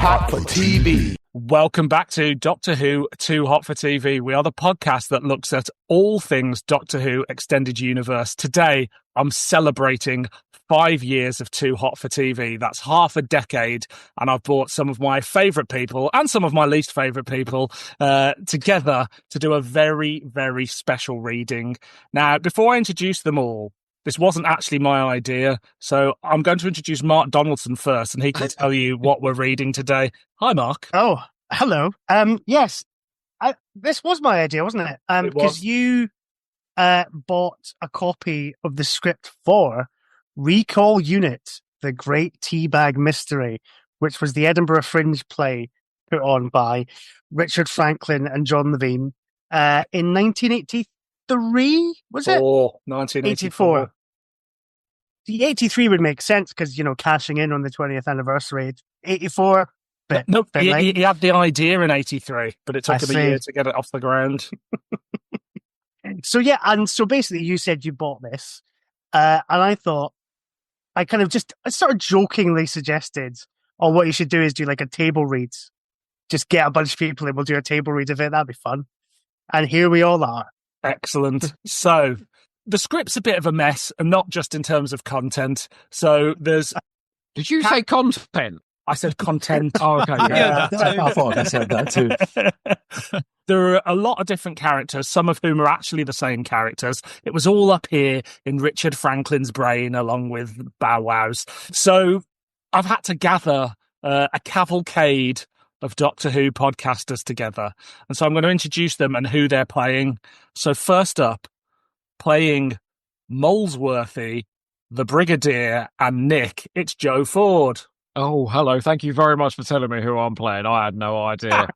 Hot for TV. Welcome back to Doctor Who Too Hot for TV. We are the podcast that looks at all things Doctor Who Extended Universe. Today, I'm celebrating 5 years of Too Hot for TV. That's half a decade, and I've brought some of my favourite people and some of my least favourite people together to do a very, very special reading. Now, before I introduce them all, this wasn't actually my idea, so I'm going to introduce Mark Donaldson first, and he can tell you what we're reading today. Hi, Mark. Oh, hello. Yes, this was my idea, wasn't it? Because you bought a copy of the script for Recall Unit, The Great Teabag Mystery, which was the Edinburgh Fringe play put on by Richard Franklin and John Levine in 1983, was it? 1984. The 83 would make sense because, cashing in on the 20th anniversary. 84. He had the idea in 83, but it took him a year to get it off the ground. So, yeah, and so basically you said you bought this, and I thought, I sort of jokingly suggested, what you should do is do like a table read. Just get a bunch of people and we'll do a table read of it. That'd be fun. And here we all are. Excellent. So, the script's a bit of a mess, and not just in terms of content. So there's... Did you say content? I said content. Oh, okay. Yeah, I thought I said that too. There are a lot of different characters, some of whom are actually the same characters. It was all up here in Richard Franklin's brain, along with Bow Wow's. So I've had to gather a cavalcade of Doctor Who podcasters together. And so I'm going to introduce them and who they're playing. So first up, playing Molesworthy, the Brigadier, and Nick, it's Joe Ford. Oh, hello. Thank you very much for telling me who I'm playing. I had no idea.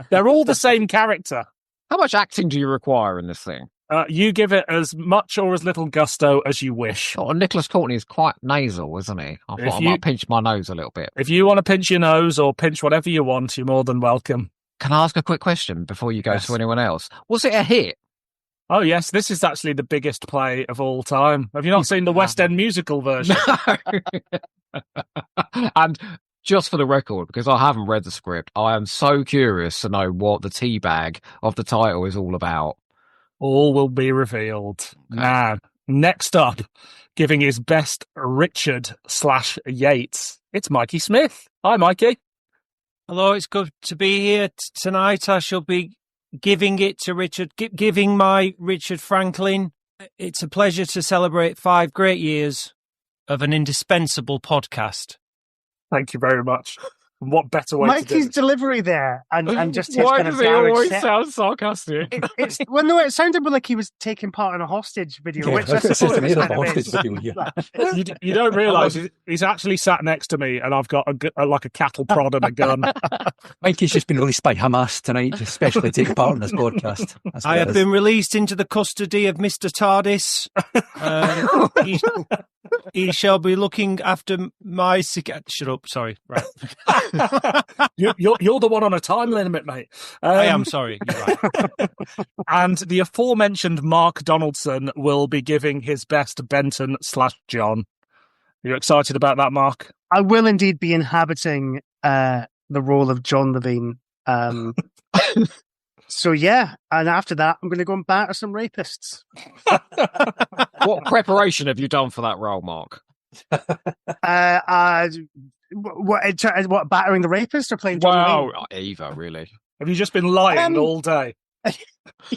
They're all the same character. How much acting do you require in this thing? You give it as much or as little gusto as you wish. Oh, Nicholas Courtney is quite nasal, isn't he? I thought I might pinch my nose a little bit. If you want to pinch your nose or pinch whatever you want, you're more than welcome. Can I ask a quick question before you go to anyone else? Was it a hit? Oh, yes. This is actually the biggest play of all time. Have you not seen the West End musical version? No. And just for the record, because I haven't read the script, I am so curious to know what the teabag of the title is all about. All will be revealed. Now, next up, giving his best Richard/Yates, it's Mikey Smith. Hi, Mikey. Hello, it's good to be here tonight. I shall be giving it to Richard, giving my Richard Franklin. It's a pleasure to celebrate 5 great years of an indispensable podcast. Thank you very much. What better way Mikey's to do it? delivery there and just his Why kind does of he always garage sound sarcastic? it sounded like he was taking part in a hostage video, which I suppose to me, is the kind of hostage is. video, yeah. You don't realise he's actually sat next to me, and I've got a cattle prod and a gun. Mikey's just been released by Hamas tonight, especially to take part in this podcast. I have been released into the custody of Mr. TARDIS. He shall be looking after my... Shut up, sorry. Right. You're the one on a time limit, mate. I am sorry. You're right. And the aforementioned Mark Donaldson will be giving his best Benton/John. Are you excited about that, Mark? I will indeed be inhabiting the role of John Levine. So yeah, and after that, I'm going to go and batter some rapists. What preparation have you done for that role, Mark? What, battering the rapist or playing John Levine? Either, really. Have you just been lying all day?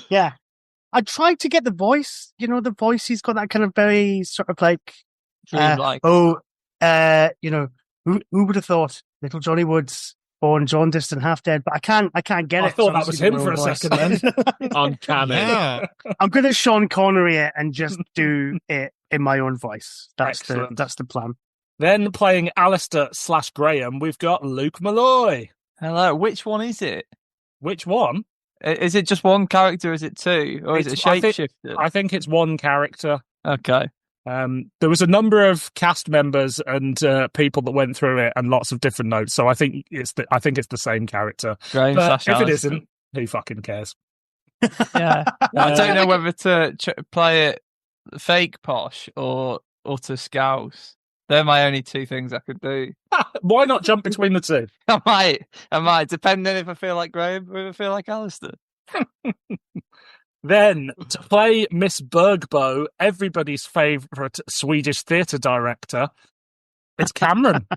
Yeah. I tried to get the voice. The voice, he's got that kind of very sort of like... who would have thought little Johnny Woods born jaundiced and half dead, but I can't get it. I thought that was him for a second then. Uncanny. Yeah. I'm going to Sean Connery it and just do it in my own voice. That's Excellent. the plan. Then playing Alistair/Graham, we've got Luke Molloy. Hello, which one is it? Which one? Is it just one character, is it two? Or is it a shapeshifter? I think it's one character. Okay. There was a number of cast members and people that went through it, and lots of different notes. So I think it's the same character. Graham But if Alistair. it isn't, who fucking cares? Yeah. I don't know whether to play it fake posh or utter scouse. They're my only two things I could do. Why not jump between the two? I might, depending if I feel like Graham or if I feel like Alistair. Then, to play Miss Bergbo, everybody's favourite Swedish theatre director, it's Cameron.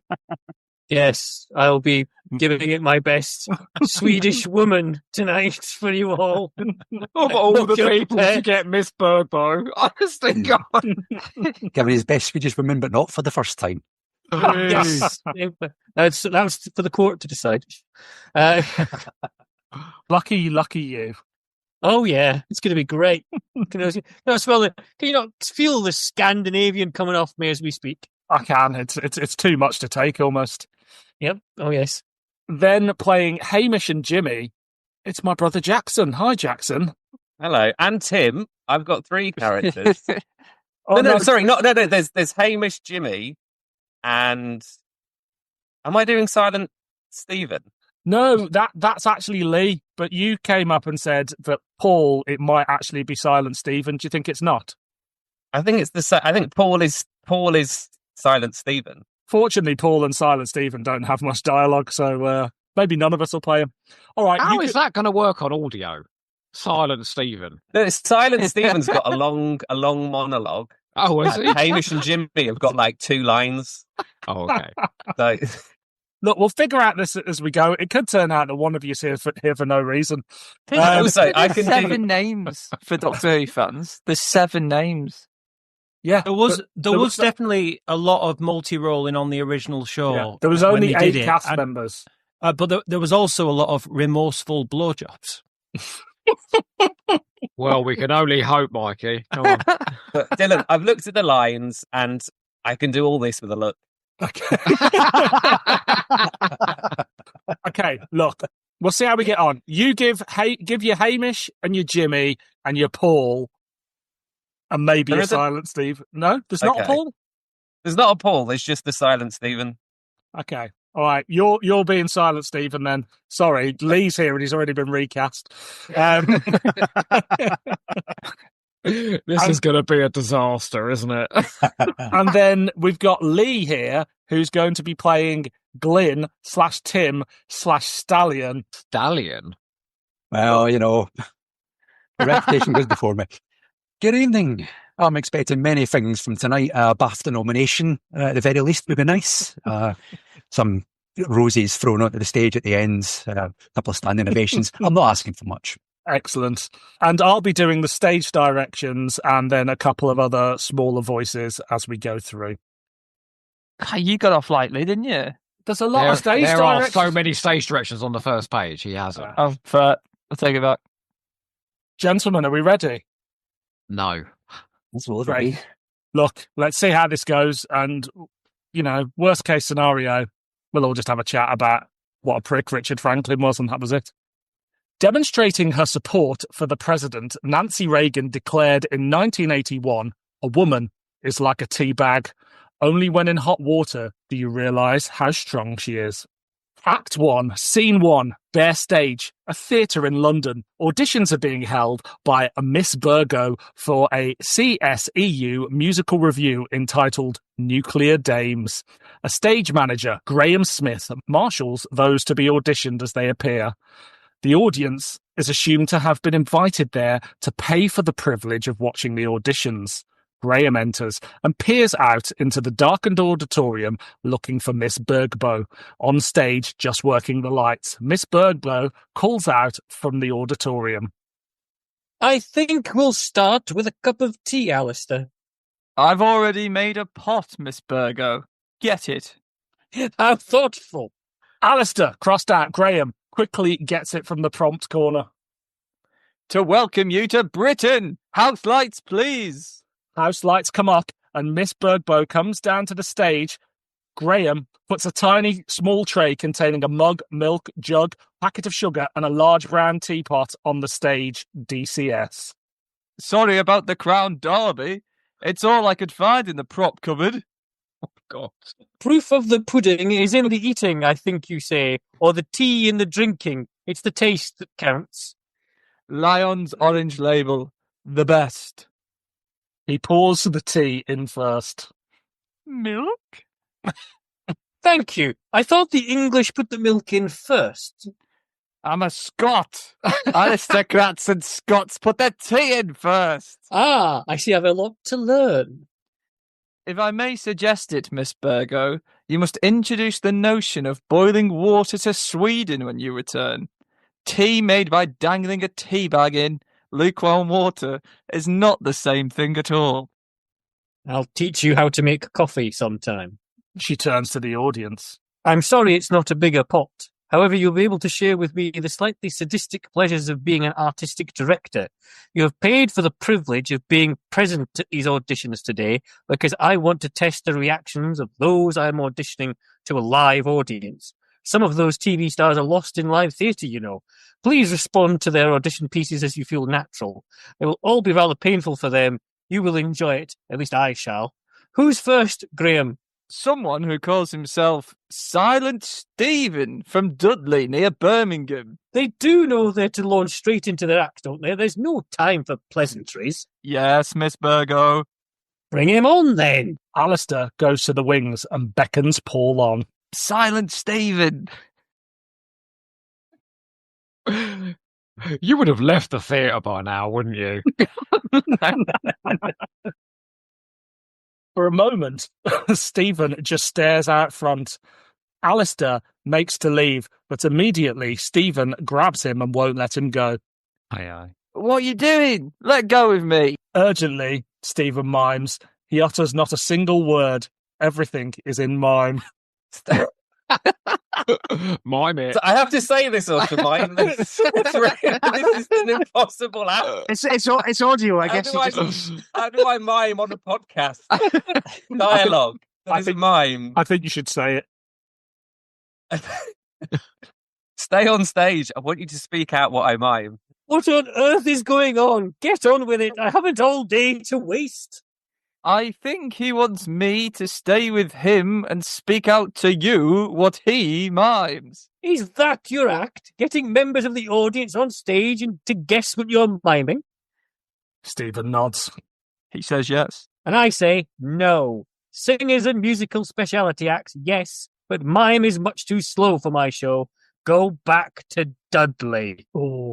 Yes, I'll be giving it my best Swedish woman tonight for you all. Of all the people to get Miss Bergbo, honestly, God. Giving his best Swedish woman, but not for the first time. Yes, that was for the court to decide. Lucky you. Oh yeah, it's going to be great. Can you not feel the Scandinavian coming off me as we speak? I can. It's too much to take almost. Yep. Oh yes. Then playing Hamish and Jimmy, it's my brother Jackson. Hi, Jackson. Hello, and Tim. I've got 3 characters. Oh, no, sorry, no. There's Hamish, Jimmy, and am I doing Silent Stephen? No, that's actually Lee. But you came up and said that Paul, it might actually be Silent Stephen. Do you think it's not? I think Paul is Silent Stephen. Fortunately, Paul and Silent Stephen don't have much dialogue, so maybe none of us will play him. All right. How is that going to work on audio? Silent Stephen. No, Silent Stephen's got a long monologue. Oh, is he? Hamish and Jimmy have got like 2 lines. Oh, okay. So, Look, we'll figure out this as we go. It could turn out that one of you's here for no reason. also, I can 7 names for Doctor Who fans. There's 7 names. Yeah, There was definitely a lot of multi-rolling on the original show. Yeah, there was when only they 8 did it. cast members. But there was also a lot of remorseful blowjobs. Well, we can only hope, Mikey. Come on. but Dylan, I've looked at the lines and I can do all this with a look. Okay. Okay, look, we'll see how we get on. You give your Hamish and your Jimmy and your Paul and maybe a Silent Steve. No, there's not a Paul? There's not a Paul, there's just the Silent Stephen. Okay. All right, you're being Silent Stephen then. Sorry, Lee's here and he's already been recast. This is going to be a disaster, isn't it? And then we've got Lee here, who's going to be playing Glyn/Tim/Stallion. Stallion? Well, the reputation goes before me. Good evening. I'm expecting many things from tonight. A BAFTA nomination, at the very least, would be nice. Some roses thrown onto the stage at the end, a couple of standing ovations. I'm not asking for much. Excellent. And I'll be doing the stage directions and then a couple of other smaller voices as we go through. You got off lightly, didn't you? There's a lot of stage directions. There are so many stage directions on the first page. He hasn't. Oh, fair. I'll take it back. Gentlemen, are we ready? No. That's all Great. Look, let's see how this goes. And, worst case scenario, we'll all just have a chat about what a prick Richard Franklin was, and that was it. Demonstrating her support for the president, Nancy Reagan declared in 1981, "A woman is like a tea bag. Only when in hot water do you realise how strong she is." Act 1, Scene 1, bare stage, a theatre in London. Auditions are being held by a Miss Burgo for a CSEU musical review entitled Nuclear Dames. A stage manager, Graham Smith, marshals those to be auditioned as they appear. The audience is assumed to have been invited there to pay for the privilege of watching the auditions. Graham enters and peers out into the darkened auditorium looking for Miss Bergbo. On stage, just working the lights, Miss Bergbo calls out from the auditorium. I think we'll start with a cup of tea, Alistair. I've already made a pot, Miss Burgo. Get it. How thoughtful. Alistair, crossed out, Graham quickly gets it from the prompt corner. To welcome you to Britain. House lights, please. House lights come up and Miss Bergbo comes down to the stage. Graham puts a tiny, small tray containing a mug, milk, jug, packet of sugar and a large round teapot on the stage, DCS. Sorry about the Crown Derby. It's all I could find in the prop cupboard. Oh, God. Proof of the pudding is in the eating, I think you say, or the tea in the drinking. It's the taste that counts. Lyon's orange label. The best. He pours the tea in first. Milk? Thank you. I thought the English put the milk in first. I'm a Scot. Aristocrats and Scots put their tea in first. Ah, I see I have a lot to learn. If I may suggest it, Miss Burgo, you must introduce the notion of boiling water to Sweden when you return. Tea made by dangling a tea bag in lukewarm water is not the same thing at all. I'll teach you how to make coffee sometime. She turns to the audience. I'm sorry it's not a bigger pot. However, you'll be able to share with me the slightly sadistic pleasures of being an artistic director. You have paid for the privilege of being present at these auditions today because I want to test the reactions of those I'm auditioning to a live audience. Some of those TV stars are lost in live theatre, you know. Please respond to their audition pieces as you feel natural. It will all be rather painful for them. You will enjoy it. At least I shall. Who's first, Graham? Someone who calls himself Silent Stephen from Dudley near Birmingham. They do know they're to launch straight into their act, don't they? There's no time for pleasantries. Yes, Miss Burgo. Bring him on, then. Alistair goes to the wings and beckons Paul on. Silent Stephen. You would have left the theatre by now, wouldn't you? For a moment, Stephen just stares out front. Alistair makes to leave, but immediately Stephen grabs him and won't let him go. Aye, aye. What are you doing? Let go of me. Urgently, Stephen mimes. He utters not a single word. Everything is in mime. Mime it. So I have to say this, or to mime this. This is an impossible act. It's audio, I guess. How do I mime on a podcast? Dialogue. That is a mime. I think you should say it. Stay on stage. I want you to speak out what I mime. What on earth is going on? Get on with it. I haven't all day to waste. I think he wants me to stay with him and speak out to you what he mimes. Is that your act? Getting members of the audience on stage and to guess what you're miming? Stephen nods. He says yes. And I say no. Singers and musical speciality acts, yes, but mime is much too slow for my show. Go back to Dudley. Oh,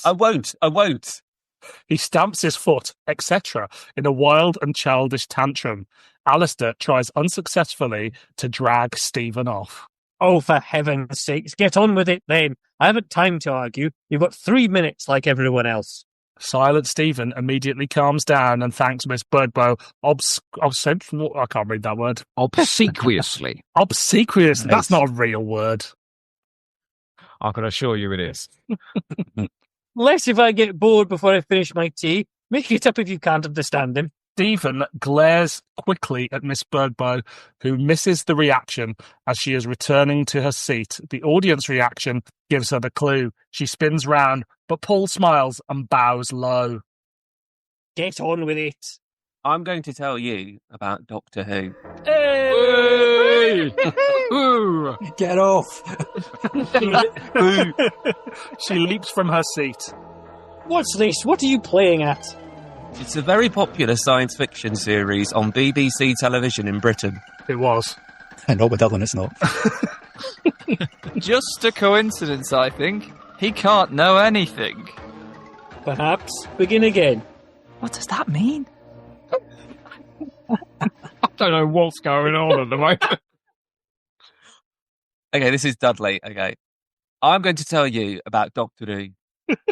I won't. He stamps his foot, etc., in a wild and childish tantrum. Alistair tries unsuccessfully to drag Stephen off. Oh, for heaven's sakes, get on with it then. I haven't time to argue. You've got 3 minutes like everyone else. Silent Stephen immediately calms down and thanks Miss Birdbow I can't read that word. Obsequiously. Obsequiously. That's not a real word. I can assure you it is. Less if I get bored before I finish my tea. Make it up if you can't understand him. Stephen glares quickly at Miss Birdbow, who misses the reaction as she is returning to her seat. The audience reaction gives her the clue. She spins round, but Paul smiles and bows low. Get on with it. I'm going to tell you about Doctor Who. Hey! Ooh. Get off. She leaps from her seat. What's this? What are you playing at? It's a very popular science fiction series on BBC television in Britain. It was. No, but Dublin it's not. Just a coincidence, I think. He can't know anything. Perhaps. Begin again. What does that mean? I don't know what's going on at the moment. Okay, this is Dudley. Okay. I'm going to tell you about Doctor Who.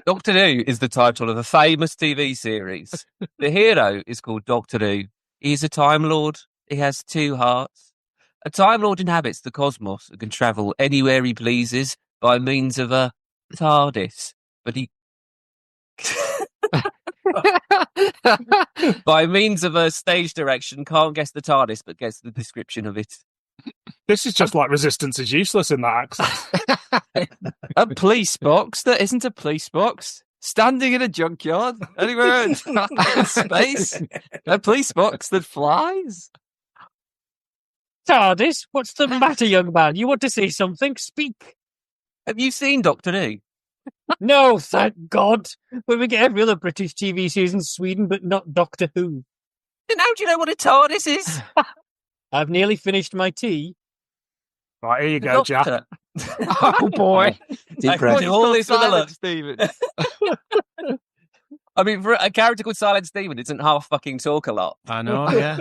Doctor Who is the title of a famous TV series. The hero is called Doctor Who. He's a Time Lord. He has 2 hearts. A Time Lord inhabits the cosmos and can travel anywhere he pleases by means of a TARDIS. But he... by means of a stage direction, can't guess the TARDIS, but gets the description of it. This is just like Resistance is useless in that accent. A police box that isn't a police box. Standing in a junkyard. Anywhere in space. A police box that flies. TARDIS, what's the matter, young man? You want to say something? Speak. Have you seen Doctor Who? No, thank God. But we get every other British TV series in Sweden, but not Doctor Who. Then how do you know what a TARDIS is? I've nearly finished my tea. Right, here you The go, Jack. Doctor. Oh boy. Deep breath. Put all this with a look. Stephen. I mean, for a character called Silent Stephen, doesn't half fucking talk a lot. I know, yeah.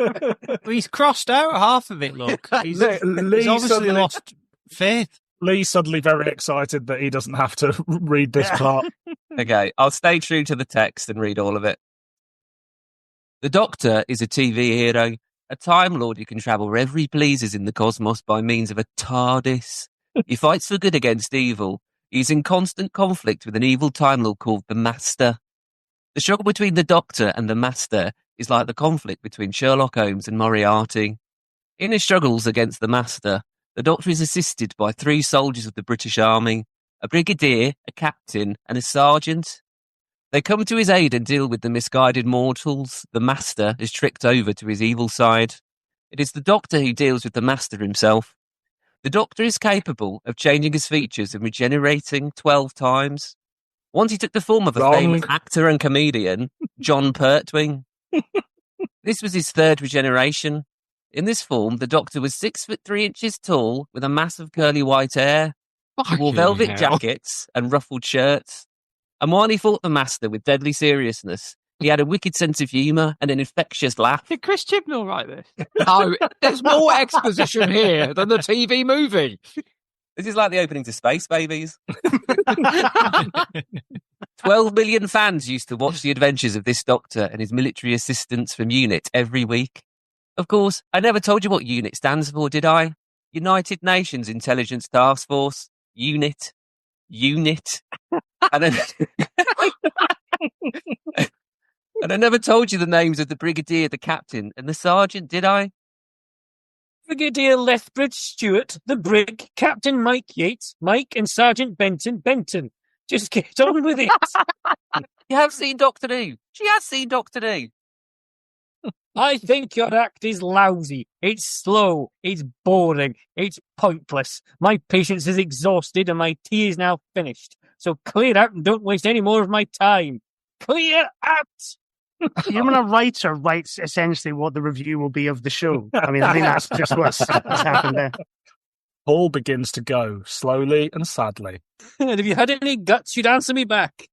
But he's crossed out half of it, look. He's Lee obviously suddenly- lost faith. Lee's suddenly very excited that he doesn't have to read this part. Okay, I'll stay true to the text and read all of it. The Doctor is a TV hero, a Time Lord who can travel wherever he pleases in the cosmos by means of a TARDIS. He fights for good against evil. He's in constant conflict with an evil Time Lord called the Master. The struggle between the Doctor and the Master is like the conflict between Sherlock Holmes and Moriarty. In his struggles against the Master, the Doctor is assisted by 3 soldiers of the British Army, a brigadier, a captain, and a sergeant. They come to his aid and deal with the misguided mortals the Master is tricked over to his evil side. It is the Doctor who deals with the Master himself. The Doctor is capable of changing his features and regenerating 12 times. Once he took the form of a famous actor and comedian, John Pertwee. This was his 3rd regeneration. In this form, the Doctor was 6'3" tall with a mass of curly white hair. He wore velvet jackets and ruffled shirts. And while he fought the Master with deadly seriousness, he had a wicked sense of humour and an infectious laugh. Did Chris Chibnall write this? No, there's more exposition here than the TV movie. This is like the opening to Space Babies. 12 million fans used to watch the adventures of this Doctor and his military assistants from UNIT every week. Of course, I never told you what UNIT stands for, did I? United Nations Intelligence Task Force. UNIT. And I never told you the names of the brigadier, the captain, and the sergeant, did I? Brigadier Lethbridge Stewart, the brig, Captain Mike Yates, Mike, and Sergeant Benton. Just get on with it. You have seen Doctor Who. She has seen Doctor Who. I think your act is lousy. It's slow. It's boring. It's pointless. My patience is exhausted and my tea is now finished. So clear out and don't waste any more of my time. Clear out! You when a writer writes essentially what the review will be of the show. I mean, I think that's just what's happened there. Paul begins to go, slowly and sadly. And if you had any guts, you'd answer me back.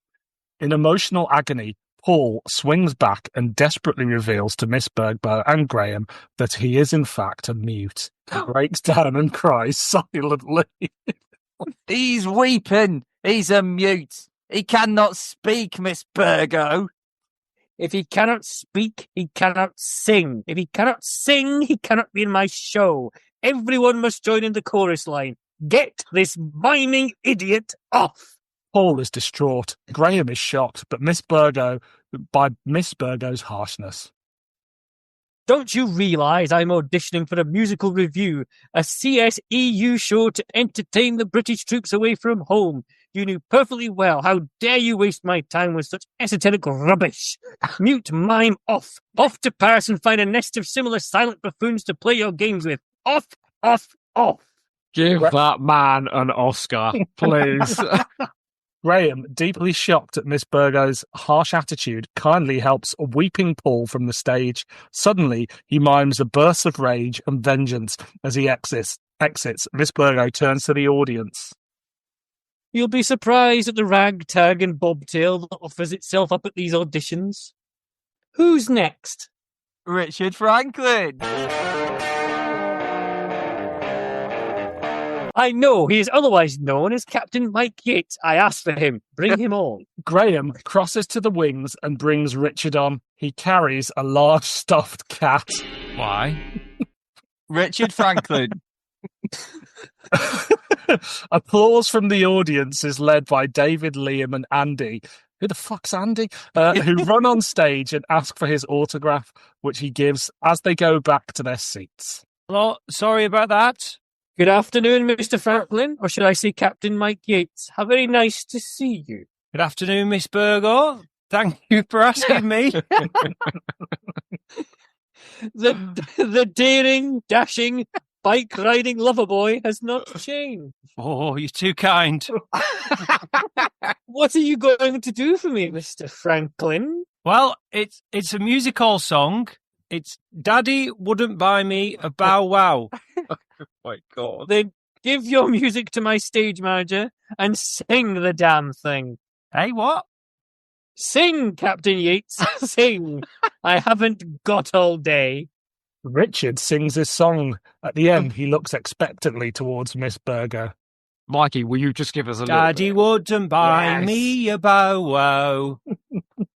In emotional agony, Paul swings back and desperately reveals to Miss Bergbow and Graham that he is in fact a mute. He breaks down and cries silently. He's weeping. He's a mute. He cannot speak, Miss Burgo. If he cannot speak, he cannot sing. If he cannot sing, he cannot be in my show. Everyone must join in the chorus line. Get this miming idiot off. Paul is distraught. Graham is shocked, but by Miss Burgo's harshness. Don't you realise I'm auditioning for a musical review, a CSEU show to entertain the British troops away from home? You knew perfectly well. How dare you waste my time with such esoteric rubbish? Mute, mime, off. Off to Paris and find a nest of similar silent buffoons to play your games with. Off, off, off. Give that man an Oscar, please. Graham, deeply shocked at Miss Burgo's harsh attitude, kindly helps a weeping Paul from the stage. Suddenly, he mimes a burst of rage and vengeance as he exits. Miss Burgo turns to the audience. You'll be surprised at the ragtag and bobtail that offers itself up at these auditions. Who's next? Richard Franklin. I know, he is otherwise known as Captain Mike Yates. I asked for him. Bring him on. Graham crosses to the wings and brings Richard on. He carries a large stuffed cat. Why? Richard Franklin. Applause from the audience is led by David, Liam, and Andy. Who the fuck's Andy? Who run on stage and ask for his autograph, which he gives as they go back to their seats. Hello, sorry about that. Good afternoon, Mr. Franklin, or should I say Captain Mike Yates? How very nice to see you. Good afternoon, Miss Burgo. Thank you for asking me. The daring, dashing, bike-riding lover boy has not changed. Oh, you're too kind. What are you going to do for me, Mr. Franklin? Well, it's a music hall song. It's Daddy Wouldn't Buy Me a Bow Wow. My God. Then give your music to my stage manager and sing the damn thing. Hey, what? Sing, Captain Yeats, sing. I haven't got all day. Richard sings his song. At the end, he looks expectantly towards Miss Burger. Mikey, will you just give us a little Daddy bit? wouldn't buy Yes. me a bow wow.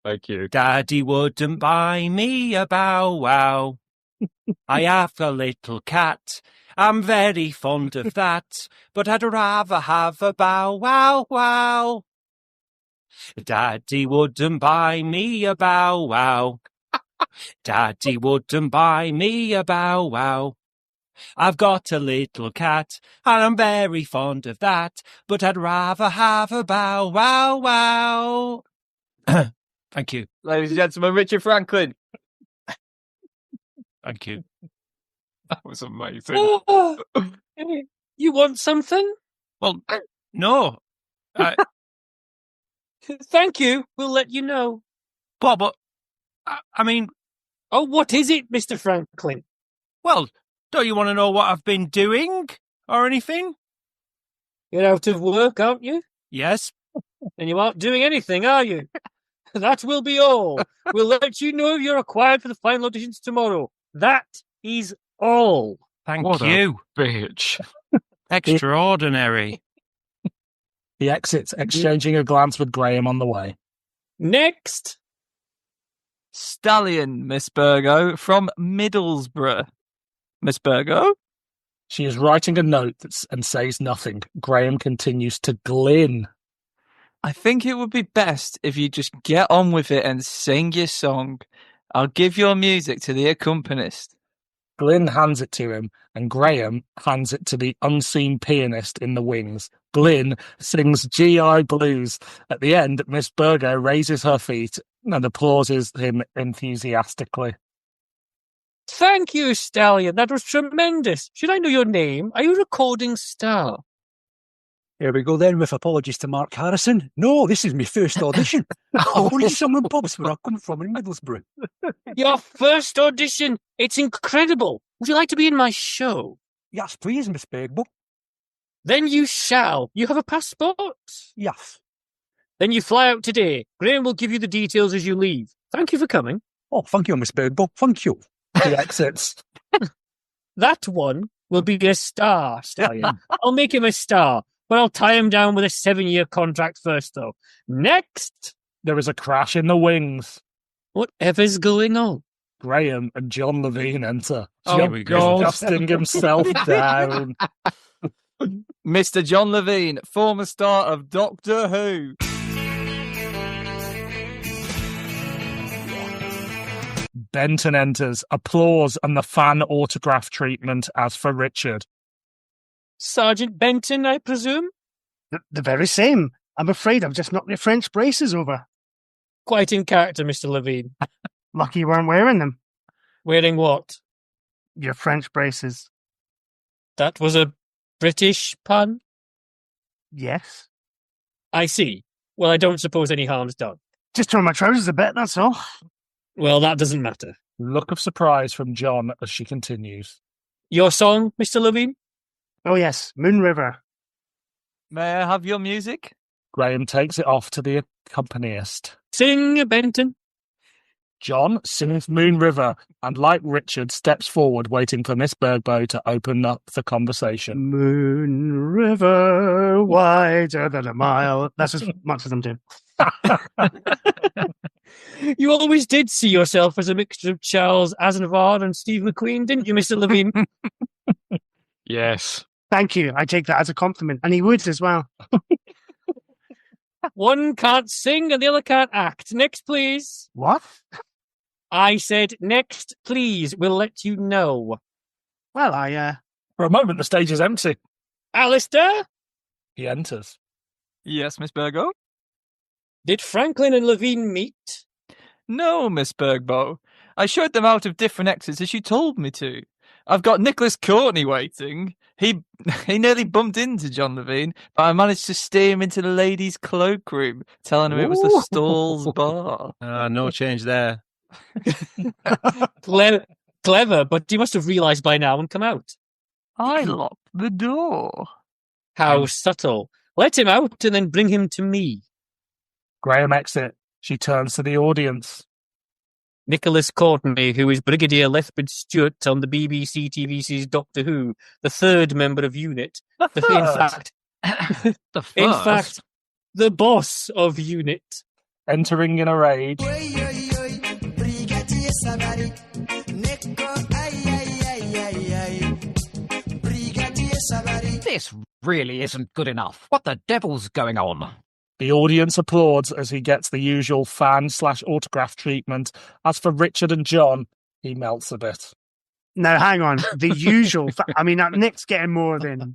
Thank you. Daddy wouldn't buy me a bow wow. I have a little cat. I'm very fond of that, but I'd rather have a bow wow wow. Daddy wouldn't buy me a bow wow. Daddy wouldn't buy me a bow wow. I've got a little cat, and I'm very fond of that, but I'd rather have a bow wow wow. Thank you. Ladies and gentlemen, Richard Franklin. Thank you. That was amazing. Oh, you want something? Well, no. Thank you. We'll let you know. But, I mean, Oh, what is it, Mr. Franklin? well, don't you want to know what I've been doing or anything? You're out of work, aren't you? Yes. And you aren't doing anything, are you? That will be all. We'll let you know if you're required for the final auditions tomorrow. That is all. Thank What you. a bitch. Extraordinary. He exits, exchanging a glance with Graham on the way. Next. Stallion, Miss Burgo, from Middlesbrough. Miss Burgo? She is writing a note and says nothing. Graham continues to glin. I think it would be best if you just get on with it and sing your song. I'll give your music to the accompanist. Glyn hands it to him, and Graham hands it to the unseen pianist in the wings. Glyn sings GI Blues. At the end, Miss Burgo raises her feet and applauses him enthusiastically. Thank you, Stallion. That was tremendous. Should I know your name? Are you a recording star? Here we go then with apologies to Mark Harrison. No, this is my first audition. I've only sung in pubs where I come from in Middlesbrough. Your first audition. It's incredible. Would you like to be in my show? Yes, please, Miss Begbo. Then you shall. You have a passport? Yes. Then you fly out today. Graham will give you the details as you leave. Thank you for coming. Oh, thank you, Miss Begbo. Thank you. He exits. That one will be a star, Stallion. I'll make him a star, but I'll tie him down with a 7-year contract first, though. Next! There is a crash in the wings. Whatever's going on? Graham and John Levine enter. Oh, John we go. dusting himself down. Mr. John Levine, former star of Doctor Who. Benton enters. Applause and the fan autograph treatment as for Richard. Sergeant Benton, I presume? The very same. I'm afraid I've just knocked your French braces over. Quite in character, Mr. Levine. Lucky you weren't wearing them. Wearing what? Your French braces. That was a British pun? Yes. I see. Well, I don't suppose any harm's done. Just torn my trousers a bit, that's all. Well, that doesn't matter. Look of surprise from John as she continues. Your song, Mr. Levine? Oh yes, Moon River. May I have your music? Graham takes it off to the accompanist. Sing, Benton. John sings Moon River and, like Richard, steps forward waiting for Miss Bergbow to open up the conversation. Moon River, wider than a mile. That's as much as I'm doing. You always did see yourself as a mixture of Charles Aznavour and Steve McQueen, didn't you, Mr. Levine? Yes. Thank you. I take that as a compliment. And he would as well. One can't sing and the other can't act. Next, please. What? I said, next, please. We'll let you know. Well, I, For a moment, the stage is empty. Alistair? He enters. Yes, Miss Burgo? Did Franklin and Levine meet? No, Miss Bergbow. I showed them out of different exits as you told me to. I've got Nicholas Courtney waiting. He nearly bumped into John Levine, but I managed to steer him into the ladies' cloakroom, telling him it was the Stalls bar. No change there. Clever, but you must have realised by now and come out. I locked the door. How subtle. Let him out and then bring him to me. Graham exit. She turns to the audience. Nicholas Courtney, who is Brigadier Lethbridge Stewart on the BBC TVC's Doctor Who, the third member of UNIT. In fact, the boss of UNIT. Entering in a rage. This really isn't good enough. What the devil's going on? The audience applauds as he gets the usual fan/autograph treatment. As for Richard and John, he melts a bit. Now, hang on. The usual. Nick's getting more than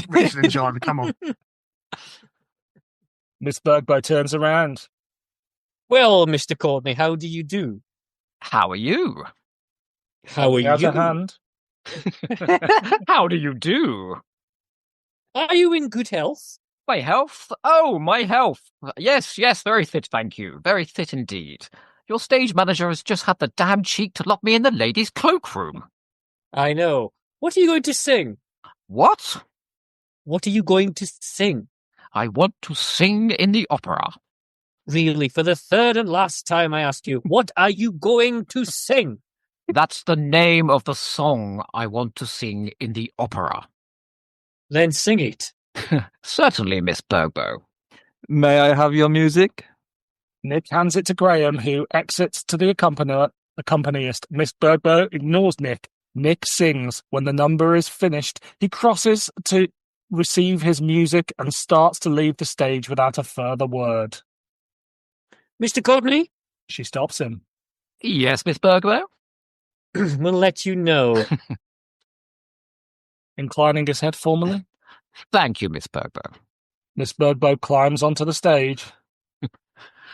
Richard and John. Come on. Miss Bergbo turns around. Well, Mr. Courtney, how do you do? How are you? How are He has you? a hand. How do you do? Are you in good health? My health? Oh, my health. Yes, very fit, thank you. Very fit indeed. Your stage manager has just had the damn cheek to lock me in the ladies' cloakroom. I know. What are you going to sing? What? What are you going to sing? I want to sing in the opera. Really, for the third and last time I ask you, what are you going to sing? That's the name of the song I want to sing in the opera. Then sing it. Certainly, Miss Bergbo. May I have your music? Nick hands it to Graham, who exits to the accompanist. Miss Bergbo ignores Nick. Nick sings. When the number is finished, he crosses to receive his music and starts to leave the stage without a further word. Mr. Courtney? She stops him. Yes, Miss Bergbo? We'll let you know. Inclining his head formally. Thank you, Miss Bergbo. Miss Bergbo climbs onto the stage.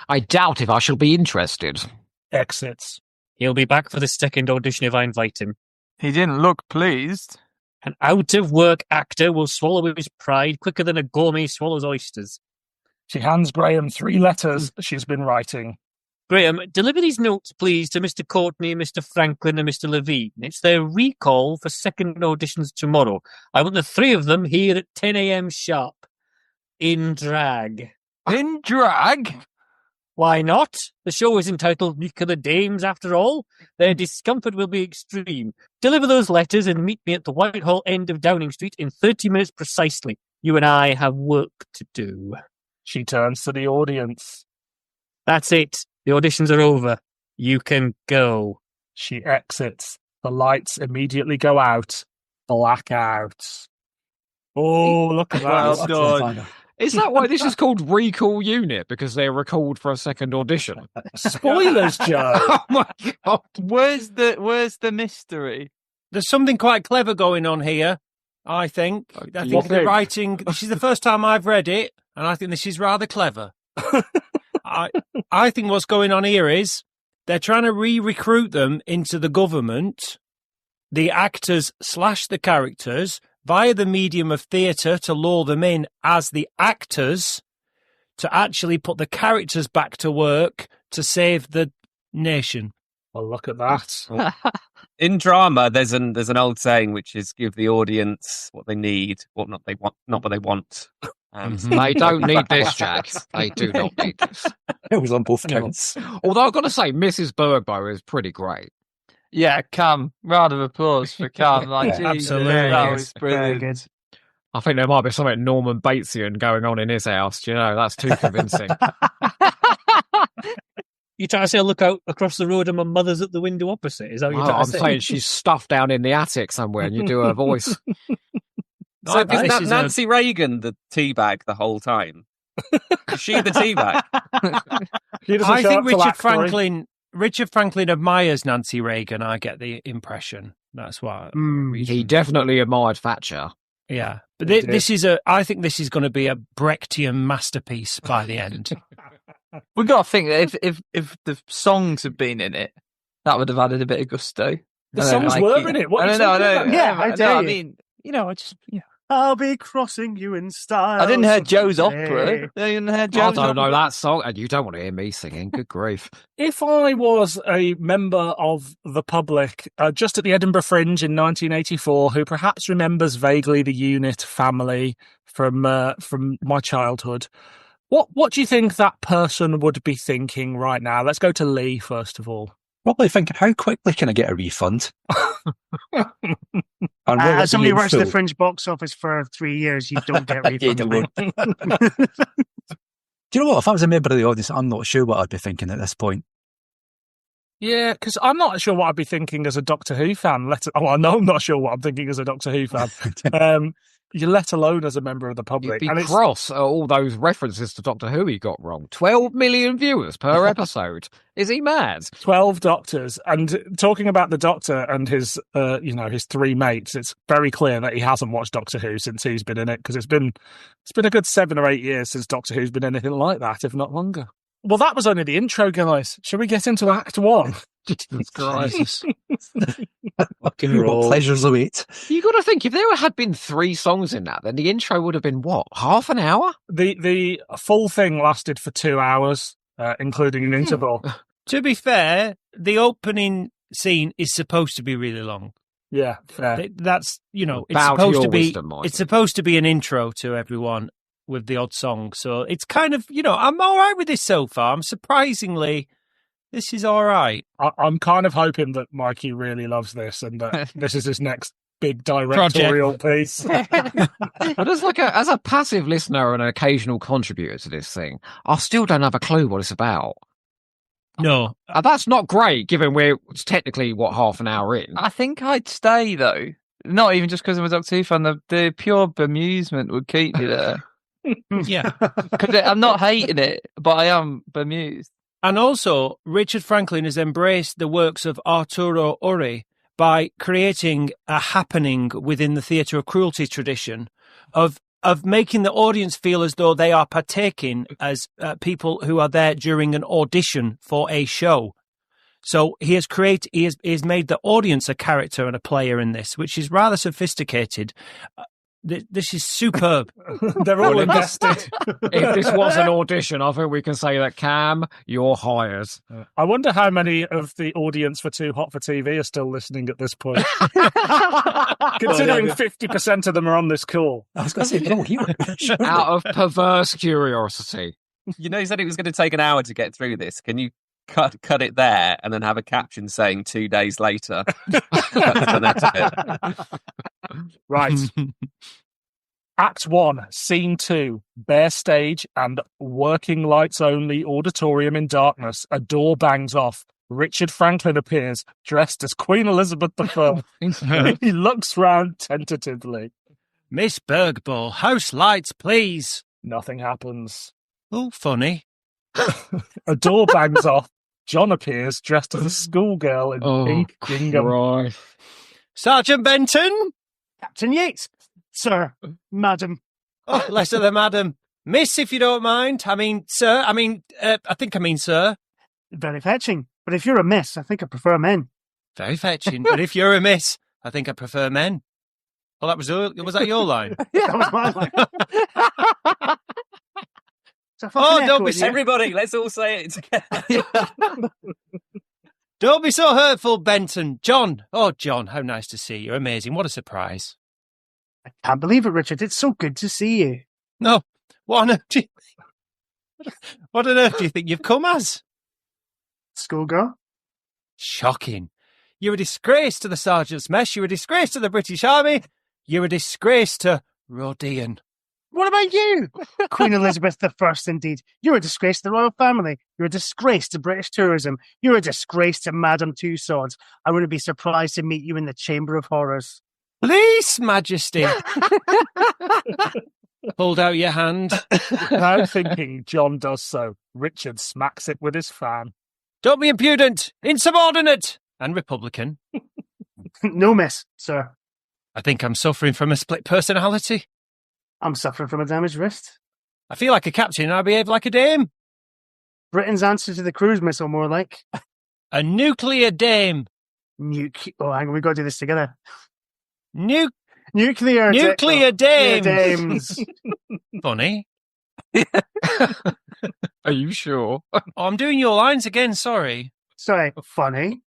I doubt if I shall be interested. Exits. He'll be back for the second audition if I invite him. He didn't look pleased. An out-of-work actor will swallow his pride quicker than a gourmet swallows oysters. She hands Graham 3 letters she's been writing. Graham, deliver these notes, please, to Mr. Courtney, Mr. Franklin and Mr. Levine. It's their recall for second auditions tomorrow. I want the 3 of them here at 10 a.m. sharp. In drag. In drag? Why not? The show is entitled Nuclear Dames, after all. Their discomfort will be extreme. Deliver those letters and meet me at the Whitehall end of Downing Street in 30 minutes precisely. You and I have work to do. She turns to the audience. That's it. The auditions are over. You can go. She exits. The lights immediately go out. Blackout. Oh, look at that. Well done. Is that why this is called Recall Unit? Because they're recalled for a second audition? Spoilers, Joe. Oh my God. Where's the mystery? There's something quite clever going on here, I think. I think the writing, this is the first time I've read it, and I think this is rather clever. I think what's going on here is they're trying to re-recruit them into the government, the actors / the characters, via the medium of theatre to lure them in as the actors to actually put the characters back to work to save the nation. Well, look at that. In drama, there's an old saying which is give the audience what they need, not what they want. They don't need this, Jack. They do not need this. It was on both counts. Although I've got to say, Mrs. Bergbo is pretty great. Yeah, Cam. Round of applause for Cam. Like, Yeah, geez, absolutely. that was Very brilliant. good. I think there might be something Norman Batesian going on in his house. Do you know, that's too convincing. You trying to say I look out across the road and my mother's at the window opposite? Is that what you're trying I'm to say? saying she's stuffed down in the attic somewhere and you do her voice. So I bet is this is Nancy Reagan the teabag the whole time? Is she the teabag? I I think Richard Franklin admires Nancy Reagan. I get the impression. That's why. He definitely admired Thatcher. Yeah, but this is I think this is going to be a Brechtian masterpiece by the end. We've got to think that if the songs had been in it, that would have added a bit of gusto. The songs were in it. What I are you don't know. talking about? Yeah, I know. tell I you. mean, I'll be crossing you in style. I didn't hear Joe's someday. opera. I didn't hear I Joe's don't know opera. that song, and you don't want to hear me singing. Good grief. If I was a member of the public just at the Edinburgh Fringe in 1984, who perhaps remembers vaguely the unit family from my childhood, what do you think that person would be thinking right now? Let's go to Lee first of all. Probably thinking, how quickly can I get a refund? And will it As be somebody in who works at the full? Fringe box office for 3 years, you don't get You refunds. don't. Do you know what? If I was a member of the audience, I'm not sure what I'd be thinking at this point. Yeah, because I'm not sure what I'd be thinking as a Doctor Who fan. I know I'm not sure what I'm thinking as a Doctor Who fan. You let alone as a member of the You'd public. be And it's- cross at all those references to Doctor Who he got wrong. 12 million viewers per episode. Is he mad? 12 doctors, and talking about the Doctor and his, his three mates, it's very clear that he hasn't watched Doctor Who since he's been in it, because it's been a good 7 or 8 years since Doctor Who's been anything like that, if not longer. Well, that was only the intro, guys. Shall we get into Act 1? Jesus Christ. Fucking roll. Pleasures await. You got to think, if there had been 3 songs in that, then the intro would have been what? Half an hour? The full thing lasted for 2 hours, including an interval. To be fair, the opening scene is supposed to be really long. Yeah, fair. That's, it's Bow to supposed your to be wisdom, Mikey. it's supposed to be an intro to everyone with the odd song. So it's kind of, I'm all right with this so far. This is all right. I'm kind of hoping that Mikey really loves this and that this is his next big directorial piece. But as a passive listener and an occasional contributor to this thing, I still don't have a clue what it's about. No. That's not great, given we're technically, half an hour in. I think I'd stay, though. Not even just because I'm a Doctor Who fan. The pure bemusement would keep me there. Yeah. Because I'm not hating it, but I am bemused. And also, Richard Franklin has embraced the works of Arturo Uri by creating a happening within the theatre of cruelty tradition of making the audience feel as though they are partaking as people who are there during an audition for a show. So he has made the audience a character and a player in this, which is rather sophisticated. This is superb. They're all invested. If this was an audition, I think we can say that, Cam, you're hired. I wonder how many of the audience for Too Hot for TV are still listening at this point. Considering 50% of them are on this call. I was going to say, they're all here. Out of perverse curiosity. You said it was going to take an hour to get through this. Can you cut it there and then have a caption saying 2 days later? That's the next bit. Right. Act 1, Scene 2, bare stage and working lights only auditorium in darkness. A door bangs off. Richard Franklin appears, dressed as Queen Elizabeth I. He looks round tentatively. Miss Bergbow, house lights, please. Nothing happens. Oh, funny. A door bangs off. John appears, dressed as a schoolgirl in pink gingham. Right. Sergeant Benton? Captain Yates, sir, madam. Oh, less of the madam. Miss, if you don't mind. I mean, sir. I think I mean sir. Very fetching. But if you're a miss, I think I prefer men. Very fetching. But if you're a miss, I think I prefer men. Well, was that your line? Yeah, that was my line. It's a fucking don't echo be in here. Everybody, let's all say it together. Don't be so hurtful, Benton. John. Oh, John, how nice to see you. Amazing. What a surprise. I can't believe it, Richard. It's so good to see you. No. What on earth do you think you've come as? Schoolgirl? Shocking. You're a disgrace to the Sergeant's Mess. You're a disgrace to the British Army. You're a disgrace to Rodian. What about you? Queen Elizabeth I, indeed. You're a disgrace to the royal family. You're a disgrace to British tourism. You're a disgrace to Madame Tussauds. I wouldn't be surprised to meet you in the Chamber of Horrors. Please, Majesty. Hold out your hand. Now thinking John does so, Richard smacks it with his fan. Don't be impudent, insubordinate, and Republican. No, miss, sir. I think I'm suffering from a split personality. I'm suffering from a damaged wrist. I feel like a captain and I behave like a dame. Britain's answer to the cruise missile, more like. A nuclear dame. Oh, hang on, we've got to do this together. Nuclear dames. dames. Funny. Are you sure? Oh, I'm doing your lines again, sorry. Sorry, funny.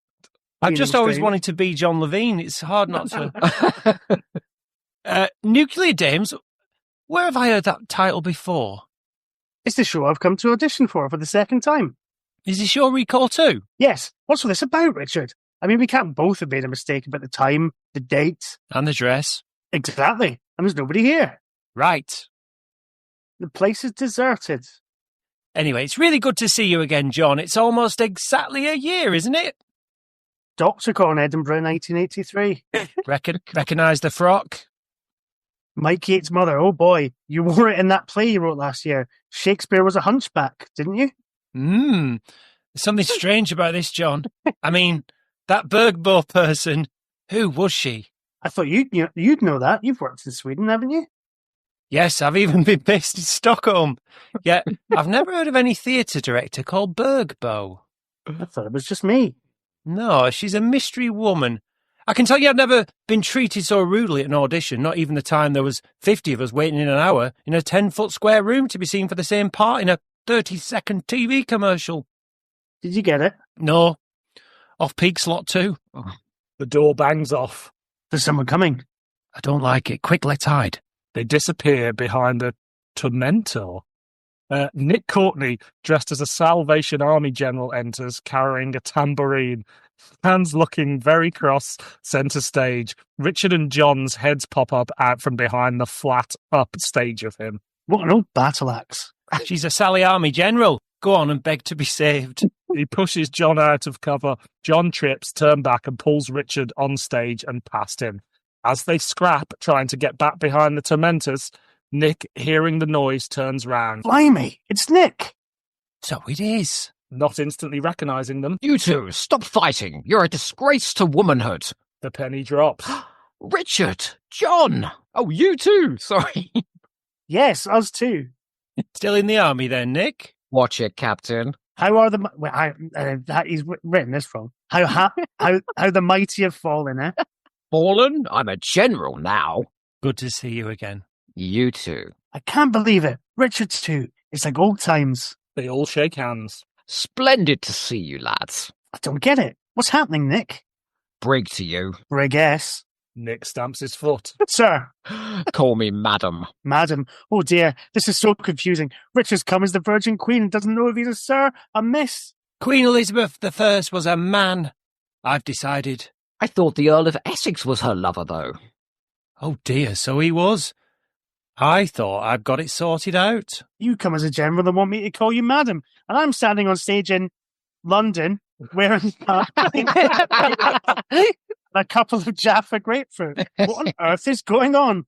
I've just always strange. wanted to be John Levine. It's hard not to. Nuclear Dames? Where have I heard that title before? It's the show I've come to audition for the second time. Is this your recall too? Yes. What's all this about, Richard? I mean, we can't both have made a mistake about the time, the date. And the dress? Exactly. And there's nobody here. Right. The place is deserted. Anyway, it's really good to see you again, John. It's almost exactly a year, isn't it? Doctor in Edinburgh, 1983. Recognise the frock? Mike Yates' mother. Oh boy, you wore it in that play you wrote last year. Shakespeare was a hunchback, didn't you? There's something strange about this, John. I mean, that Bergbo person, who was she? I thought you'd know that. You've worked in Sweden, haven't you? Yes, I've even been based in Stockholm. Yet, I've never heard of any theatre director called Bergbo. I thought it was just me. No, she's a mystery woman. I can tell you I've never been treated so rudely at an audition, not even the time there was 50 of us waiting in an hour in a 10-foot square room to be seen for the same part in a 30-second TV commercial. Did you get it? No. Off-peak slot too. The door bangs off. There's someone coming. I don't like it. Quick, let's hide. They disappear behind a tormentor. Nick Courtney, dressed as a Salvation Army general, enters carrying a tambourine. Hands looking very cross, centre stage. Richard and John's heads pop up out from behind the flat-up stage of him. What an old battle axe. She's a Sally Army general. Go on and beg to be saved. He pushes John out of cover. John trips, turns back and pulls Richard on stage and past him. As they scrap, trying to get back behind the tormentors, Nick, hearing the noise, turns round. Blimey, it's Nick. So it is. Not instantly recognising them, You two, stop fighting. You're a disgrace to womanhood. the penny drops. Richard, John. Oh, you too. Sorry. Yes, us too. Still in the army then, Nick? Watch it, Captain. How are the... he's written this wrong. How the mighty have fallen, eh? Fallen? I'm a general now. Good to see you again. You too. I can't believe it. Richard's too. It's like old times. They all shake hands. Splendid to see you, lads. I don't get it. What's happening, Nick? Brig to you. Brig S. Nick stamps his foot. Sir. Call me madam. Madam. Oh dear, this is so confusing. Richard's come as the Virgin Queen and doesn't know if he's a sir, a miss. Queen Elizabeth I was a man. I've decided. I thought the Earl of Essex was her lover, though. Oh dear, so he was. I thought I'd got it sorted out. You come as a general and want me to call you madam. And I'm standing on stage in London wearing a couple of Jaffa grapefruit. What on earth is going on?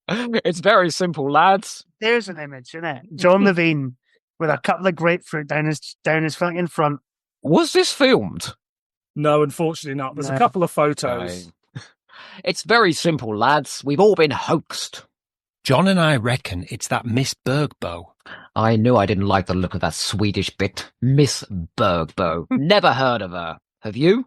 It's very simple, lads. There's an image, isn't it? John Levine with a couple of grapefruit down his fucking front. Was this filmed? No, unfortunately not. There's No. a couple of photos. It's very simple, lads. We've all been hoaxed. John and I reckon it's that Miss Bergbo. I knew I didn't like the look of that Swedish bit. Miss Bergbo. Never heard of her. Have you?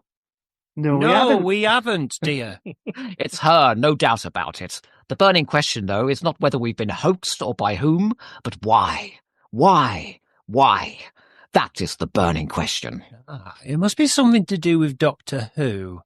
No, We haven't, dear. It's her, no doubt about it. The burning question, though, is not whether we've been hoaxed or by whom, but why. Why? Why? That is the burning question. It must be something to do with Doctor Who.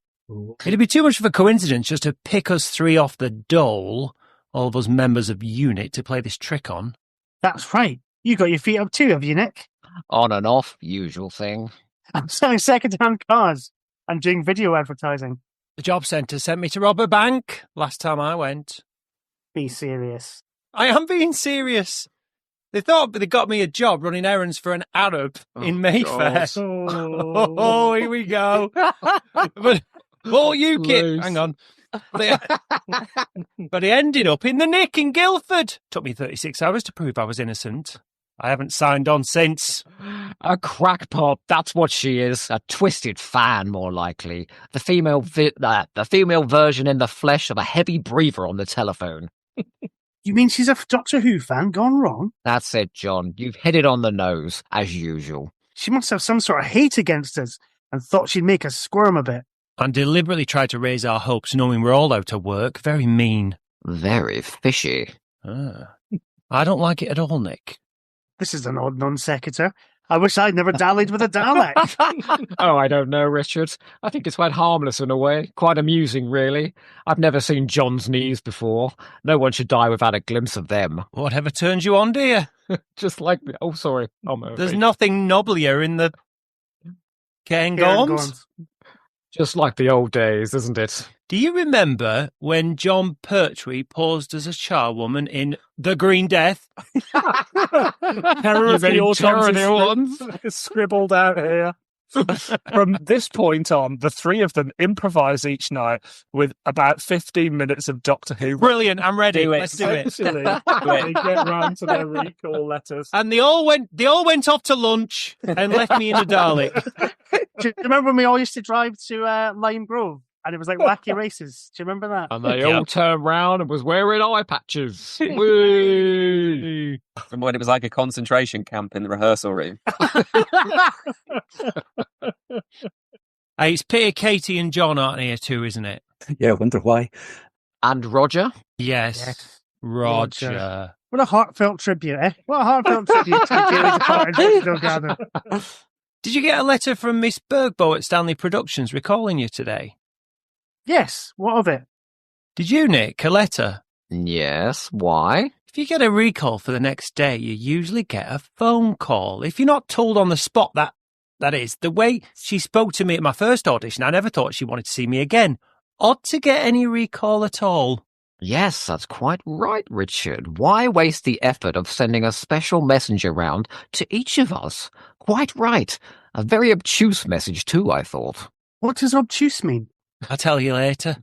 It'd be too much of a coincidence just to pick us three off the dole, all of us members of UNIT, to play this trick on. That's right. You got your feet up too, have you, Nick? On and off, usual thing. I'm selling second-hand cars and doing video advertising. The job centre sent me to rob a bank last time I went. Be serious. I am being serious. They thought they got me a job running errands for an Arab in Mayfair. Oh, here we go. But UKIP. Loose. Hang on. But he ended up in the Nick in Guildford. Took me 36 hours to prove I was innocent. I haven't signed on since. A crackpot, that's what she is. A twisted fan, more likely. The female version in the flesh of a heavy breather on the telephone. You mean she's a Doctor Who fan gone wrong? That's it, John. You've hit it on the nose, as usual. She must have some sort of hate against us and thought she'd make us squirm a bit. And deliberately tried to raise our hopes knowing we're all out of work. Very mean. Very fishy. I don't like it at all, Nick. This is an odd non sequitur. I wish I'd never dallied with a Dalek. Oh, I don't know, Richard. I think it's quite harmless in a way. Quite amusing, really. I've never seen John's knees before. No one should die without a glimpse of them. Whatever turns you on, dear? Just like me. Oh, sorry. There's nothing nobblier in the Cairngorms. Just like the old days, isn't it? Do you remember when John Pertwee posed as a charwoman in The Green Death? Terror of the ones scribbled out here. From this point on, the three of them improvise each night with about 15 minutes of Doctor Who. Brilliant, I'm ready. Let's do it. Actually, they get round to their recall letters. And they all went off to lunch and left me in a Dalek. Do you remember when we all used to drive to Lime Grove? And it was like wacky races. Do you remember that? And they all turned round and was wearing eye patches. Whee! From when it was like a concentration camp in the rehearsal room. Hey, it's Peter, Katie and John aren't here too, isn't it? Yeah, I wonder why. And Roger? Yes. Roger. What a heartfelt tribute, eh? What a heartfelt tribute to the Daily Departed Still Gather. Did you get a letter from Miss Bergbo at Stanley Productions recalling you today? Yes, what of it? Did you, Nick, a letter? Yes, why? If you get a recall for the next day, you usually get a phone call. If you're not told on the spot, that is, the way she spoke to me at my first audition, I never thought she wanted to see me again. Odd to get any recall at all. Yes, that's quite right, Richard. Why waste the effort of sending a special messenger round to each of us? Quite right. A very obtuse message too, I thought. What does obtuse mean? I'll tell you later.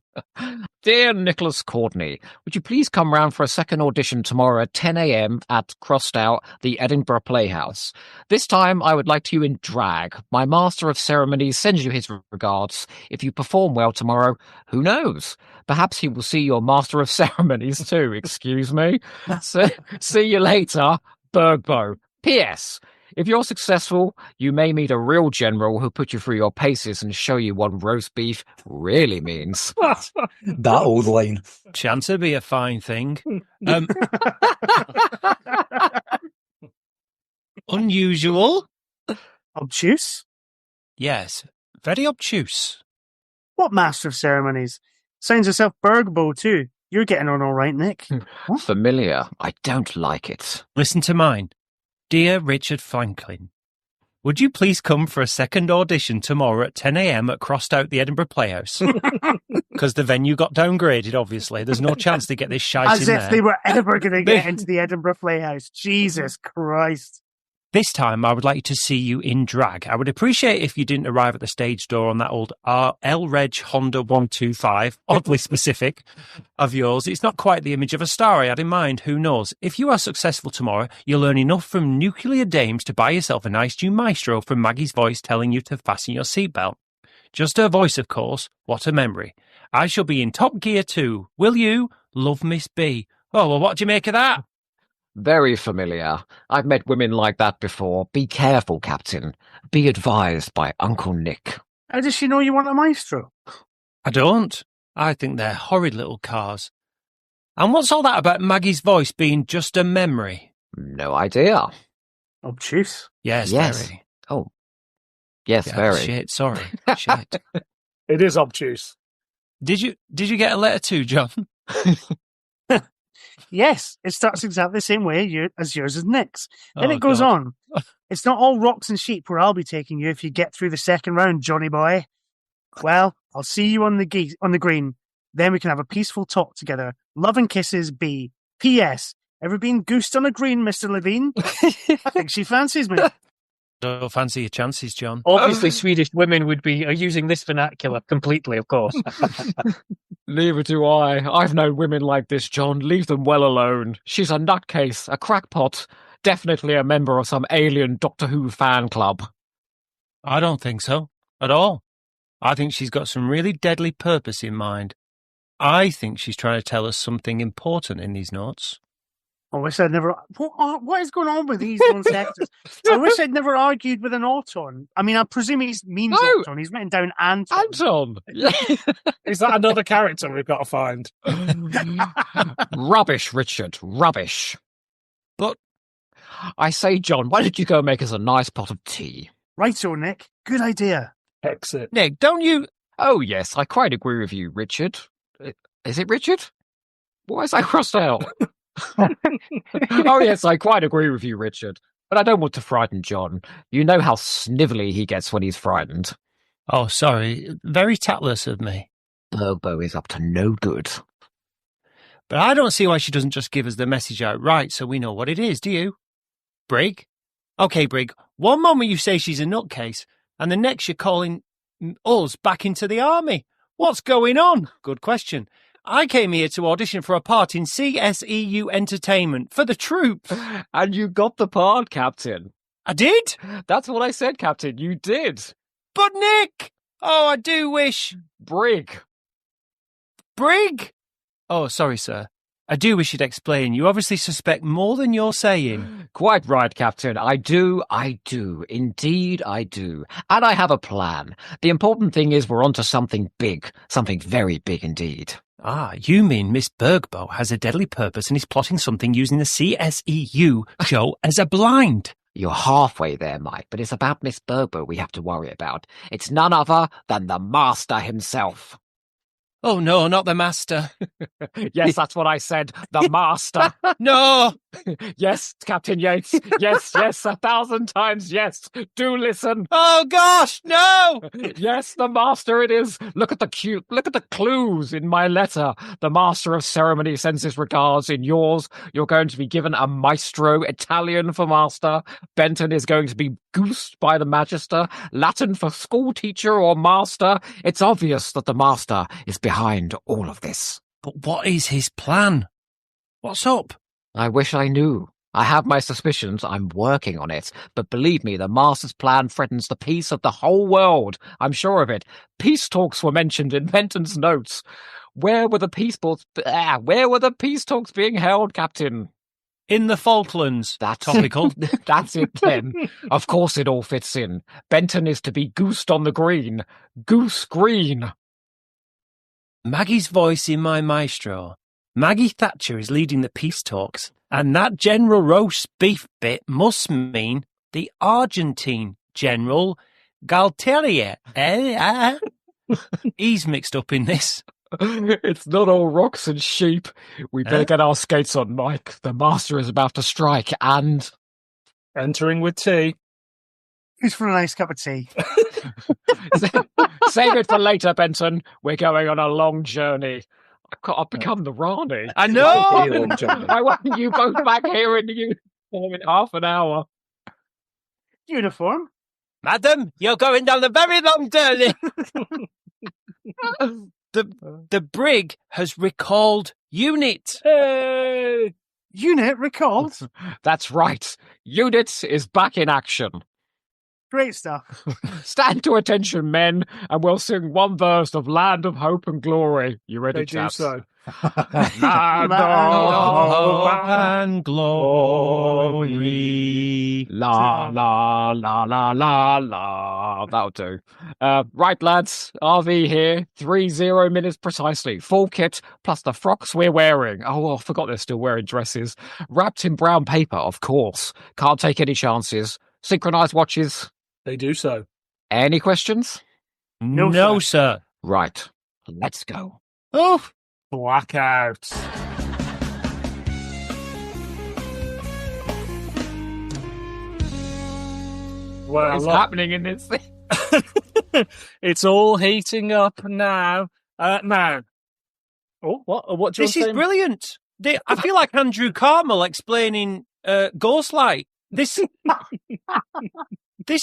Dear Nicholas Courtney, would you please come round for a second audition tomorrow at 10 a.m. at Crosstow, the Edinburgh Playhouse. This time I would like you in drag. My Master of Ceremonies sends you his regards. If you perform well tomorrow, who knows? Perhaps he will see your Master of Ceremonies too, excuse me. So, see you later, Bergbo. P.S. If you're successful, you may meet a real general who'll put you through your paces and show you what roast beef really means. That old line. Chance to be a fine thing. Unusual? Obtuse? Yes, very obtuse. What Master of Ceremonies? Sounds yourself Bergbo too. You're getting on all right, Nick. Familiar. I don't like it. Listen to mine. Dear Richard Franklin, would you please come for a second audition tomorrow at 10 a.m. at Crosstow, the Edinburgh Playhouse? Because the venue got downgraded, obviously. There's no chance to get this shite As in if there. they were ever going to get into the Edinburgh Playhouse. Jesus Christ. This time, I would like to see you in drag. I would appreciate if you didn't arrive at the stage door on that old L-Reg Honda 125, oddly specific, of yours. It's not quite the image of a star I had in mind. Who knows? If you are successful tomorrow, you'll earn enough from nuclear dames to buy yourself a nice new maestro from Maggie's voice telling you to fasten your seatbelt. Just her voice, of course. What a memory. I shall be in Top Gear too. Will you? Love, Miss B. Oh, well, what do you make of that? Very familiar. I've met women like that before. Be careful, Captain. Be advised by Uncle Nick. How does she know you want a maestro? I don't. I think they're horrid little cars. And what's all that about Maggie's voice being just a memory? No idea. Obtuse? Yes, Yes. very. Oh. Yes, Yeah, very. Shit, sorry. Shit. It is obtuse. Did you get a letter too, John? Yes, it starts exactly the same way as yours is Nick's. Then Oh, it goes God. on. It's not all rocks and sheep where I'll be taking you if you get through the second round, Johnny boy. Well, I'll see you on the green. Then we can have a peaceful talk together. Love and kisses, B. P.S. Ever been goosed on a green, Mr. Levine? I think she fancies me. Don't fancy your chances, John. Obviously, Swedish women are using this vernacular completely, of course. Neither do I. I've known women like this, John. Leave them well alone. She's a nutcase, a crackpot. Definitely a member of some alien Doctor Who fan club. I don't think so, at all. I think she's got some really deadly purpose in mind. I think she's trying to tell us something important in these notes. I wish I'd never. What is going on with these non-sectors? I wish I'd never argued with an Auton. I mean, I presume he means No. Auton. He's written down Anton. Anton! Is that another character we've got to find? Rubbish, Richard, rubbish. But I say, John, why don't you go make us a nice pot of tea? Righto, Nick. Good idea. Exit. Nick, don't you... Oh, yes, I quite agree with you, Richard. Is it Richard? Why is I crossed out? Oh, yes, I quite agree with you, Richard. But I don't want to frighten John. You know how snivelly he gets when he's frightened. Oh, sorry. Very tactless of me. Burbo is up to no good. But I don't see why she doesn't just give us the message outright so we know what it is, do you? Brig? Okay, Brig, one moment you say she's a nutcase, and the next you're calling us back into the army. What's going on? Good question. I came here to audition for a part in CSEU Entertainment for the troops. And you got the part, Captain. I did? That's what I said, Captain. You did. But Nick! Oh, I do wish... Brig. Brig? Oh, sorry, sir. I do wish you'd explain. You obviously suspect more than you're saying. Quite right, Captain. I do. Indeed, I do. And I have a plan. The important thing is we're onto something big. Something very big indeed. Ah, you mean Miss Bergbo has a deadly purpose and is plotting something using the CSEU show as a blind. You're halfway there, Mike, but it's about Miss Bergbo we have to worry about. It's none other than the Master himself. Oh, no, not the Master. Yes, that's what I said. The Master. No! Yes, Captain Yates. Yes, 1,000 times yes. Do listen. Oh, gosh, no! Yes, the Master it is. Look at the clues in my letter. The Master of Ceremony sends his regards. In yours, you're going to be given a Maestro, Italian for Master. Benton is going to be goosed by the Magister. Latin for school teacher or Master. It's obvious that the Master is behind all of this. But what is his plan? What's up? I wish I knew. I have my suspicions. I'm working on it. But believe me, the Master's plan threatens the peace of the whole world. I'm sure of it. Peace talks were mentioned in Benton's notes. Where were the peace talks being held, Captain? In the Falklands. That's topical. That's it then. Of course it all fits in. Benton is to be goosed on the green. Goose green. Maggie's voice in my maestro. Maggie Thatcher is leading the peace talks, and that General roast beef bit must mean the Argentine General Galtieri. He's mixed up in this. It's not all rocks and sheep. We better get our skates on, Mike. The Master is about to strike and... Entering with tea. Who's for a nice cup of tea? Save it for later, Benton. We're going on a long journey. I've become the Rani. I know! I want you both back here in uniform in half an hour. Uniform? Madam, you're going down a very long journey. The brig has recalled unit. Hey! Unit recalled? That's right. Unit is back in action. Great stuff. Stand to attention, men, and we'll sing one verse of Land of Hope and Glory. You ready, They do chaps? so. Land of hope and glory. La, la, la, la, la, la. That'll do. Right, lads. RV here. 30 minutes precisely. Full kit, plus the frocks we're wearing. Oh, I forgot they're still wearing dresses. Wrapped in brown paper, of course. Can't take any chances. Synchronized watches. They do so. Any questions? No, sir. Right. Let's go. Oh, Blackout. Well, What's happening in this thing? it's all heating up now. Now. Oh, what do you this is brilliant. I feel like Andrew Carmel explaining Ghostlight. This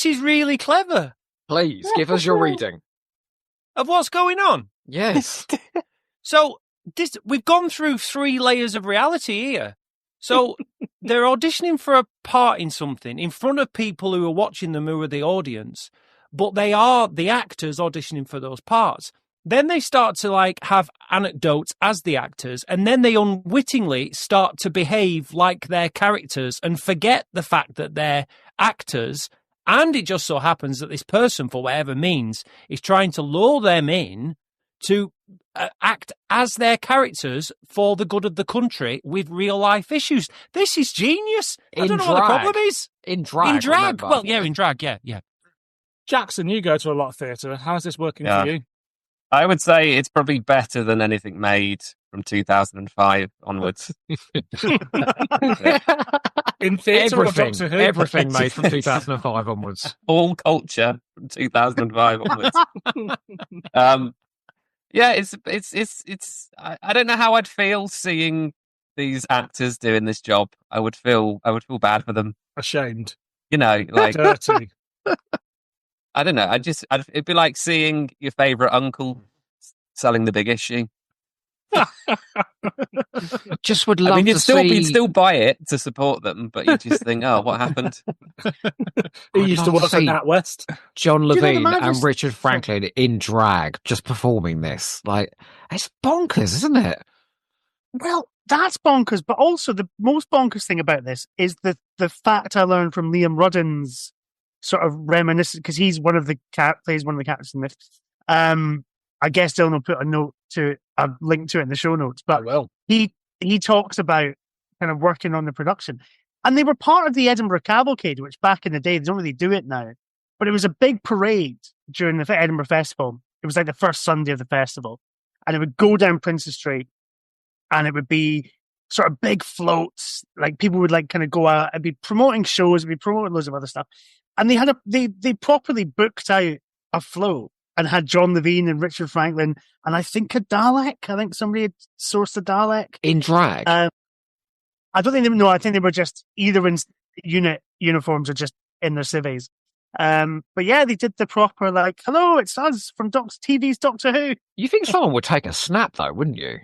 is really clever. Please, give us your reading. Of what's going on. Yes. So we've gone through 3 layers of reality here. So they're auditioning for a part in something in front of people who are watching them, who are the audience, but they are the actors auditioning for those parts. Then they start to like have anecdotes as the actors, and then they unwittingly start to behave like their characters and forget the fact that they're actors. And it just so happens that this person, for whatever means, is trying to lure them in to act as their characters for the good of the country with real life issues. This is genius. I don't know what the problem is. In drag. In drag. Remember. Well, yeah, in drag. Yeah. Jackson, you go to a lot of theatre. How's this working for you? I would say it's probably better than anything made from 2005 onwards. In theatre or Doctor Who? Everything made from 2005 onwards. All culture from 2005 onwards. It's. I don't know how I'd feel seeing these actors doing this job. I would feel bad for them. Ashamed. You know, like dirty. I don't know. It'd be like seeing your favourite uncle selling the big issue. Just would love you'd to see. You'd still buy it to support them, but you just think, oh, what happened? He used to work for NatWest. John Levine and Richard Franklin in drag just performing this. Like, it's bonkers, isn't it? Well, that's bonkers, but also the most bonkers thing about this is the fact I learned from Liam Rudden's sort of reminiscent, because he's plays one of the characters in this. I guess Dylan will put a link to it in the show notes, but he talks about kind of working on the production, and they were part of the Edinburgh Cavalcade, which back in the day, they don't really do it now, but it was a big parade during the Edinburgh Festival. It was like the first Sunday of the festival, and it would go down Princes Street, and it would be sort of big floats, like people would like kind of go out and be promoting shows, and be promoting loads of other stuff. And they properly booked out a float and had John Levine and Richard Franklin and I think a Dalek. I think somebody had sourced a Dalek. In drag? I don't think they were, no, I think they were just either in unit uniforms or just in their civvies. But yeah, they did the proper like, hello, it's us from TV's Doctor Who. You think someone would take a snap though, wouldn't you?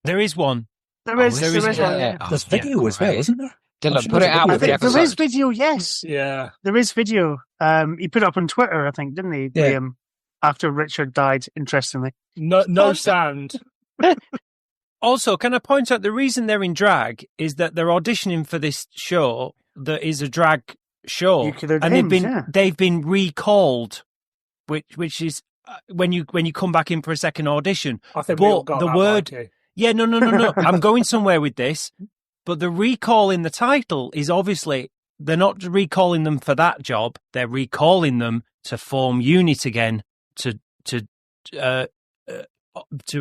There is one. There is one. Yeah. There's video as well, isn't there? Dylan, put it out with the episode. There is video, yes. Yeah. There is video. He put it up on Twitter, I think, didn't he, Liam? After Richard died, interestingly. No sound. Also, can I point out the reason they're in drag is that they're auditioning for this show that is a drag show, and they've been recalled, which is when you come back in for a second audition. I think we all got the that, word. Mikey. Yeah, no. I'm going somewhere with this, but the recall in the title is obviously they're not recalling them for that job. They're recalling them to form unit again to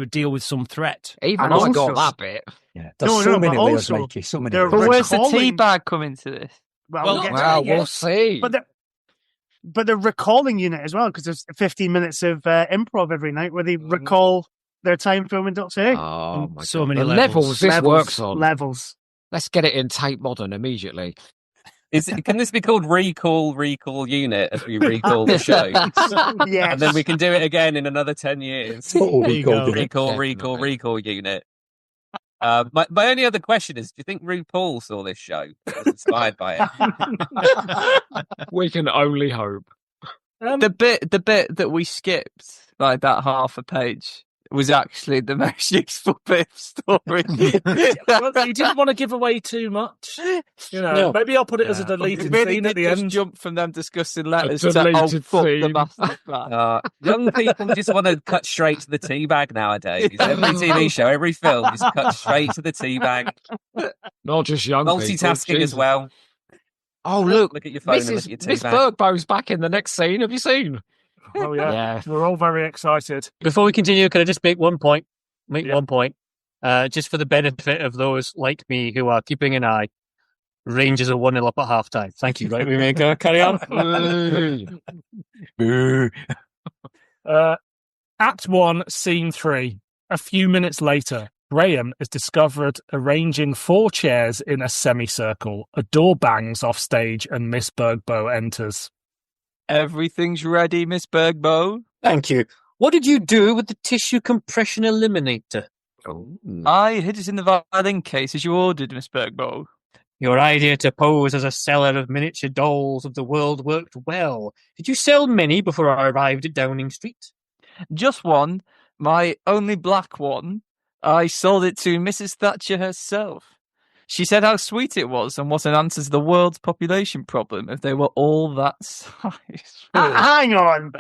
deal with some threat. Even I got that bit. Yeah, there's so many layers, Mikey. So many. But where's the tea bag come into this? We'll see. But they're recalling unit as well, because there's 15 minutes of improv every night where they recall their time filming Doctor Who. Oh my so God. many the levels. This works on. Levels. Let's get it in Tape Modern immediately. Can this be called Recall Unit as we recall the show? Yes. And then we can do it again in another 10 years. Recall Unit. My only other question is, do you think RuPaul saw this show and was inspired by it? We can only hope. The bit that we skipped, like that half a page, was actually the most useful bit of story. Well, you didn't want to give away too much. Maybe I'll put it as a deleted scene at the end. Jump from them discussing letters to fuck the master plan. Young people just want to cut straight to the tea bag nowadays. Every TV show, every film, just cut straight to the tea bag. Not just young multitasking people, as well. Oh, look at your phone and look at your tea Miss bag. Bergbow's back in the next scene. Have you seen? Oh, yeah. We're all very excited. Before we continue, can I just make one point? One point. Just for the benefit of those like me who are keeping an eye. Rangers are 1-0 up at half time. Thank you. Right, we may go. Carry on. Act 1, Scene 3. A few minutes later, Graham is discovered arranging 4 chairs in a semicircle. A door bangs off stage and Miss Bergbow enters. Everything's ready, Miss Bergbow. Thank you. What did you do with the tissue compression eliminator? I hid it in the violin case as you ordered, Miss Bergbow. Your idea to pose as a seller of miniature dolls of the world worked well. Did you sell many before I arrived at Downing Street? Just one. my only black one, I sold it to Mrs Thatcher herself. She said how sweet it was and what an answer to the world's population problem if they were all that size. Hang on.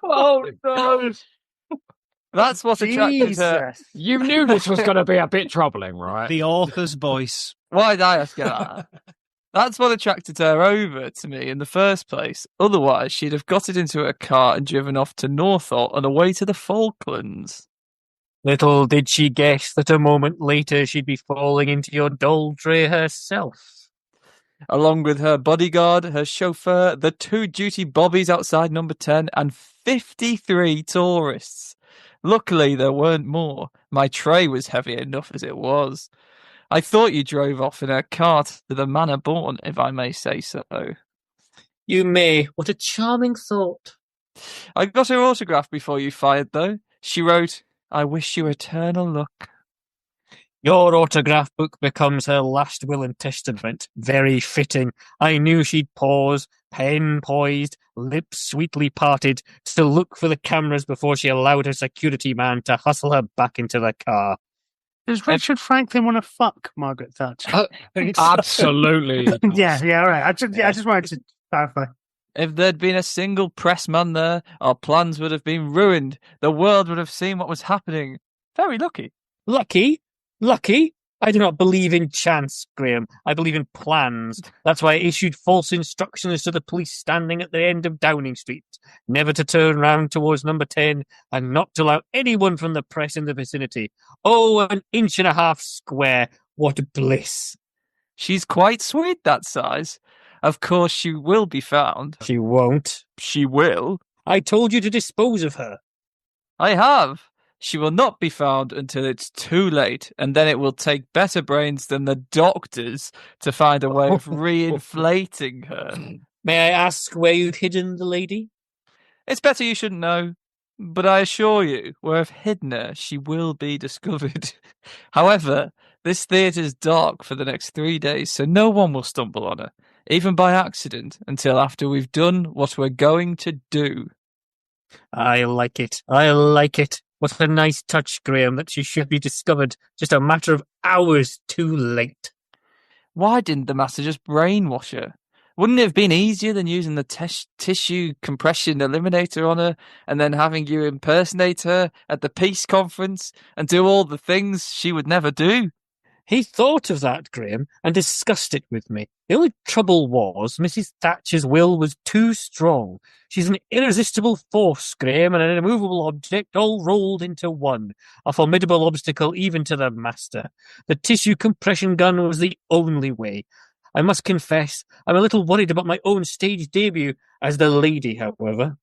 Oh, no. That's what attracted her. Jesus. You knew this was going to be a bit troubling, right? The author's voice. Why did I ask her that? That's what attracted her over to me in the first place. Otherwise, she'd have got it into her car and driven off to Northolt and away to the Falklands. Little did she guess that a moment later she'd be falling into your doldray herself. Along with her bodyguard, her chauffeur, the 2 duty bobbies outside number 10, and 53 tourists. Luckily, there weren't more. My tray was heavy enough as it was. I thought you drove off in her car to the manor born, if I may say so. You may. What a charming thought. I got her autograph before you fired, though. She wrote, "I wish you eternal luck." Your autograph book becomes her last will and testament. Very fitting. I knew she'd pause, pen poised, lips sweetly parted, to look for the cameras before she allowed her security man to hustle her back into the car. Does Richard Franklin want to fuck Margaret Thatcher? Absolutely. Yeah, all right. I just wanted to clarify. If there'd been a single pressman there, our plans would have been ruined. The world would have seen what was happening. Very lucky. Lucky? Lucky? I do not believe in chance, Graham. I believe in plans. That's why I issued false instructions to the police standing at the end of Downing Street, never to turn round towards number 10 and not to allow anyone from the press in the vicinity. Oh, 1.5 inches square. What bliss. She's quite sweet, that size. Of course she will be found. She won't. She will. I told you to dispose of her. I have. She will not be found until it's too late, and then it will take better brains than the doctors to find a way of reinflating her. May I ask where you've hidden the lady? It's better you shouldn't know, but I assure you, where I've hidden her, she will be discovered. However, this theatre's dark for the next 3 days, so no one will stumble on her, even by accident, until after we've done what we're going to do. I like it. I like it. What a nice touch, Graham, that she should be discovered just a matter of hours too late. Why didn't the master just brainwash her? Wouldn't it have been easier than using the tissue compression eliminator on her and then having you impersonate her at the peace conference and do all the things she would never do? He thought of that, Graham, and discussed it with me. The only trouble was Mrs. Thatcher's will was too strong. She's an irresistible force, Graham, and an immovable object all rolled into one. A formidable obstacle even to the master. The tissue compression gun was the only way. I must confess, I'm a little worried about my own stage debut as the lady, however.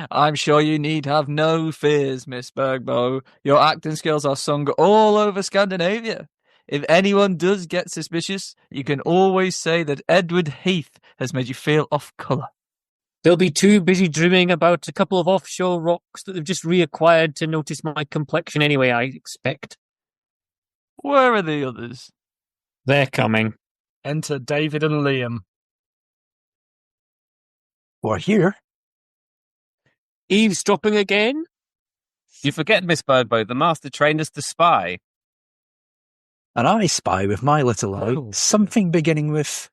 I'm sure you need have no fears, Miss Bergbow. Your acting skills are sung all over Scandinavia. If anyone does get suspicious, you can always say that Edward Heath has made you feel off colour. They'll be too busy dreaming about a couple of offshore rocks that they've just reacquired to notice my complexion anyway, I expect. Where are the others? They're coming. Enter David and Liam. We're here. Eavesdropping again? You forget, Miss Bergbow, the master trained us to spy. And I spy with my little eye something beginning with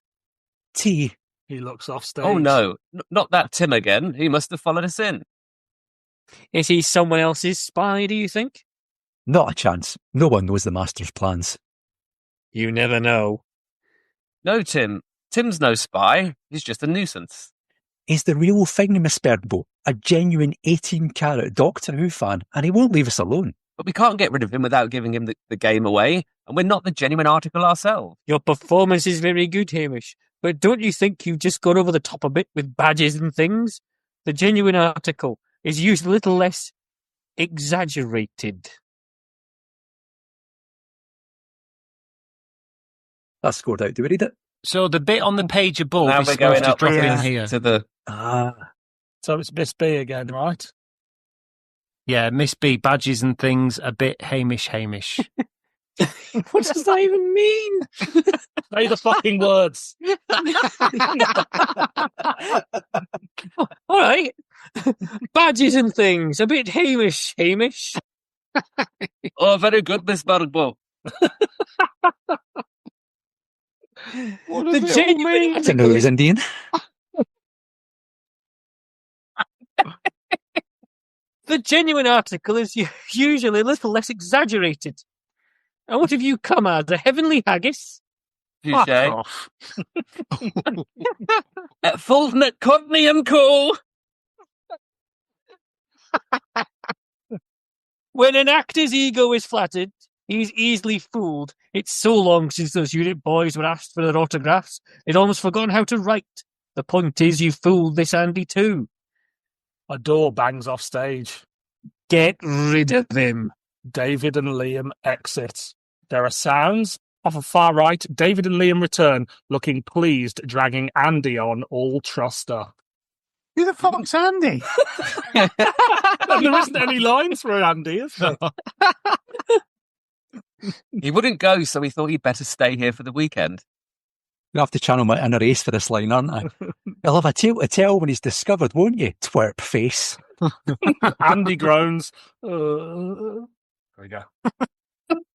T. He looks off stage. Oh no, not that Tim again. He must have followed us in. Is he someone else's spy, do you think? Not a chance. No one knows the master's plans. You never know. No, Tim. Tim's no spy. He's just a nuisance. He's the real thing, Miss Birdbow. A genuine 18-carat Doctor Who fan, and he won't leave us alone. But we can't get rid of him without giving him the game away, and we're not the genuine article ourselves. Your performance is very good, Hamish, but don't you think you've just gone over the top a bit with badges and things? The genuine article is used a little less exaggerated. That's scored out. Do we read it? So the bit on the page above Now is we're supposed going to up drop in here. to the... So it's Miss B again, right? Yeah, Miss B, badges and things, a bit Hamish. What does that even mean? Say the fucking words. All right. Badges and things. A bit Hamish. Oh, very good, Miss Burgbo. The genuine I didn't know he was Indian. The genuine article is usually a little less exaggerated. And what have you come as? A heavenly haggis? Touche. At Fulton at Courtney and Co. When an actor's ego is flattered, he's easily fooled. It's so long since those unit boys were asked for their autographs, they'd almost forgotten how to write. The point is, you fooled this Andy too. A door bangs off stage. Get rid of him. David and Liam exit. There are sounds. Off the far right, David and Liam return, looking pleased, dragging Andy on, all truster. Who the fuck's Andy? There isn't any lines for Andy, is there? He wouldn't go, so he thought he'd better stay here for the weekend. You'll have to channel my inner race for this line, aren't I? You'll have a tale to tell when he's discovered, won't you, twerp face? Andy groans. There we go.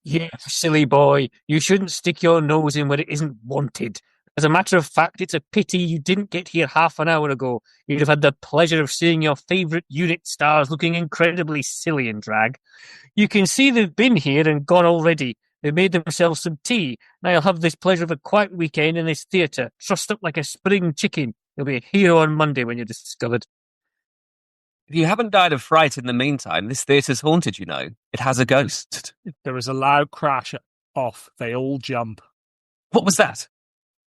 Yeah, silly boy. You shouldn't stick your nose in where it isn't wanted. As a matter of fact, it's a pity you didn't get here half an hour ago. You'd have had the pleasure of seeing your favourite unit stars looking incredibly silly in drag. You can see they've been here and gone already. They've made themselves some tea. Now you'll have this pleasure of a quiet weekend in this theatre, trussed up like a spring chicken. You'll be a hero on Monday when you're discovered. If you haven't died of fright in the meantime, this theatre's haunted, you know. It has a ghost. There is a loud crash. Off. They all jump. What was that?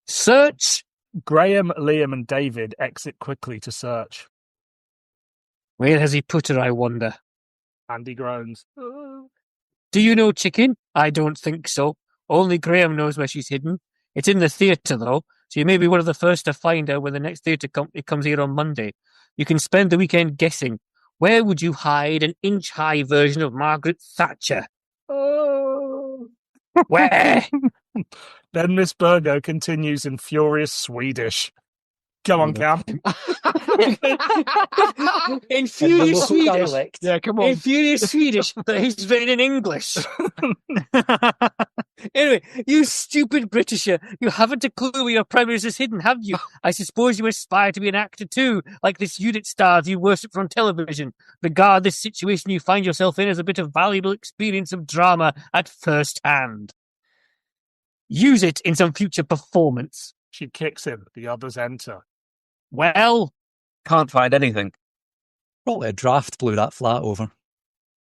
Search! Graham, Liam and David exit quickly to search. Where has he put her, I wonder? Andy groans. Do you know Chicken? I don't think so. Only Graham knows where she's hidden. It's in the theatre, though, so you may be one of the first to find her when the next theatre company comes here on Monday. You can spend the weekend guessing. Where would you hide an inch-high version of Margaret Thatcher? Where? Then Miss Burgo continues in furious Swedish. Go on, Cam. In furious Swedish. Dialect. Yeah, come on. In furious Swedish, that he's written in English. Anyway, you stupid Britisher, you haven't a clue where your premises is hidden, have you? I suppose you aspire to be an actor too, like this unit stars you worship from television. Regard this situation you find yourself in as a bit of valuable experience of drama at first hand. Use it in some future performance. She kicks him. The others enter. Well, Can't find anything. Probably a draft blew that flat over.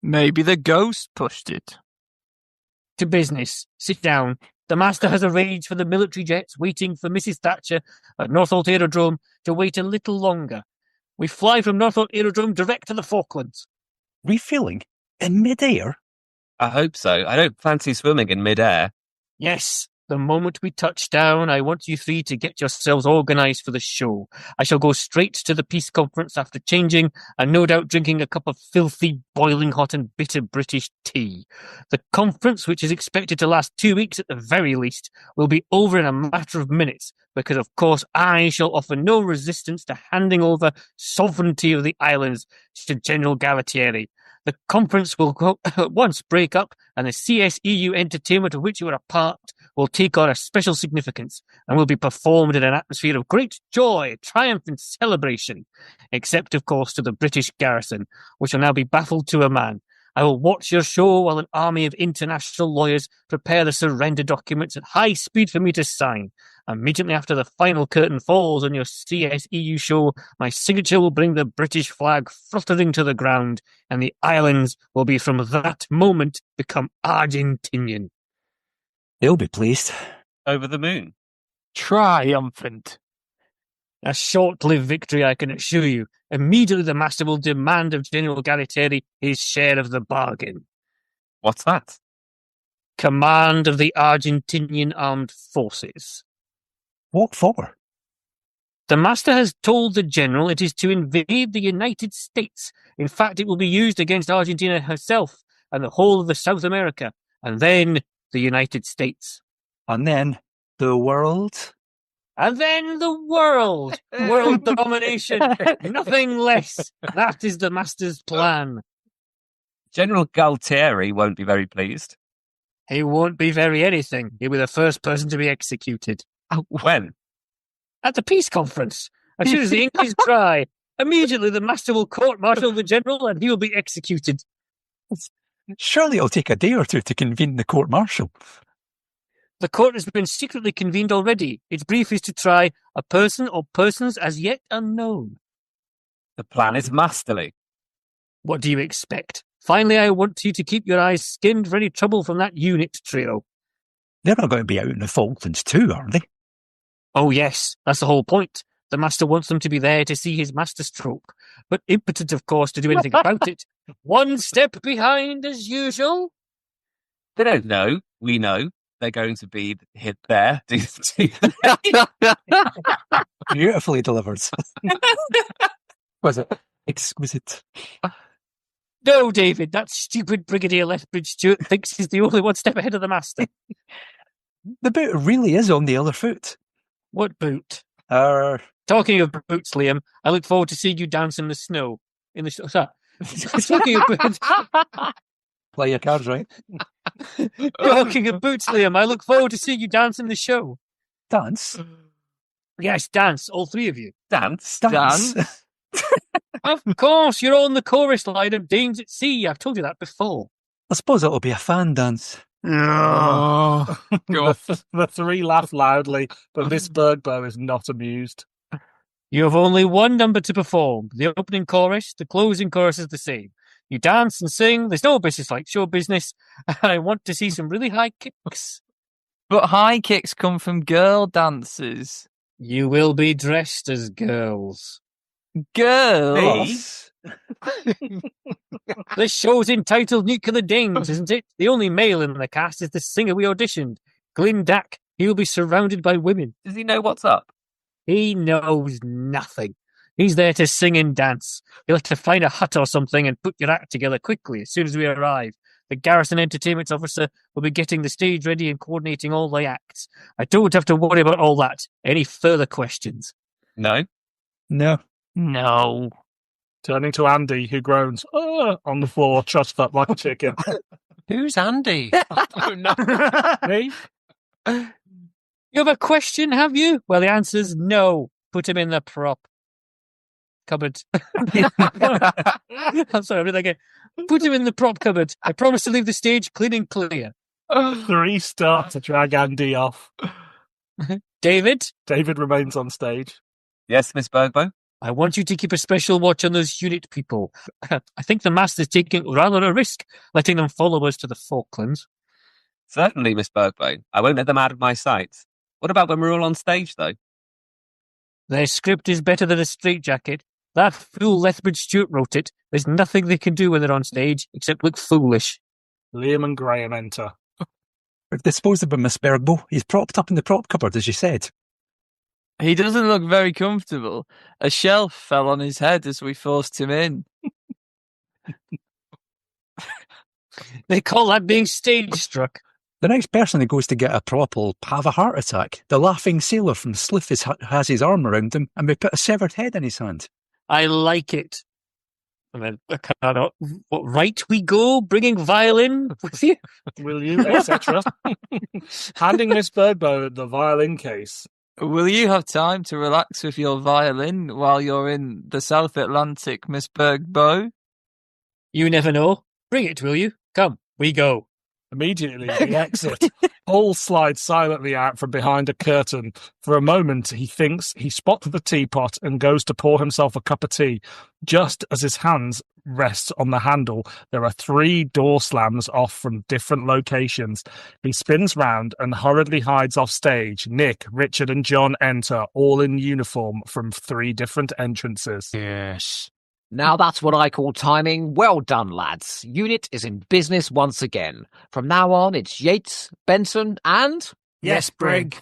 Maybe the ghost pushed it. to business. Sit down. The master has arranged for the military jets waiting for Mrs Thatcher at Northolt Aerodrome to wait a little longer. We fly from Northolt Aerodrome direct to the Falklands. Refueling? In mid-air? I hope so. I don't fancy swimming in mid-air. Yes, the moment we touch down, I want you three to get yourselves organised for the show. I shall go straight to the peace conference after changing, and no doubt drinking a cup of filthy, boiling hot and bitter British tea. The conference, which is expected to last 2 weeks at the very least, will be over in a matter of minutes, because of course I shall offer no resistance to handing over sovereignty of the islands to General Galatieri. The conference will at once break up, and the CSEU entertainment of which you are a part will take on a special significance and will be performed in an atmosphere of great joy, triumph and celebration, except, of course, to the British garrison, which will now be baffled to a man. I will watch your show while an army of international lawyers prepare the surrender documents at high speed for me to sign. Immediately after the final curtain falls on your CSEU show, my signature will bring the British flag fluttering to the ground, and the islands will be from that moment become Argentinian. They'll be pleased. Over the moon. Triumphant. A short-lived victory, I can assure you. Immediately the master will demand of General Galatieri his share of the bargain. What's that? Command of the Argentinian armed forces. What for? The master has told the general it is to invade the United States. In fact, it will be used against Argentina herself and the whole of the South America. And then the United States. And then the world. And then the world. World domination. Nothing less. That is the Master's plan. General Galtieri won't be very pleased. He won't be very anything. He'll be the first person to be executed. When? At the peace conference. As soon as the ink is dry, immediately the Master will court-martial the General and he will be executed. Surely it'll take a day or two to convene the court-martial. The court has been secretly convened already. Its brief is to try a person or persons as yet unknown. The plan is masterly. What do you expect? Finally, I want you to keep your eyes skinned for any trouble from that unit trio. They're not going to be out in the Falklands too, are they? Oh yes, that's the whole point. The Master wants them to be there to see his masterstroke, but impotent, of course, to do anything about it. One step behind as usual. They don't know. We know. They're going to be hit there. Beautifully delivered. Was it exquisite? No, David, that stupid Brigadier Lethbridge Stewart thinks he's the only one step ahead of the Master. The boot really is on the other foot. What boot? Talking of boots, Liam, I look forward to seeing you dance in the snow. Talking of boots. Play your cards right. Talking of boots, Liam, I look forward to seeing you dance in the show. Dance? Yes, dance, all three of you. Dance? Of course, you're on the chorus line of Dames at Sea. I've told you that before. I suppose it'll be a fan dance. Oh. The three laugh loudly, but Miss Bergbow is not amused. You have only one number to perform. The opening chorus, the closing chorus is the same. You dance and sing. There's no business like show business. I want to see some really high kicks. But high kicks come from girl dances. You will be dressed as girls. Girls? This show's entitled Nuclear Dames, isn't it? The only male in the cast is the singer we auditioned, Glyn Dack. He will be surrounded by women. Does he know what's up? He knows nothing. He's there to sing and dance. You'll have to find a hut or something and put your act together quickly as soon as we arrive. The garrison entertainment officer will be getting the stage ready and coordinating all the acts. I don't have to worry about all that. Any further questions? No. No. No. Turning to Andy, who groans on the floor, trussed up like a chicken. Who's Andy? Me? You have a question, have you? Well, the answer's no. Put him in the prop cupboard. I'm sorry, I'm again. Put him in the prop cupboard. I promise to leave the stage clean and clear. 3 stars to drag Andy off. David? David remains on stage. Yes, Miss Bergbow? I want you to keep a special watch on those unit people. I think the Master's taking rather a risk, letting them follow us to the Falklands. Certainly, Miss Bergbow. I won't let them out of my sight. What about when we're all on stage, though? Their script is better than a straitjacket. That fool Lethbridge Stewart wrote it. There's nothing they can do when they're on stage except look foolish. Liam and Graham enter. We've disposed of him, Miss Bergbow. He's propped up in the prop cupboard, as you said. He doesn't look very comfortable. A shelf fell on his head as we forced him in. They call that being stage struck. The next person who goes to get a prop will have a heart attack. The laughing sailor from Sliff has his arm around him, and we put a severed head in his hand. I like it. And then, right we go, bringing violin with you? Will you, etc. Handing Miss Bergbow the violin case. Will you have time to relax with your violin while you're in the South Atlantic, Miss Bergbow? You never know. Bring it, will you? Come, we go. Immediately, we exit. Paul slides silently out from behind a curtain. For a moment, he thinks he spots the teapot and goes to pour himself a cup of tea. Just as his hands rest on the handle, there are 3 door slams off from different locations. He spins round and hurriedly hides off stage. Nick, Richard and John enter, all in uniform from 3 different entrances. Yes. Now that's what I call timing. Well done, lads. Unit is in business once again. From now on, it's Yates, Benson, and... Yes, Brig.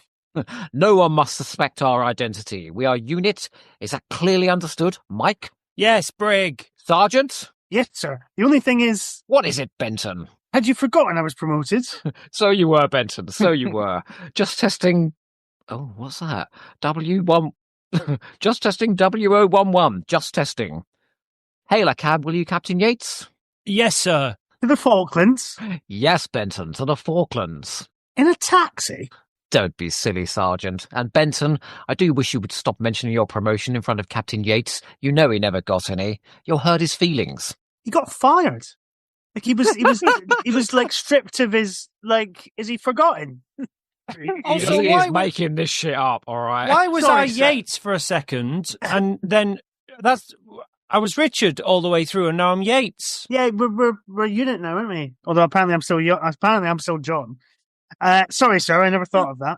No one must suspect our identity. We are Unit. Is that clearly understood, Mike? Yes, Brig. Sergeant? Yes, sir. The only thing is... What is it, Benton? Had you forgotten I was promoted? So you were, Benton. So you were. Just testing. Oh, what's that? W1. Just testing W011. Just testing. Hailer cab, will you, Captain Yates? Yes, sir. To the Falklands? Yes, Benton, to the Falklands. In a taxi? Don't be silly, Sergeant. And Benton, I do wish you would stop mentioning your promotion in front of Captain Yates. You know he never got any. You'll hurt his feelings. He got fired. Like he was like stripped of his, like, is he forgotten? Also, He why is would- making this shit up, all right? Why was Sorry, I sir. Yates for a second, and then I was Richard all the way through, and now I'm Yates. Yeah, we're a unit now, aren't we? Although apparently I'm still John. Sorry, sir, I never thought of that.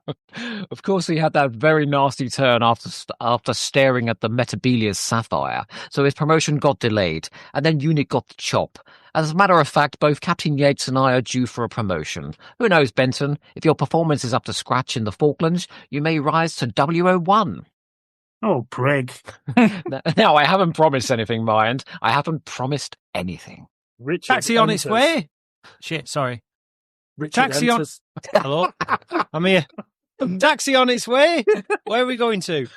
Of course, he had that very nasty turn after staring at the Metabelia's sapphire, so his promotion got delayed, and then Unit got the chop. As a matter of fact, both Captain Yates and I are due for a promotion. Who knows, Benton? If your performance is up to scratch in the Falklands, you may rise to W01. Oh, prig. Now, I haven't promised anything, mind. I haven't promised anything. Richard Taxi on its enters. way. Shit, sorry. Richard Taxi on- enters. Hello, I'm here. Taxi on its way. Where are we going to?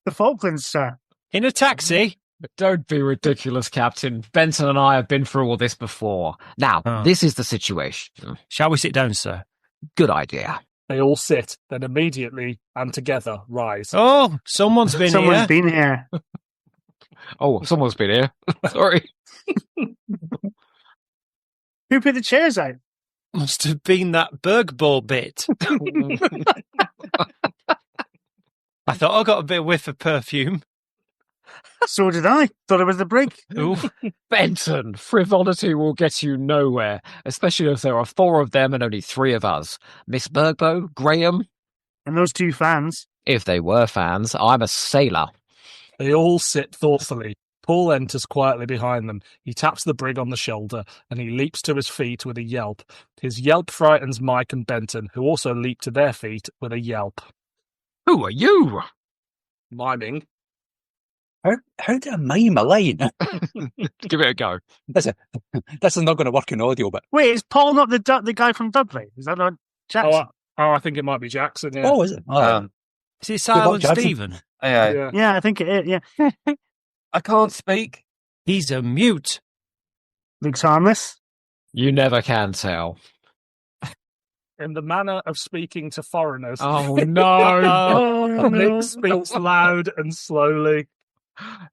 The Falklands, sir. In a taxi? Don't be ridiculous, Captain. Benton and I have been through all this before. Now, Oh. this is the situation. Shall we sit down, sir? Good idea. They all sit, then immediately and together rise. Oh, someone's been Someone's here. been here. Oh, someone's been here. Sorry. Who put the chairs out? Must have been that Bergbull bit. I thought I got a bit of whiff of perfume. So did I. Thought it was the brig. Oof. Benton, frivolity will get you nowhere, especially if there are 4 of them and only 3 of us. Miss Bergbo, Graham. And those 2 fans. If they were fans, I'm a sailor. They all sit thoughtfully. Paul enters quietly behind them. He taps the brig on the shoulder, and he leaps to his feet with a yelp. His yelp frightens Mike and Benton, who also leap to their feet with a yelp. Who are you? Miming. How do I mime a line? Give it a go. This is not going to work in audio, but Wait, is Paul not the guy from Dudley? Is that not Jackson? I think it might be Jackson, yeah. oh, is it? Oh, Is it Silent Jackson. Stephen? Yeah. Yeah, I think it is, yeah. I can't speak. He's a mute. Luke's harmless. You never can tell. In the manner of speaking to foreigners, Oh, no. Nick speaks loud and slowly.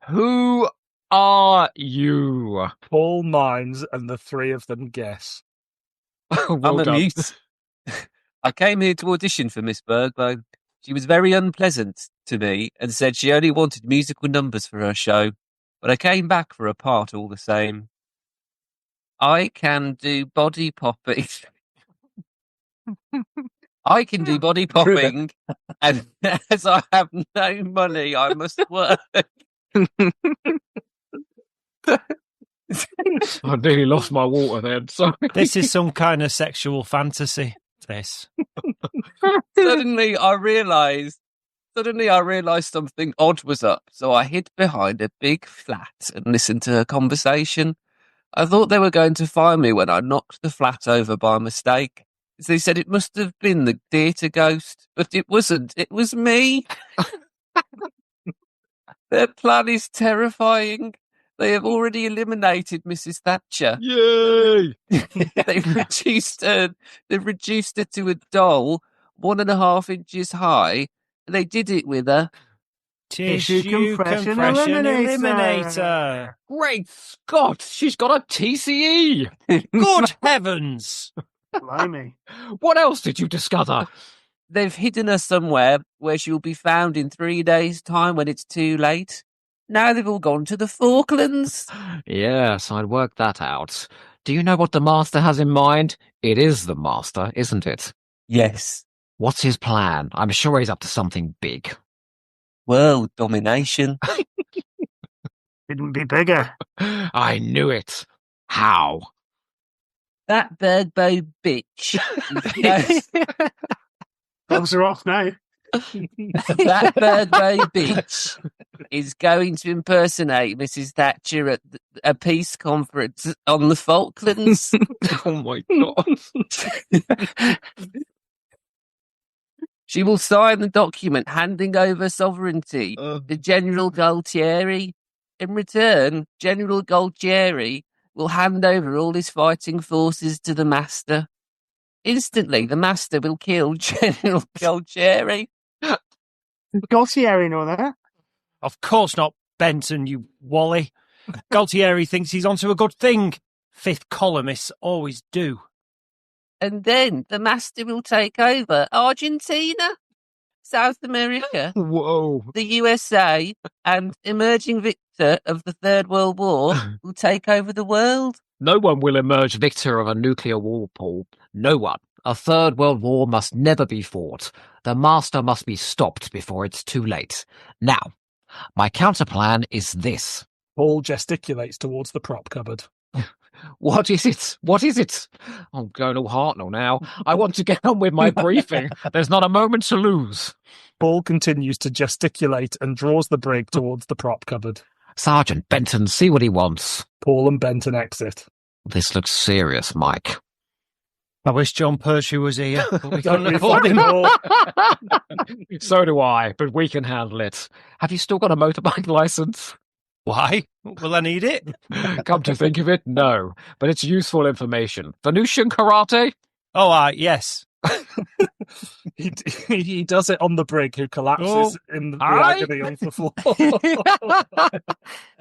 Who are you? Paul mimes, and the 3 of them guess. Well I'm a done. mute. I came here to audition for Miss Bergbo. She was very unpleasant to me and said she only wanted musical numbers for her show, but I came back for a part all the same. I can do body popping. I can do body popping, and as I have no money, I must work. I nearly lost my water then. Sorry. This is some kind of sexual fantasy. This. Suddenly I realised something odd was up, so I hid behind a big flat and listened to her conversation. I thought they were going to find me when I knocked the flat over by mistake. They said it must have been the theatre ghost, but it wasn't. It was me. Their plan is terrifying. They have already eliminated Mrs Thatcher. Yay! They've reduced her to a doll, 1.5 inches high. They did it with her. Tissue compression eliminator. Great Scott! She's got a TCE! Good heavens. Blimey. What else did you discover? They've hidden her somewhere where she'll be found in 3 days' time when it's too late. Now they've all gone to the Falklands. Yes, I'd worked that out. Do you know what the Master has in mind? It is the Master, isn't it? Yes. What's his plan? I'm sure he's up to something big. World domination. Couldn't be bigger. I knew it. How? That Bergbo bitch. Gloves are off now. That Bergbo bitch is going to impersonate Mrs Thatcher at a peace conference on the Falklands. Oh my God. She will sign the document handing over sovereignty to General Gualtieri. In return, General Gualtieri will hand over all his fighting forces to the Master. Instantly, the Master will kill General Gualtieri. Gualtieri know that? Of course not, Benton, you wally. Gualtieri thinks he's onto a good thing. Fifth columnists always do. And then the Master will take over Argentina, South America, Whoa. the USA, and emerging victor of the Third World War will take over the world. No one will emerge victor of a nuclear war, Paul. No one. A third world war must never be fought. The Master must be stopped before it's too late. Now, my counterplan is this. Paul gesticulates towards the prop cupboard. What is it? What is it? I'm going all Hartnell now. I want to get on with my briefing. There's not a moment to lose. Paul continues to gesticulate and draws the brig towards the prop cupboard. Sergeant Benton, see what he wants. Paul and Benton exit. This looks serious, Mike. I wish John Pershing was here, but we Don't couldn't be afford him. fucking So do I, but we can handle it. Have you still got a motorbike license? Why? Will I need it? Come to think of it, no. But it's useful information. Venusian karate? Oh, yes. He does it on the brig, who collapses in the agony on the floor.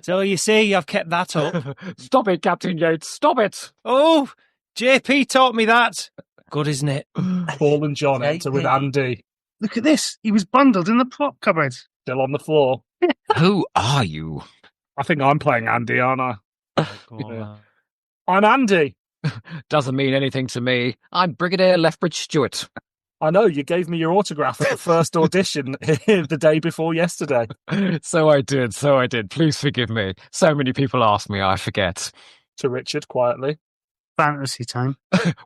So you see, I've kept that up. Stop it, Captain Yates, stop it! Oh, JP taught me that. Good, isn't it? Paul and John enter with Andy, Look at this. He was bundled in the prop cupboard. still on the floor. Who are you? I think I'm playing Andy, aren't I? Yeah. I'm Andy. Doesn't mean anything to me. I'm Brigadier Lethbridge Stewart. I know, you gave me your autograph at the first audition the day before yesterday. So I did. Please forgive me. So many people ask me, I forget. To Richard, quietly. Fantasy time.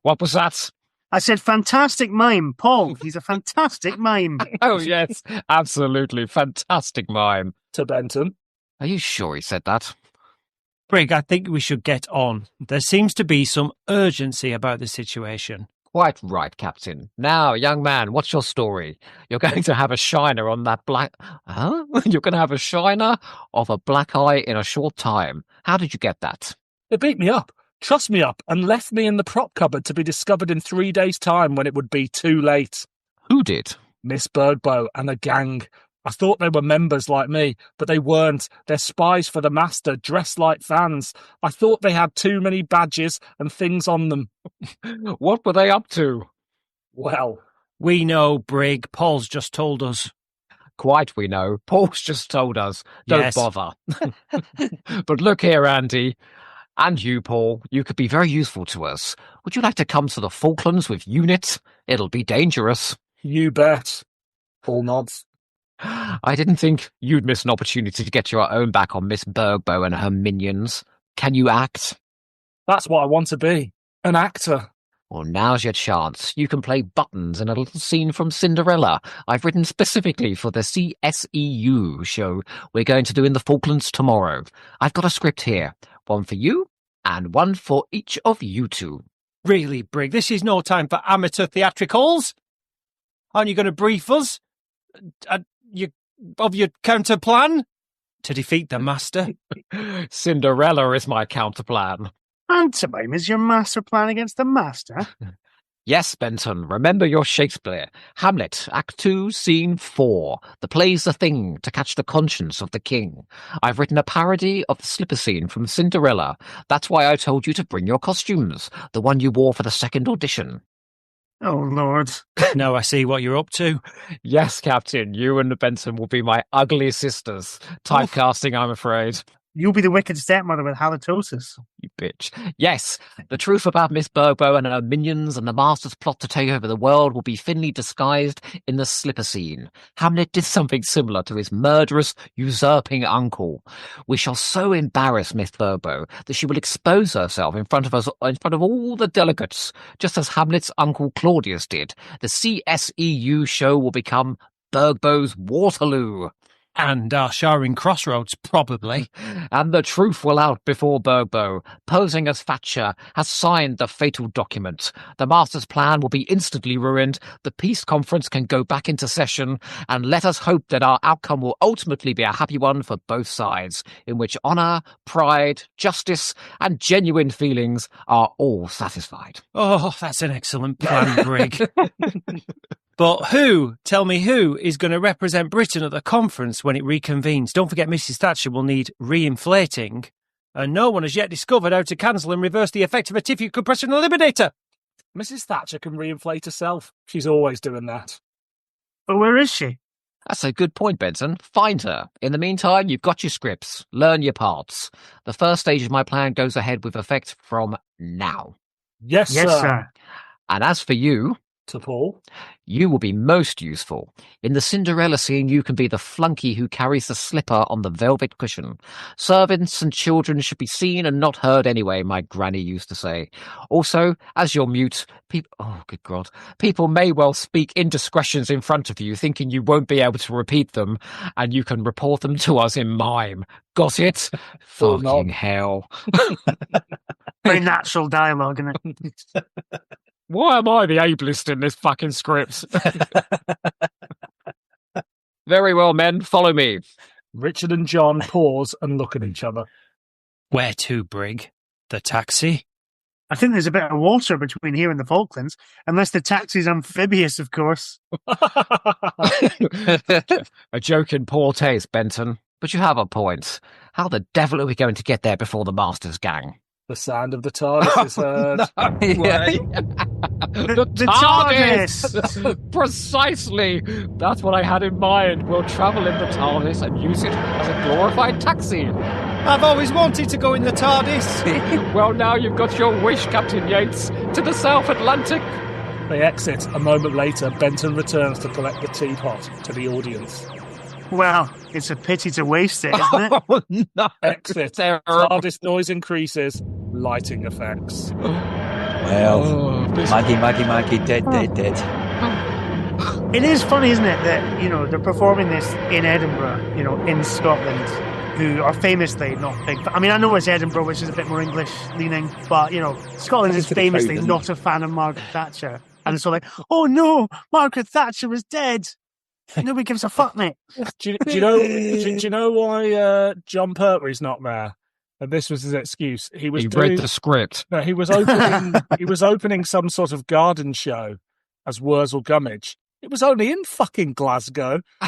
What was that? I said fantastic mime. Paul, he's a fantastic mime. Oh, yes, absolutely. Fantastic mime. To Benton. Are you sure he said that? Brig, I think we should get on. There seems to be some urgency about the situation. Quite right, Captain. Now, young man, what's your story? You're going to have a shiner on that black... Huh? You're going to have a shiner of a black eye in a short time. How did you get that? They beat me up, trussed me up, and left me in the prop cupboard to be discovered in 3 days' time when it would be too late. Who did? Miss Bergbow and a gang. I thought they were members like me, but they weren't. They're spies for the Master, dressed like fans. I thought they had too many badges and things on them. What were they up to? Well, We know, Brig. Paul's just told us. Quite, we know. Paul's just told us. Don't Yes. bother. But look here, Andy. And you, Paul. You could be very useful to us. Would you like to come to the Falklands with units? It'll be dangerous. you bet. Paul nods. I didn't think you'd miss an opportunity to get your own back on Miss Bergbow and her minions. Can you act? That's what I want to be. An actor. Well, now's your chance. You can play Buttons in a little scene from Cinderella. I've written specifically for the CSEU show we're going to do in the Falklands tomorrow. I've got a script here. One for you and one for each of you two. Really, Brig, this is no time for amateur theatricals. Aren't you going to brief us of your counter plan to defeat the Master? Cinderella is my counterplan. Pantomime is your master plan against the Master. Yes, Benton, remember your Shakespeare. Hamlet, Act 2, Scene 4. The play's the thing to catch the conscience of the king. I've written a parody of the slipper scene from Cinderella. That's why I told you to bring your costumes, the one you wore for the second audition. Oh, Lord. Now I see what you're up to. Yes, Captain, you and Benton will be my ugly sisters. Typecasting, I'm afraid. You'll be the wicked stepmother with halitosis. You bitch. Yes, the truth about Miss Bergbow and her minions and the Master's plot to take over the world will be thinly disguised in the slipper scene. Hamlet did something similar to his murderous, usurping uncle. We shall so embarrass Miss Bergbow that she will expose herself in front of us, in front of all the delegates, just as Hamlet's uncle Claudius did. The CSEU show will become Bergbow's Waterloo. And our Shirring Crossroads, probably. And the truth will out before Burbo, posing as Thatcher, has signed the fatal document. The Master's plan will be instantly ruined. The peace conference can go back into session, and let us hope that our outcome will ultimately be a happy one for both sides, in which honour, pride, justice, and genuine feelings are all satisfied. Oh, that's an excellent plan, Brig. But tell me who is going to represent Britain at the conference when it reconvenes? Don't forget Mrs Thatcher will need re-inflating, and no one has yet discovered how to cancel and reverse the effect of a Tiffy compression eliminator. Mrs Thatcher can reinflate herself. She's always doing that. But where is she? That's a good point, Benson. Find her. In the meantime, you've got your scripts. Learn your parts. The first stage of my plan goes ahead with effect from now. Yes, sir. And as for you... To Paul. You will be most useful. In the Cinderella scene, you can be the flunky who carries the slipper on the velvet cushion. Servants and children should be seen and not heard anyway, my granny used to say. Also, as you're mute, people may well speak indiscretions in front of you, thinking you won't be able to repeat them, and you can report them to us in mime. Got it? Fucking hell. Very natural dialogue, isn't it? Why am I the ableist in this fucking script? Very well, men, follow me. Richard and John pause and look at each other. Where to, Brig? The taxi? I think there's a bit of water between here and the Falklands, unless the taxi's amphibious, of course. A joke in poor taste, Benton. But you have a point. How the devil are we going to get there before the Master's gang? The sound of the TARDIS is heard. The TARDIS! Precisely! That's what I had in mind. We'll travel in the TARDIS and use it as a glorified taxi. I've always wanted to go in the TARDIS. Well, now you've got your wish, Captain Yates. To the South Atlantic. They exit. A moment later, Benton returns to collect the teapot to the audience. Well, it's a pity to waste it, isn't it? Oh, no. Exit. TARDIS noise increases. Lighting effects. Well, Maggie, dead. It is funny, isn't it, that, they're performing this in Edinburgh, in Scotland, who are famously not big. I mean, I know it's Edinburgh, which is a bit more English-leaning, but, Scotland is famously not a fan of Margaret Thatcher. And it's all like, oh no, Margaret Thatcher was dead. Nobody gives a fuck, mate. Do you know why John Pertwee's not there? And this was his excuse. He read the script. No, he was opening some sort of garden show as Wurzel Gummidge. It was only in fucking Glasgow. He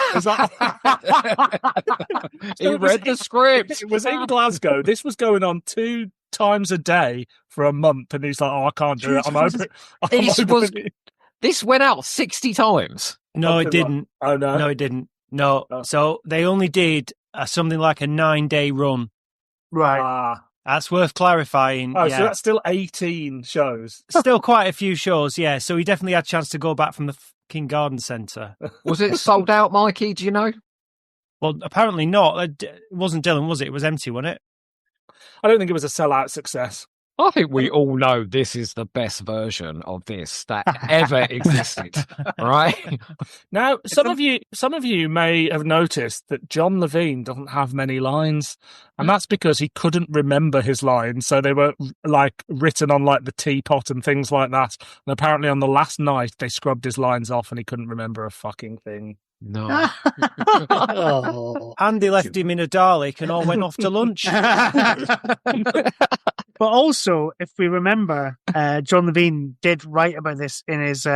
read the script. It was in Glasgow. This was going on 2 times a day for a month, and he's like, "Oh, I can't do it. I'm open." This went out 60 times. No, it didn't. Oh no, no, it didn't. No, so they only did something like a 9-day run. Right. That's worth clarifying. Oh, yeah. So that's still 18 shows. Still quite a few shows, yeah. So he definitely had a chance to go back from the fucking garden centre. Was it sold out, Mikey? Do you know? Well, apparently not. It wasn't Dylan, was it? It was empty, wasn't it? I don't think it was a sellout success. I think we all know this is the best version of this that ever existed, right? Now, some of you may have noticed that John Levine doesn't have many lines, and that's because he couldn't remember his lines, so they were written on the teapot and things like that. And apparently, on the last night, they scrubbed his lines off, and he couldn't remember a fucking thing. No. Andy left him in a Dalek and all went off to lunch. But also, if we remember, John Levine did write about this in his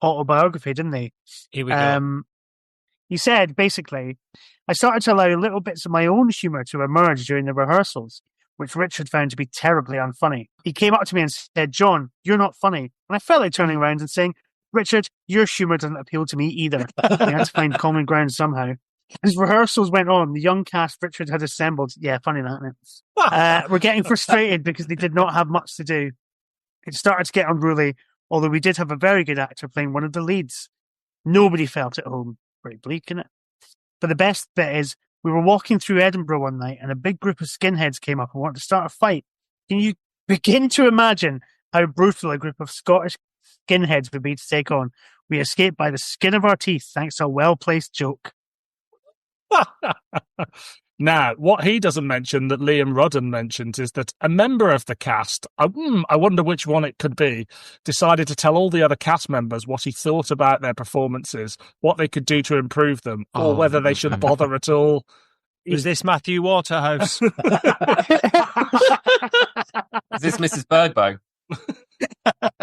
autobiography, didn't he? Here we go. He said, basically, I started to allow little bits of my own humour to emerge during the rehearsals, which Richard found to be terribly unfunny. He came up to me and said, John, you're not funny. And I felt like turning around and saying, Richard, your humour doesn't appeal to me either. We had to find common ground somehow. As rehearsals went on, the young cast Richard had assembled, funny that, were getting frustrated because they did not have much to do. It started to get unruly, although we did have a very good actor playing one of the leads. Nobody felt at home. Very bleak, isn't it? But the best bit is, we were walking through Edinburgh one night and a big group of skinheads came up and wanted to start a fight. Can you begin to imagine how brutal a group of Scottish skinheads would be to take on? We escaped by the skin of our teeth thanks to a well-placed joke. Now, what he doesn't mention that Liam Rudden mentions is that a member of the cast, I wonder which one it could be, decided to tell all the other cast members what he thought about their performances, what they could do to improve them, or whether they should bother at all. Is this Matthew Waterhouse? Is this Mrs. Bergbo?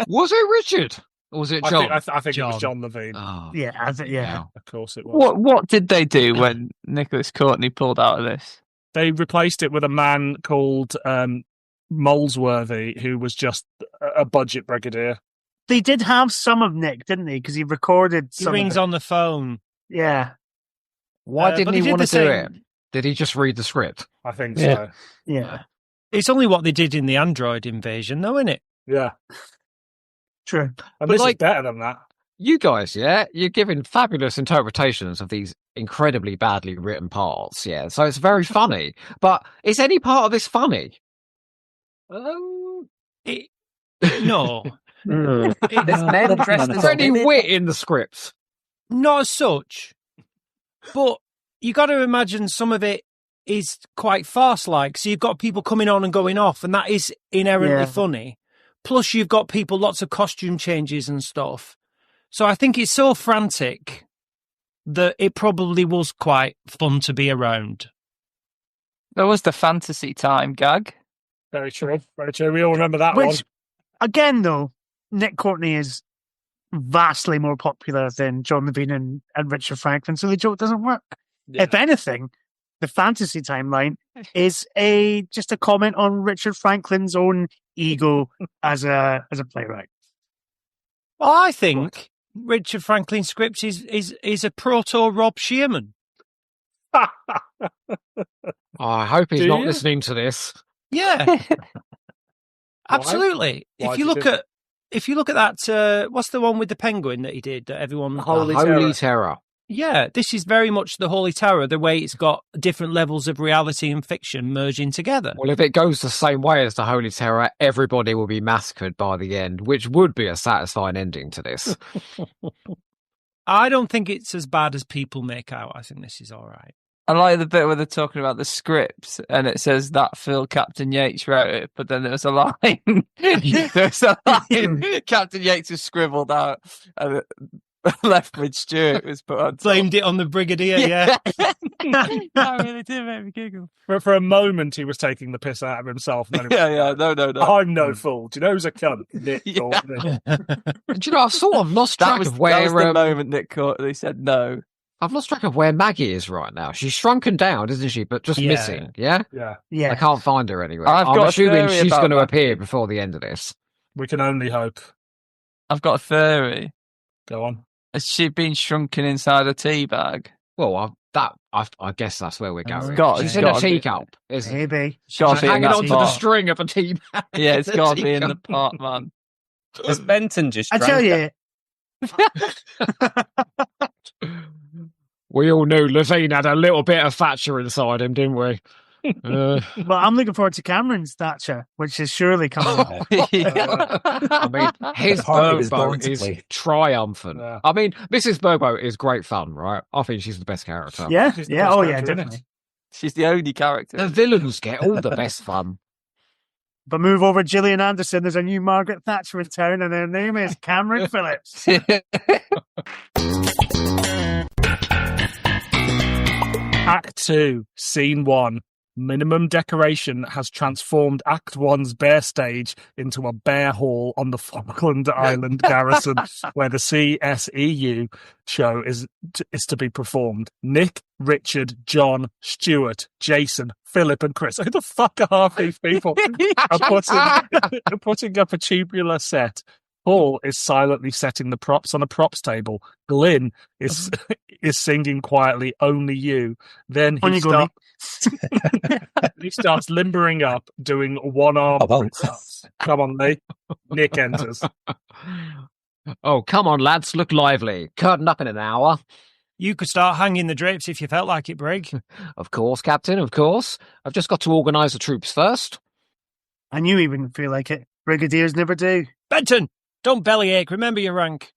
Was it Richard? Or was it John? I think it was John Levine. Oh, Yeah, Of course it was. What did they do when Nicholas Courtney pulled out of this? They replaced it with a man called Molesworthy, who was just a budget brigadier. They did have some of Nick, didn't they? Because he recorded He some. rings on the phone. Yeah, Why but didn't he he did want the to do same- it? Did he just read the script? I think Yeah. so. yeah, It's only what they did in the Android invasion, though, isn't it? Yeah. true. And But this is like- better than that. You guys, yeah, you're giving fabulous interpretations of these incredibly badly written parts, yeah. So it's very funny. But is any part of this funny? No. There's men dressed Is as there any women. wit in the scripts? Not as such. But you got to imagine some of it is quite farce-like. So you've got people coming on and going off, and that is inherently Yeah. funny. Plus, you've got people, lots of costume changes and stuff. So I think it's so frantic that it probably was quite fun to be around. There was the fantasy time gag. Very true. Very true. We all remember that one. Which, again, though, Nick Courtney is vastly more popular than John Levine and Richard Franklin, so the joke doesn't work. Yeah. If anything, the fantasy timeline is just a comment on Richard Franklin's own ego as a playwright. Well, I think Richard Franklin's script is a proto Rob Shearman. I hope he's Do not you? listening to this. Yeah, absolutely. Why If do you you look think- at that, what's the one with the penguin that he did that everyone? Holy Holy Terror. Terror. Yeah, this is very much the Holy Terror. The way it's got different levels of reality and fiction merging together. Well, if it goes the same way as the Holy Terror, everybody will be massacred by the end, which would be a satisfying ending to this. I don't think it's as bad as people make out. I think this is all right. I like the bit where they're talking about the scripts and it says that Phil Captain Yates wrote it, but then there's a line. There's a line Captain Yates has scribbled out and Lethbridge Stewart was put on. Blamed it on the Brigadier, yeah. That really did make me giggle. For a moment, he was taking the piss out of himself. And then he was Yeah, no. I'm no fool. Do you know who's a cunt? Nick Yeah. Courtney. Do you know, I've sort of lost That track was, of that where was the moment Nick Courtney said no. I've lost track of where Maggie is right now. She's shrunken down, isn't she? But just Yeah. missing, yeah? Yeah, I Yeah, can't find her anywhere. I've I'm got a assuming theory she's about going to Maggie. appear before the end of this. we can only hope. I've got a theory. Go on. Has she been shrunken inside a tea bag? Well, I guess that's where we're going. got- She's it's in a gotta be. teacup, isn't it? maybe. It's got to be in Hanging that onto the pot. string of a tea bag. Yeah, it's got to be in the teacup. pot, man. Has Benton just I tell you, We all knew Levine had a little bit of Thatcher inside him, didn't we? well, I'm looking forward to Cameron's Thatcher, which is surely coming up. I mean, his The part he was born Bergboat to is play. triumphant. Yeah. I mean, Mrs. Bergboat is great fun, right? I think she's the best character. Yeah, She's the yeah, best oh yeah, character in it. definitely. She's the only character. The villains get all the best fun. But move over Gillian Anderson, there's a new Margaret Thatcher in town, and her name is Cameron Phillips. Act 2, Scene 1. Minimum decoration has transformed Act 1's bare stage into a bare hall on the Falkland Island garrison where the CSEU show is to be performed. Nick, Richard, John, Stuart, Jason, Philip and Chris. Who the fuck are half these people? are putting up a tubular set. Paul is silently setting the props on a props table. Glyn is singing quietly, "Only You." Then On he you go, Nick. he starts limbering up, doing one-arm Oh, well. press-ups. Come on, Lee. Nick enters. Oh, come on, lads, look lively. Curtain up in an hour. You could start hanging the drapes if you felt like it, Brig. Of course, Captain, of course. I've just got to organise the troops first. I knew he wouldn't feel like it. Brigadiers never do. Benton, don't bellyache. Remember your rank.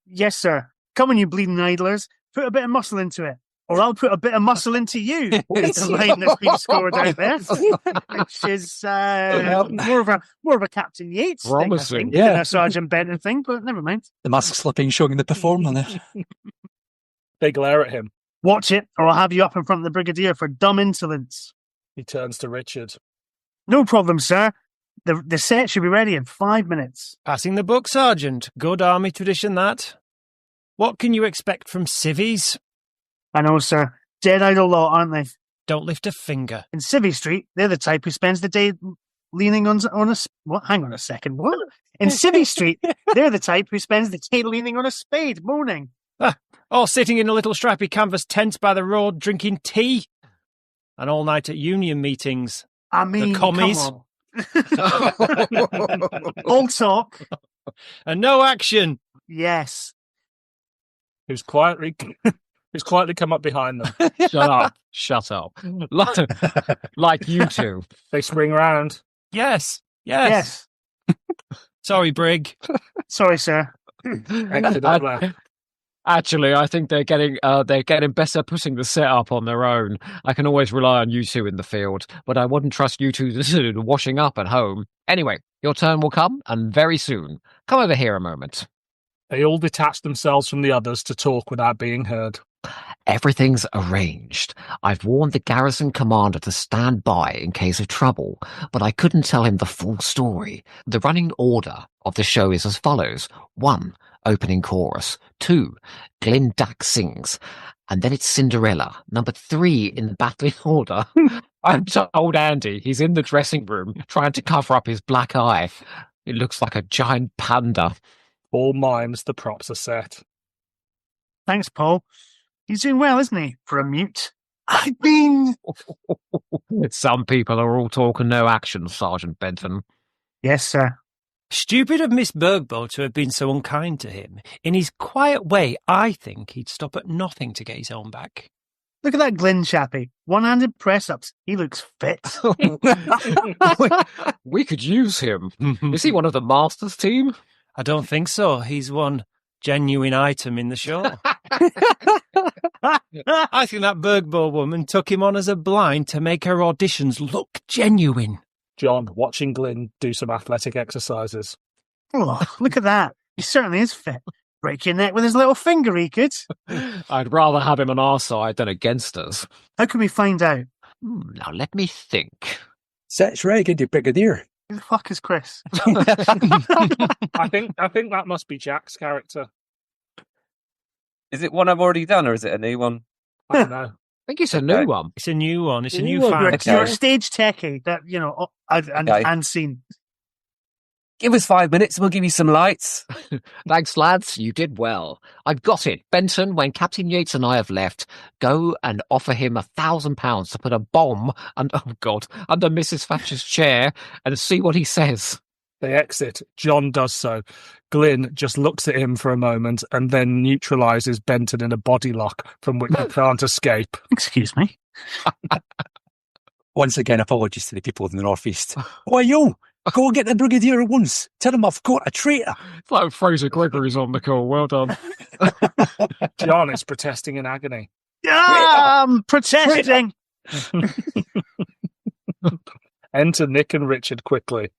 Yes, sir. Come on, you bleeding idlers. Put a bit of muscle into it. or I'll put a bit of muscle into you. It's the line that's been scored out there, which is more of a Captain Yates thing, I Promising. think, Yeah. than a Sergeant Benton thing. But never mind. The mask slipping, showing the performer there. They glare at him. Watch it, or I'll have you up in front of the Brigadier for dumb insolence. He turns to Richard. No problem, sir. The set should be ready in 5 minutes. Passing the buck, Sergeant. Good army tradition, that. What can you expect from civvies? I know, sir. Dead idle lot, aren't they? Don't lift a finger. In Civvy Street, they're the type who spends the day leaning on a... What? Hang on a second. What? In Civvy Street, they're the type who spends the day leaning on a spade, moaning. Or sitting in a little strappy canvas tent by the road drinking tea. And all night at union meetings. I mean, the commies. come on. All talk. And no action. Yes. Who's quietly come up behind them. Shut up. Shut up. Like you two. They spring round. Yes. Yes. Sorry, Brig. Sorry, sir. Actually, I think they're getting better putting the setup on their own. I can always rely on you two in the field, but I wouldn't trust you two to do washing up at home. Anyway, your turn will come, and very soon. Come over here a moment. They all detach themselves from the others to talk without being heard. Everything's arranged. I've warned the garrison commander to stand by in case of trouble, but I couldn't tell him the full story. The running order of the show is as follows. 1. Opening chorus. 2. Glyn Dack sings. And then it's Cinderella. Number 3 in the battling order. I'm told Andy he's in the dressing room trying to cover up his black eye. It looks like a giant panda. All mimes, the props are set. Thanks, Paul. He's doing well, isn't he, for a mute? I mean... Some people are all talk and no action, Sergeant Benton. Yes, sir. Stupid of Miss Bergbo to have been so unkind to him. In his quiet way, I think he'd stop at nothing to get his own back. Look at that Glyn chappie. One-handed press-ups. He looks fit. We could use him. Is he one of the Masters team? I don't think so. He's one genuine item in the show. I think that Bergbo woman took him on as a blind to make her auditions look genuine. John, watching Glyn do some athletic exercises. Oh, look at that. He certainly is fit. Break your neck with his little finger, he could. I'd rather have him on our side than against us. How can we find out? Now let me think. Set's right, good Brigadier. Who the fuck is Chris? I think that must be Jack's character. Is it one I've already done, or is it a new one? I don't know. I think it's a new one. It's a new one. It's a new You're, fan. you're a stage techie that, and seen. Give us 5 minutes and we'll give you some lights. Thanks, lads. You did well. I've got it. Benton, when Captain Yates and I have left, go and offer him £1,000 to put a bomb under Mrs Thatcher's chair and see what he says. They exit. John does so. Glyn just looks at him for a moment and then neutralises Benton in a body lock from which he can't escape. Excuse me. Once again, apologies to the people in the northeast. Why, yo, go get the Brigadier at once. Tell him I've caught a traitor. It's like Fraser Gregory's on the call. Well done. John is protesting in agony. I'm protesting. Enter Nick and Richard quickly.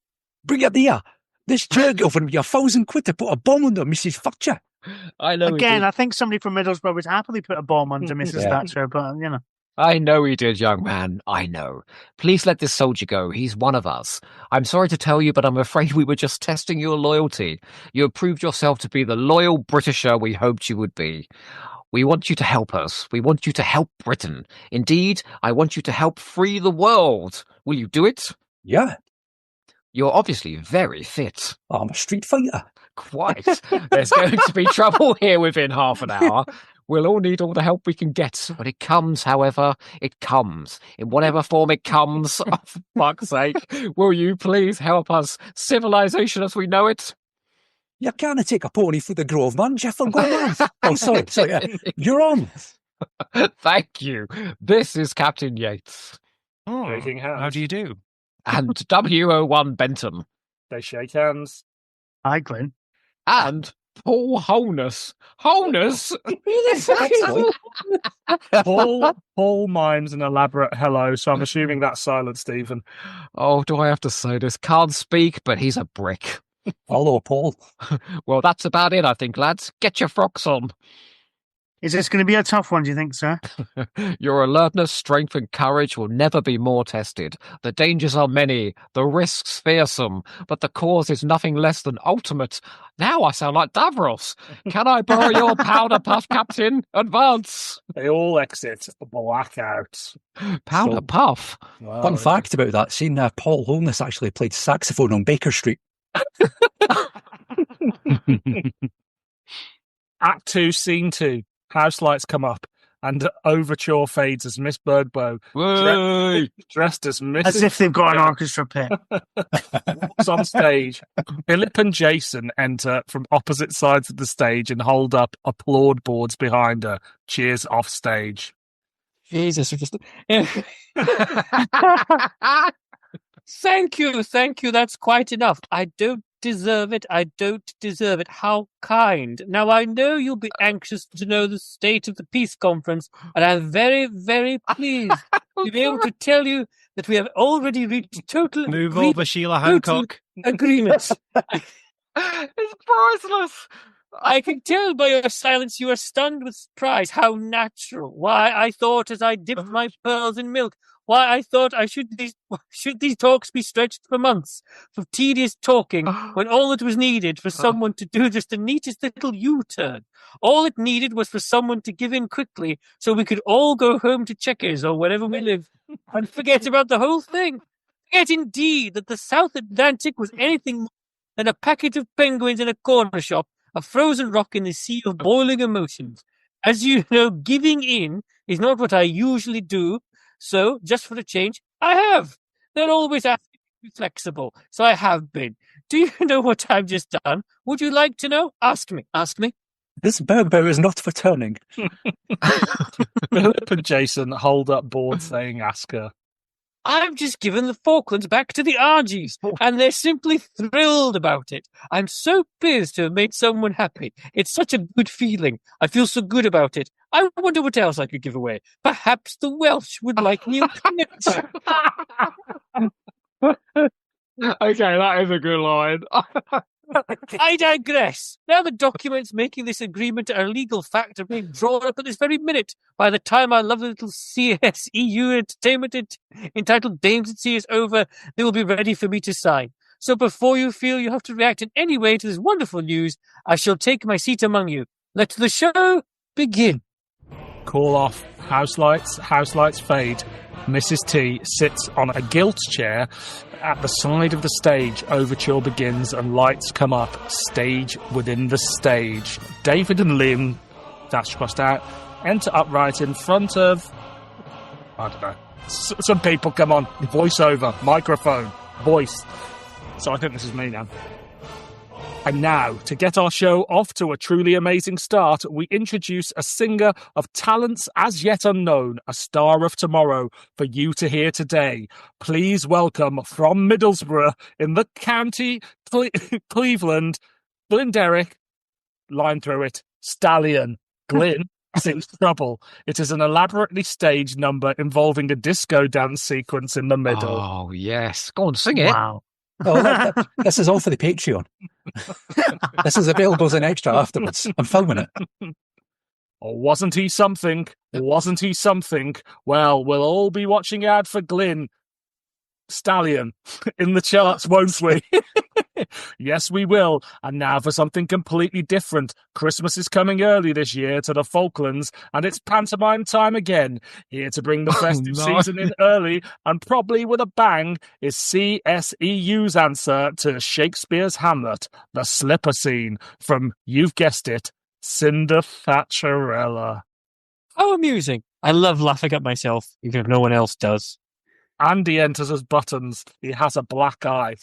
Brigadier, this jerk offered me £1,000 to put a bomb under Mrs Thatcher. I know. Again, I think somebody from Middlesbrough would happily put a bomb under Mrs Yeah. Thatcher, but, I know he did, young man. I know. Please let this soldier go. He's one of us. I'm sorry to tell you, but I'm afraid we were just testing your loyalty. You have proved yourself to be the loyal Britisher we hoped you would be. We want you to help us. We want you to help Britain. Indeed, I want you to help free the world. Will you do it? Yeah, You're obviously very fit. I'm a street fighter. Quite. There's going to be trouble here within half an hour. We'll all need all the help we can get. When it comes, however, it comes. In whatever form it comes, oh, for fuck's sake, will you please help us? Civilization as we know it? You can't take a pony through the grove, man. Jeff, I'm going on. Oh, sorry. You're on. Thank you. This is Captain Yates. Shaking hands. How do you do? And WO1 Benton. They shake hands. Hi, Glyn. And Paul Holness. Holness? Paul mimes an elaborate hello, so I'm assuming that's silent, Stephen. Oh, do I have to say this? Can't speak, but he's a brick. Hello, Paul. Well, that's about it, I think, lads. Get your frocks on. Is this going to be a tough one, do you think, sir? Your alertness, strength, and courage will never be more tested. The dangers are many, the risks fearsome, but the cause is nothing less than ultimate. Now I sound like Davros. Can I borrow your powder puff, Captain? Advance. They all exit blackout. Powder puff? Wow. Fun fact about that scene, Paul Holness actually played saxophone on Baker Street. Act 2, Scene 2. House lights come up, and overture fades as Miss Bergbow, dressed as Mrs. As if they've got an orchestra pit. walks on stage. Philip and Jason enter from opposite sides of the stage and hold up applaud boards behind her. Cheers off stage. Jesus. Thank you. That's quite enough. I don't deserve it. How kind. Now, I know you'll be anxious to know the state of the peace conference, and I'm very, very pleased to be able to tell you that we have already reached total Move over, Sheila Hancock. agreement. It's priceless. I can tell by your silence you are stunned with surprise. How natural. Why, I thought as I dipped my pearls in milk, should these talks be stretched for months, for tedious talking, when all that was needed for someone to do just the neatest little U-turn. All it needed was for someone to give in quickly so we could all go home to Chequers or wherever we live and forget about the whole thing. Forget indeed that the South Atlantic was anything more than a packet of penguins in a corner shop, a frozen rock in the sea of boiling emotions. As you know, giving in is not what I usually do, so just for a change, I have. They're always asking me to be flexible, so I have been. Do you know what I've just done? Would you like to know? Ask me. This Bergbow is not for turning. Philip and Jason hold up boards saying ask her. I've just given the Falklands back to the Argies, and they're simply thrilled about it. I'm so pleased to have made someone happy. It's such a good feeling. I feel so good about it. I wonder what else I could give away. Perhaps the Welsh would like new connects. Okay, that is a good line. I digress. Now the documents making this agreement are legal fact are being drawn up at this very minute. By the time our lovely little CSEU entertainment entitled Dames and Sea is over, they will be ready for me to sign. So before you feel you have to react in any way to this wonderful news, I shall take my seat among you. Let the show begin. Call off. House lights fade. Mrs. T sits on a gilt chair at the side of the stage. Overture begins and lights come up. Stage within the stage. David and Lynn, dash crossed out, enter upright in front of, I don't know, some people. Come on, voiceover, microphone, voice. So I think this is me now. And now, to get our show off to a truly amazing start, we introduce a singer of talents as yet unknown, a star of tomorrow, for you to hear today. Please welcome from Middlesbrough in the county Cleveland, Glenderrick, line through it, Stallion. Glyn sings Trouble. It is an elaborately staged number involving a disco dance sequence in the middle. Oh, yes. Go on, sing it. Wow. Oh, this is all for the Patreon. This is available as an extra afterwards. I'm filming it. Oh, wasn't he something? Wasn't he something? Well, we'll all be watching out for Glyn Stallion in the charts, won't we? Yes, we will. And now for something completely different. Christmas is coming early this year to the Falklands, and it's pantomime time again. Here to bring the festive season in early, and probably with a bang, is CSEU's answer to Shakespeare's Hamlet, the slipper scene from, you've guessed it, Cinder Thatcherella. How amusing. I love laughing at myself, even if no one else does. Andy enters as Buttons. He has a black eye.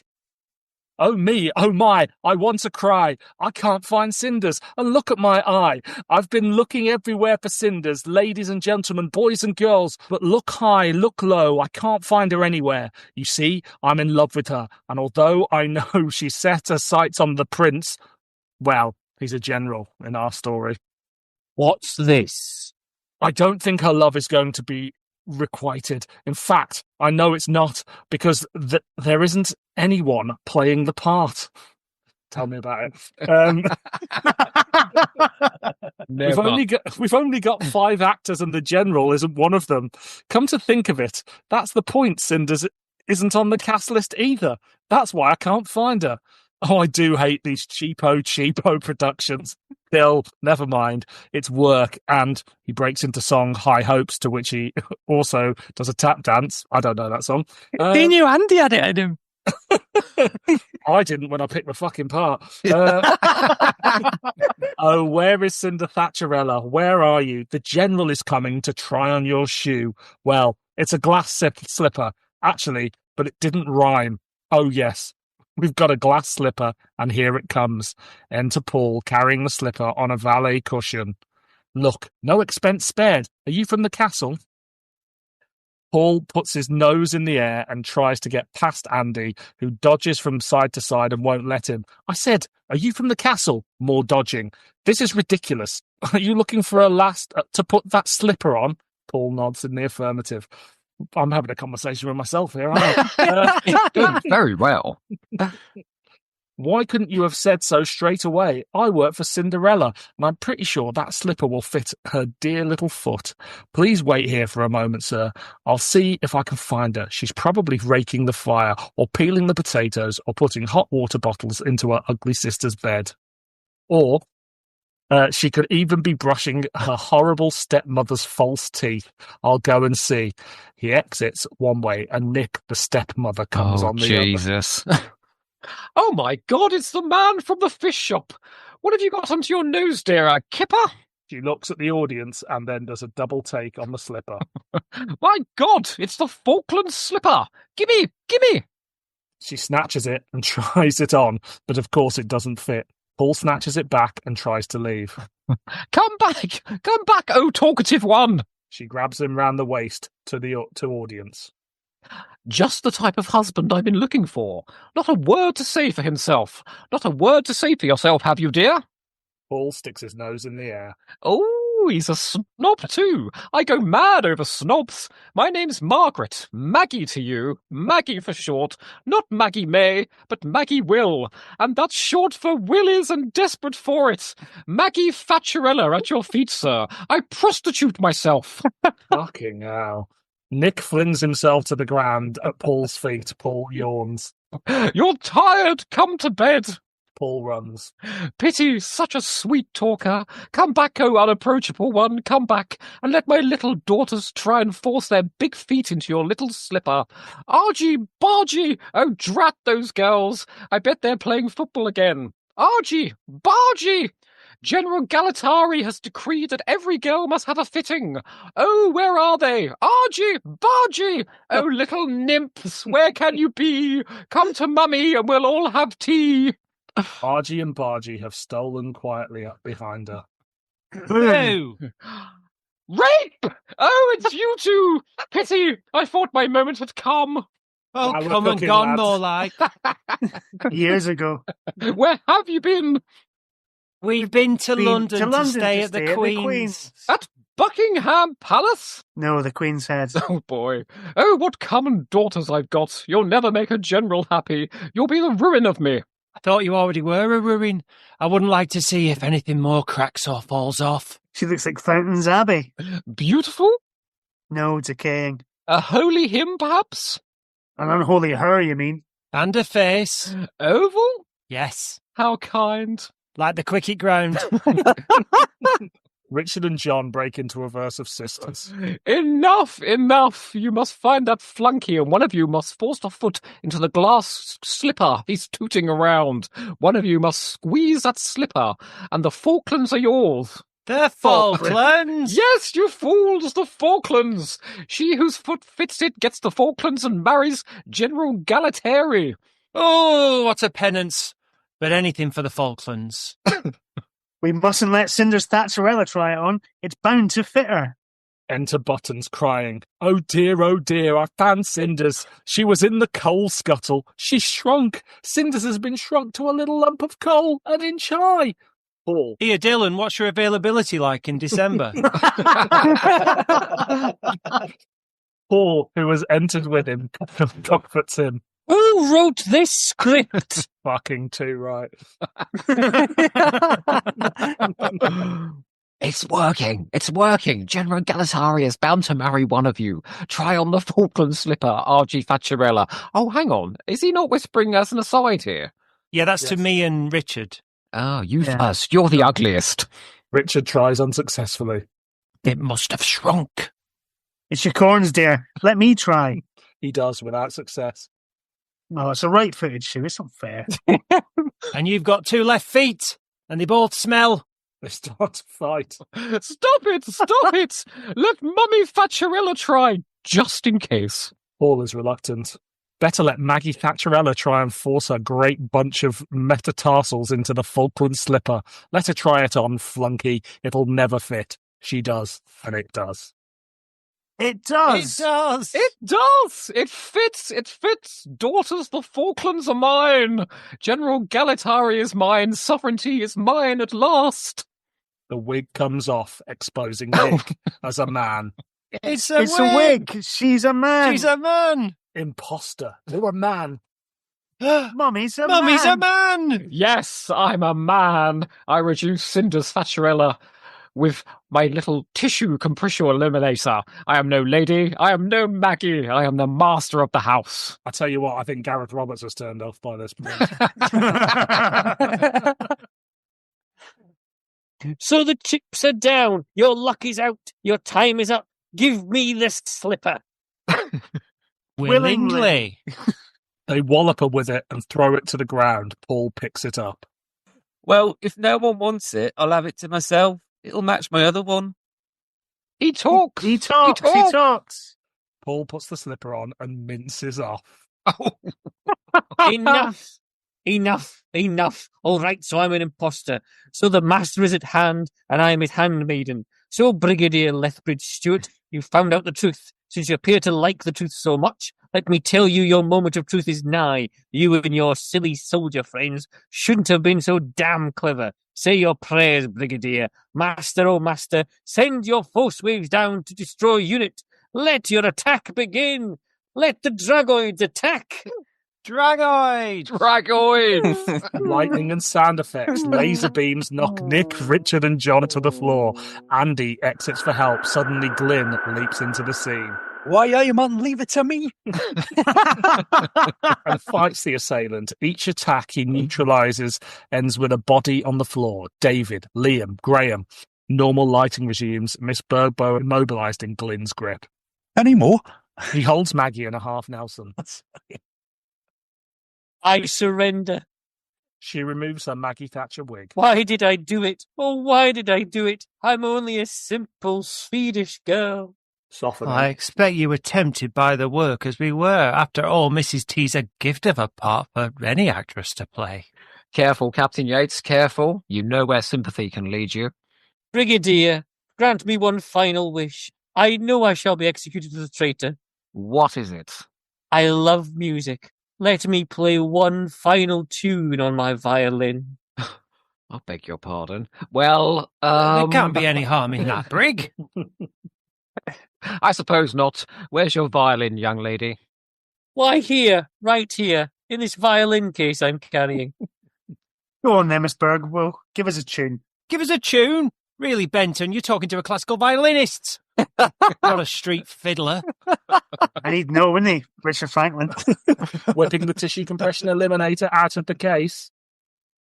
Oh me, oh my, I want to cry. I can't find cinders, and look at my eye. I've been looking everywhere for cinders, ladies and gentlemen, boys and girls, but look high, look low, I can't find her anywhere. You see, I'm in love with her, and although I know she set her sights on the prince, well, He's a general in our story. What's this? I don't think her love is going to be requited. In fact, I know it's not, because there isn't anyone playing the part. Tell me about it. We've only got 5 actors, and the general isn't one of them. Come to think of it, that's the point. Cinders isn't on the cast list either. That's why I can't find her. Oh, I do hate these cheapo productions. Still, never mind. It's work. And he breaks into song High Hopes, to which he also does a tap dance. I don't know that song. He knew Andy had it in him. I didn't when I picked my fucking part. Oh, where is Cinder Thatcherella? Where are you? The general is coming to try on your shoe. Well, it's a glass slipper, actually, but it didn't rhyme. Oh, yes. We've got a glass slipper, and here it comes. Enter Paul, carrying the slipper on a valet cushion. Look, no expense spared. Are you from the castle? Paul puts his nose in the air and tries to get past Andy, who dodges from side to side and won't let him. I said, are you from the castle? More dodging. This is ridiculous. Are you looking for a last to put that slipper on? Paul nods in the affirmative. I'm having a conversation with myself here, aren't I? Doing very well. Why couldn't you have said so straight away? I work for Cinderella, and I'm pretty sure that slipper will fit her dear little foot. Please wait here for a moment, sir. I'll see if I can find her. She's probably raking the fire, or peeling the potatoes, or putting hot water bottles into her ugly sister's bed. Or she could even be brushing her horrible stepmother's false teeth. I'll go and see. He exits one way, and Nick, the stepmother, comes on the other. Jesus. Oh my God, it's the man from the fish shop. What have you got onto your nose, dear? A kipper? She looks at the audience and then does a double take on the slipper. My God, it's the Falkland slipper. Gimme, gimme. She snatches it and tries it on, but of course it doesn't fit. Paul snatches it back and tries to leave. Come back, oh talkative one. She grabs him round the waist to audience. Just the type of husband I've been looking for. Not a word to say for himself. Not a word to say for yourself, have you, dear? Paul sticks his nose in the air. Oh, he's a snob too. I go mad over snobs. My name's Margaret. Maggie to you. Maggie for short. Not Maggie May, but Maggie Will. And that's short for Will is and desperate for it. Maggie Thatcherella at your feet, sir. I prostitute myself. Fucking hell. Nick flings himself to the ground at Paul's feet. Paul yawns. You're tired. Come to bed. Paul runs. Pity, such a sweet talker. Come back, oh unapproachable one. Come back, and let my little daughters try and force their big feet into your little slipper. Argy, Bargy, oh drat those girls. I bet they're playing football again. Argy, Bargy. General Galatari has decreed that every girl must have a fitting. Oh, where are they? Argy, Bargy! Oh, little nymphs, where can you be? Come to Mummy and we'll all have tea. Argy and Bargy have stolen quietly up behind her. No. Rape! Oh, it's you two! Pity, I thought my moment had come. Oh, Now we're come and cooking, gone, lads. more like. Years ago. Where have you been? We've been to London to stay to at the stay Queen's. At Buckingham Palace? No, the Queen's Head. Oh, boy. Oh, what common daughters I've got. You'll never make a general happy. You'll be the ruin of me. I thought you already were a ruin. I wouldn't like to see if anything more cracks or falls off. She looks like Fountain's Abbey. Beautiful? No, decaying. A holy hymn, perhaps? An unholy her, you mean? And a face. Oval? Yes. How kind. Like the cricket ground. Richard and John break into a verse of Sisters. Enough, enough. You must find that flunky, and one of you must force a foot into the glass slipper he's tooting around. One of you must squeeze that slipper, and the Falklands are yours. The Falklands? Yes, you fools, the Falklands. She whose foot fits it gets the Falklands and marries General Galatari. Oh, what a penance. But anything for the Falklands. We mustn't let Cinder's Thatcherella try it on. It's bound to fit her. Enter Buttons crying. Oh dear, I found Cinders. She was in the coal scuttle. She's shrunk. Cinders has been shrunk to a little lump of coal, an inch high. Paul. Here, Dylan, what's your availability like in December? Paul, who has entered with him, comforts him. Who wrote this script? Fucking too right. It's working. It's working. General Galatari is bound to marry one of you. Try on the Falkland slipper, R.G. Thatcherella. Oh, hang on. Is he not whispering as an aside here? Yeah, that's to me and Richard. Oh, you first. You're the ugliest. Richard tries unsuccessfully. It must have shrunk. It's your corns, dear. Let me try. He does without success. Oh, it's a right-footed shoe. It's not fair. And you've got 2 left feet, and they both smell. They start to fight. Stop it! Stop it! Let Mummy Thatcherella try, just in case. Paul is reluctant. Better let Maggie Thatcherella try and force her great bunch of metatarsals into the Falkland slipper. Let her try it on, flunky. It'll never fit. She does, and it does. It does. It does. It does! It fits! It fits! Daughters, the Falklands are mine! General Galatari is mine! Sovereignty is mine at last! The wig comes off, exposing Nick as a man. It's a wig. She's a man. She's a man. Imposter. You're a man. Mummy's a Mummy's man. a man. Yes, I'm a man! I reduce Cinder's Thatcherella with my little tissue compressor eliminator. I am no lady. I am no Maggie. I am the master of the house. I tell you what, I think Gareth Roberts was turned off by this point. So the chips are down. Your luck is out. Your time is up. Give me this slipper. Willingly. They wallop her with it and throw it to the ground. Paul picks it up. Well, if no one wants it, I'll have it to myself. It'll match my other one. He talks. He talks. Paul puts the slipper on and minces off. Enough. Enough. All right, so I'm an imposter. So the master is at hand, and I am his handmaiden. So, Brigadier Lethbridge Stewart, you found out the truth. Since you appear to like the truth so much, let me tell you your moment of truth is nigh. You and your silly soldier friends shouldn't have been so damn clever. Say your prayers, Brigadier. Master, oh master, send your force waves down to destroy unit. Let your attack begin. Let the Dragoids attack. Dragoid. Lightning and sound effects. Laser beams knock Nick, Richard and John to the floor. Andy exits for help. Suddenly Glyn leaps into the scene. Why, aye, man, leave it to me. And fights the assailant. Each attack he neutralizes ends with a body on the floor. David, Liam, Graham. Normal lighting resumes. Miss Burbo immobilized in Glyn's grip. Any more? He holds Maggie in a half Nelson. I surrender. She removes her Maggie Thatcher wig. Why did I do it? Oh, why did I do it? I'm only a simple Swedish girl. Softening. I expect you were tempted by the work as we were. After all, Mrs. T's a gift of a part for any actress to play. Careful, Captain Yates, careful. You know where sympathy can lead you. Brigadier, grant me one final wish. I know I shall be executed as a traitor. What is it? I love music. Let me play one final tune on my violin. I beg your pardon. Well, There can't be any harm in that, Brig. I suppose not. Where's your violin, young lady? Why, here, right here, in this violin case I'm carrying. Go on then, Miss Berg. Well, give us a tune. Give us a tune. Really, Benton, you're talking to a classical violinist, not a street fiddler. I need to know, wouldn't he, Richard Franklin? Whipping the tissue compression eliminator out of the case.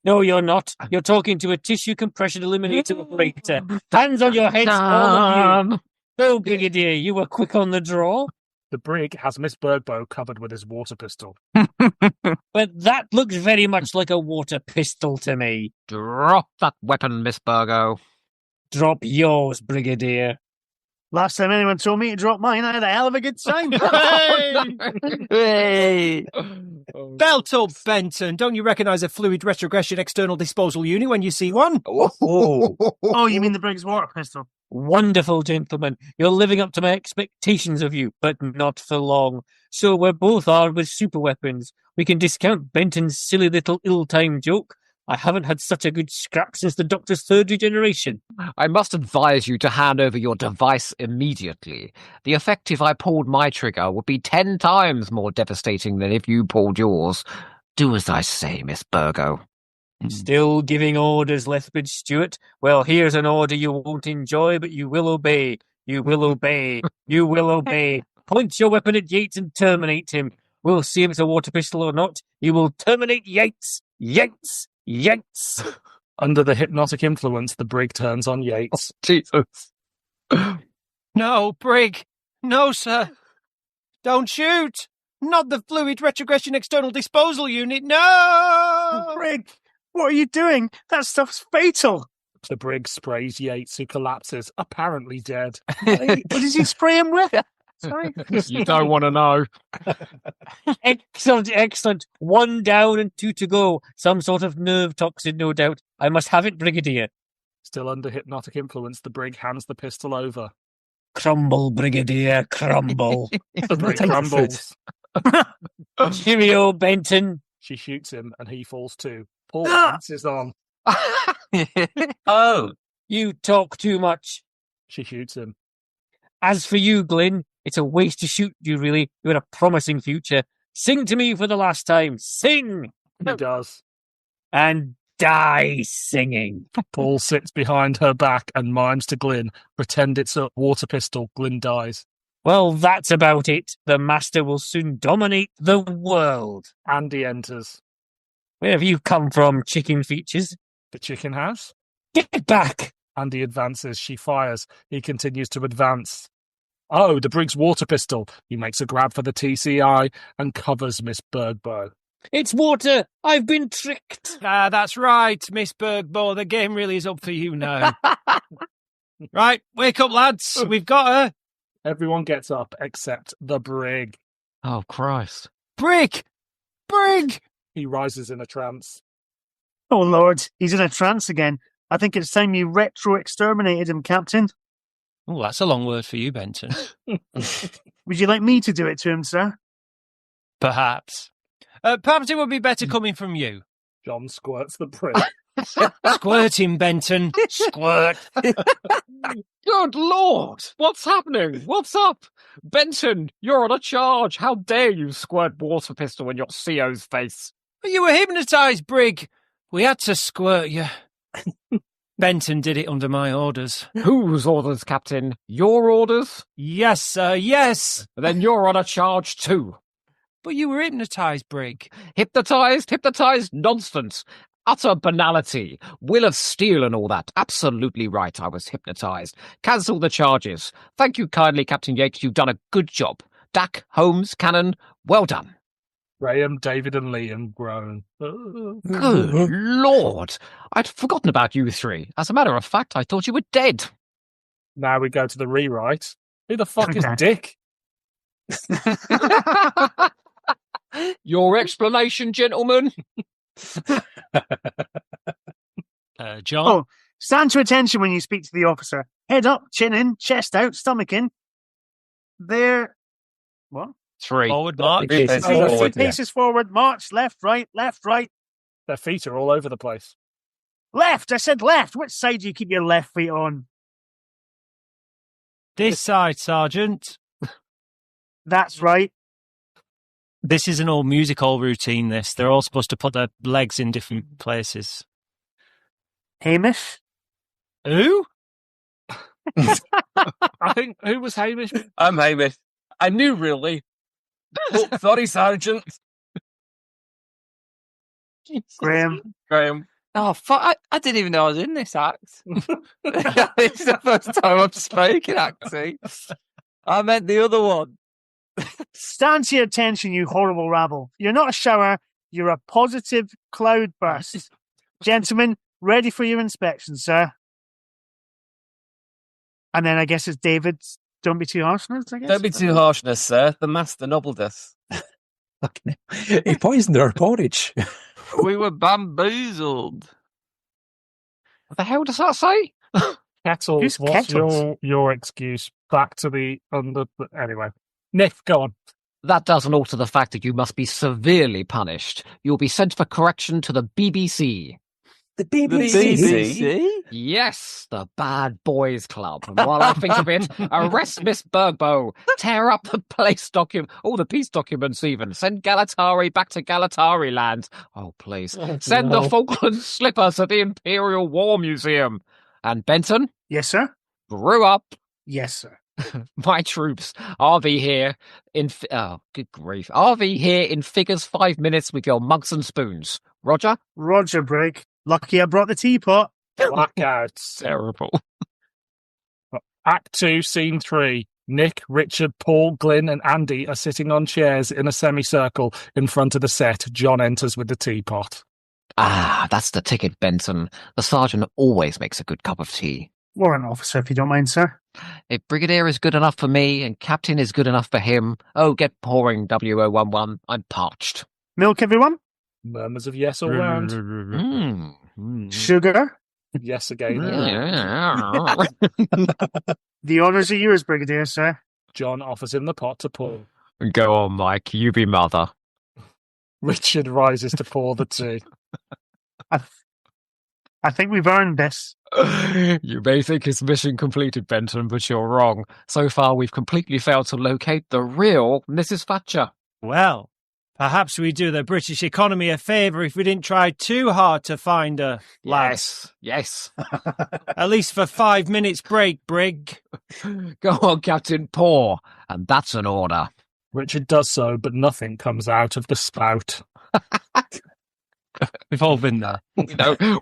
No, you're not. You're talking to a tissue compression eliminator operator. Hands on your heads, all of you. So, Brigadier, you were quick on the draw. The brig has Miss Bergbow covered with his water pistol. But that looks very much like a water pistol to me. Drop that weapon, Miss Burgo. Drop yours, Brigadier. Last time anyone told me to drop mine, I had a hell of a good time. Hey! Belt up, Benton. Don't you recognise a fluid retrogression external disposal unit when you see one? Oh, you mean the brig's water pistol? Wonderful, gentlemen. You're living up to my expectations of you, but not for long. So we're both armed with super weapons. We can discount Benton's silly little ill-timed joke. I haven't had such a good scrap since the Doctor's third regeneration. I must advise you to hand over your device immediately. The effect if I pulled my trigger would be 10 times more devastating than if you pulled yours. Do as I say, Miss Burgo. Still giving orders, Lethbridge Stewart? Well, here's an order you won't enjoy, but you will obey. You will obey. You will obey. Point your weapon at Yates and terminate him. We'll see if it's a water pistol or not. You will terminate Yates. Yates. Yates. Under the hypnotic influence, the brig turns on Yates. Jesus. No, Brig. No, sir. Don't shoot. Not the fluid retrogression external disposal unit. No! Brig, what are you doing? That stuff's fatal. The brig sprays Yates, who collapses, apparently dead. What does he spray him with? Sorry. You don't want to know. Excellent, excellent. 1 down and 2 to go. Some sort of nerve toxin, no doubt. I must have it, Brigadier. Still under hypnotic influence, the brig hands the pistol over. Crumble, Brigadier, crumble. The brig crumbles. Cheerio, Benton. She shoots him, and he falls too. Paul dances on. Oh, You talk too much. She shoots him. As for you, Glyn, it's a waste to shoot you, really. You had a promising future. Sing to me for the last time. Sing! He does. And die singing. Paul sits behind her back and mimes to Glyn. Pretend it's a water pistol. Glyn dies. Well, that's about it. The Master will soon dominate the world. Andy enters. Where have you come from, chicken features? The chicken house. Get back! Andy advances. She fires. He continues to advance. Oh, the brig's water pistol. He makes a grab for the TCI and covers Miss Bergbo. It's water! I've been tricked! That's right, Miss Bergbo. The game really is up for you now. Right, wake up, lads. We've got her. Everyone gets up except the brig. Oh, Christ. Brig! Brig! He rises in a trance. Oh, Lord, he's in a trance again. I think it's time you retro-exterminated him, Captain. Oh, that's a long word for you, Benton. Would you like me to do it to him, sir? Perhaps. Perhaps it would be better coming from you. John squirts the brig. Squirt him, Benton. Squirt. Good Lord! What's happening? What's up? Benton, you're on a charge. How dare you squirt water pistol in your CO's face? You were hypnotised, Brig. We had to squirt you. Benton did it under my orders. Whose orders, Captain? Your orders? Yes, sir, yes. Then you're on a charge too. But you were hypnotised, Brig. Hypnotised? Nonsense. Utter banality. Will of steel and all that. Absolutely right, I was hypnotised. Cancel the charges. Thank you kindly, Captain Yates. You've done a good job. Dak, Holmes, Cannon, well done. Graham, David and Liam groan. Good Lord. I'd forgotten about you three. As a matter of fact, I thought you were dead. Now we go to the rewrite. Who the fuck is Dick? Your explanation, gentlemen? John? Oh, stand to attention when you speak to the officer. Head up, chin in, chest out, stomach in. There. What? 3. Forward, Mark. Paces forward, march, left, right, left, right. Their feet are all over the place. Left! I said left! Which side do you keep your left feet on? This side, Sergeant. That's right. This is an old music hall routine, this. They're all supposed to put their legs in different places. Hamish? Who? I think, who was Hamish? I'm Hamish. I knew, really. Oh, sorry, Sergeant. Graham? Graham. Oh, fuck. I didn't even know I was in this act. It's the first time I'm speaking, actually. I meant the other one. Stand to your attention, you horrible rabble. You're not a shower, you're a positive cloud burst. Gentlemen, ready for your inspection, sir. And then I guess it's David. Don't be too harsh on us, I guess. Don't be too harsh on us, sir. The master nobbled us. He poisoned our porridge. We were bamboozled. What the hell does that say? Kettles, Who's what's Kettles? your excuse? Back to the under. Anyway, Nick, go on. That doesn't alter the fact that you must be severely punished. You'll be sent for correction to the BBC. The The BBC. BBC? Yes, the Bad Boys Club. And while I think of it, arrest Miss Bergbo, tear up the all the peace documents even, send Galatari back to Galatari land. Oh, please. Send the Falkland slipper to the Imperial War Museum. And Benton, Yes, sir. brew up. Yes, sir. My troops, RV here good grief. RV here in figures 5 minutes with your mugs and spoons. Roger? Roger, Brig. Lucky I brought the teapot. Blackouts. Terrible. Act 2, Scene 3. Nick, Richard, Paul, Glyn, and Andy are sitting on chairs in a semicircle in front of the set. John enters with the teapot. Ah, that's the ticket, Benton. The sergeant always makes a good cup of tea. Warrant officer, if you don't mind, sir. If Brigadier is good enough for me and Captain is good enough for him, oh, get pouring, W011. I'm parched. Milk, everyone? Murmurs of yes all round. Sugar? Yes again. The honours are yours, Brigadier, sir. John offers him the pot to pour. Go on, Mike. You be mother. Richard rises to pour the tea. I think we've earned this. You may think it's mission completed, Benton, but you're wrong. So far, we've completely failed to locate the real Mrs. Thatcher. Well, perhaps we do the British economy a favour if we didn't try too hard to find her, lads. Yes. At least for 5 minutes break, Brig. Go on, Captain, pour. And that's an order. Richard does so, but nothing comes out of the spout. We've all been there.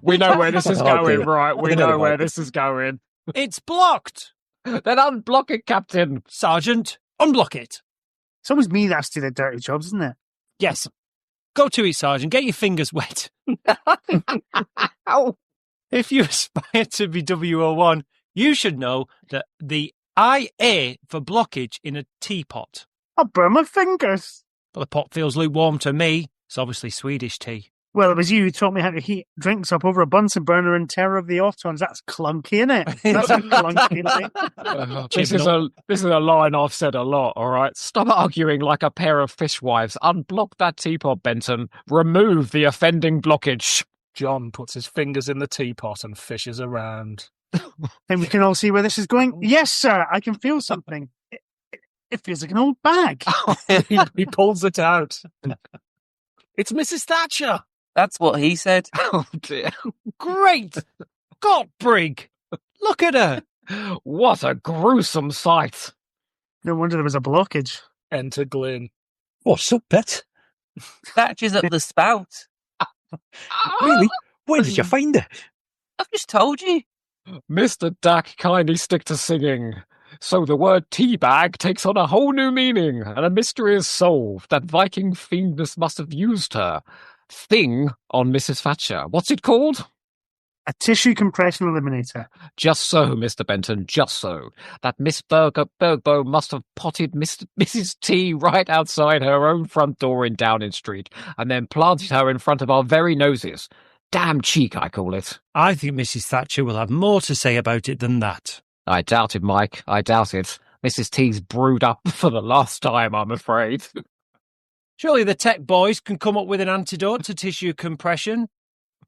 We know where this is Oh, going, dear. right? We know where this is going. It's blocked. Then unblock it, Captain. Sergeant, unblock it. It's always me that's doing the dirty jobs, isn't it? Yes. Go to it, Sergeant. Get your fingers wet. Ow. If you aspire to be W01, you should know that the IA for blockage in a teapot. I'll burn my fingers. Well, the pot feels lukewarm to me. It's obviously Swedish tea. Well, it was you who taught me how to heat drinks up over a Bunsen burner in Terror of the Autons. That's clunky, innit? That's a clunky thing. This is a line I've said a lot, all right? Stop arguing like a pair of fishwives. Unblock that teapot, Benton. Remove the offending blockage. John puts his fingers in the teapot and fishes around. And we can all see where this is going. Yes, sir, I can feel something. It feels like an old bag. He pulls it out. It's Mrs. Thatcher. That's what he said. Oh, dear. Great! God, Brig! Look at her! What a gruesome sight. No wonder there was a blockage. Enter Glyn. What's up, Pet? Thatcher's up the spout. Really? Where did you find it? I've just told you. Mr. Dack kindly stick to singing. So the word teabag takes on a whole new meaning, and a mystery is solved. That Viking fiendness must have used her thing on Mrs. Thatcher. What's it called? A tissue compression eliminator. Just so, Mr. Benton, just so. That Miss Bergbo must have potted Mrs. T right outside her own front door in Downing Street, and then planted her in front of our very noses. Damn cheek, I call it. I think Mrs. Thatcher will have more to say about it than that. I doubt it, Mike. I doubt it. Mrs. T's brewed up for the last time, I'm afraid. Surely the tech boys can come up with an antidote to tissue compression.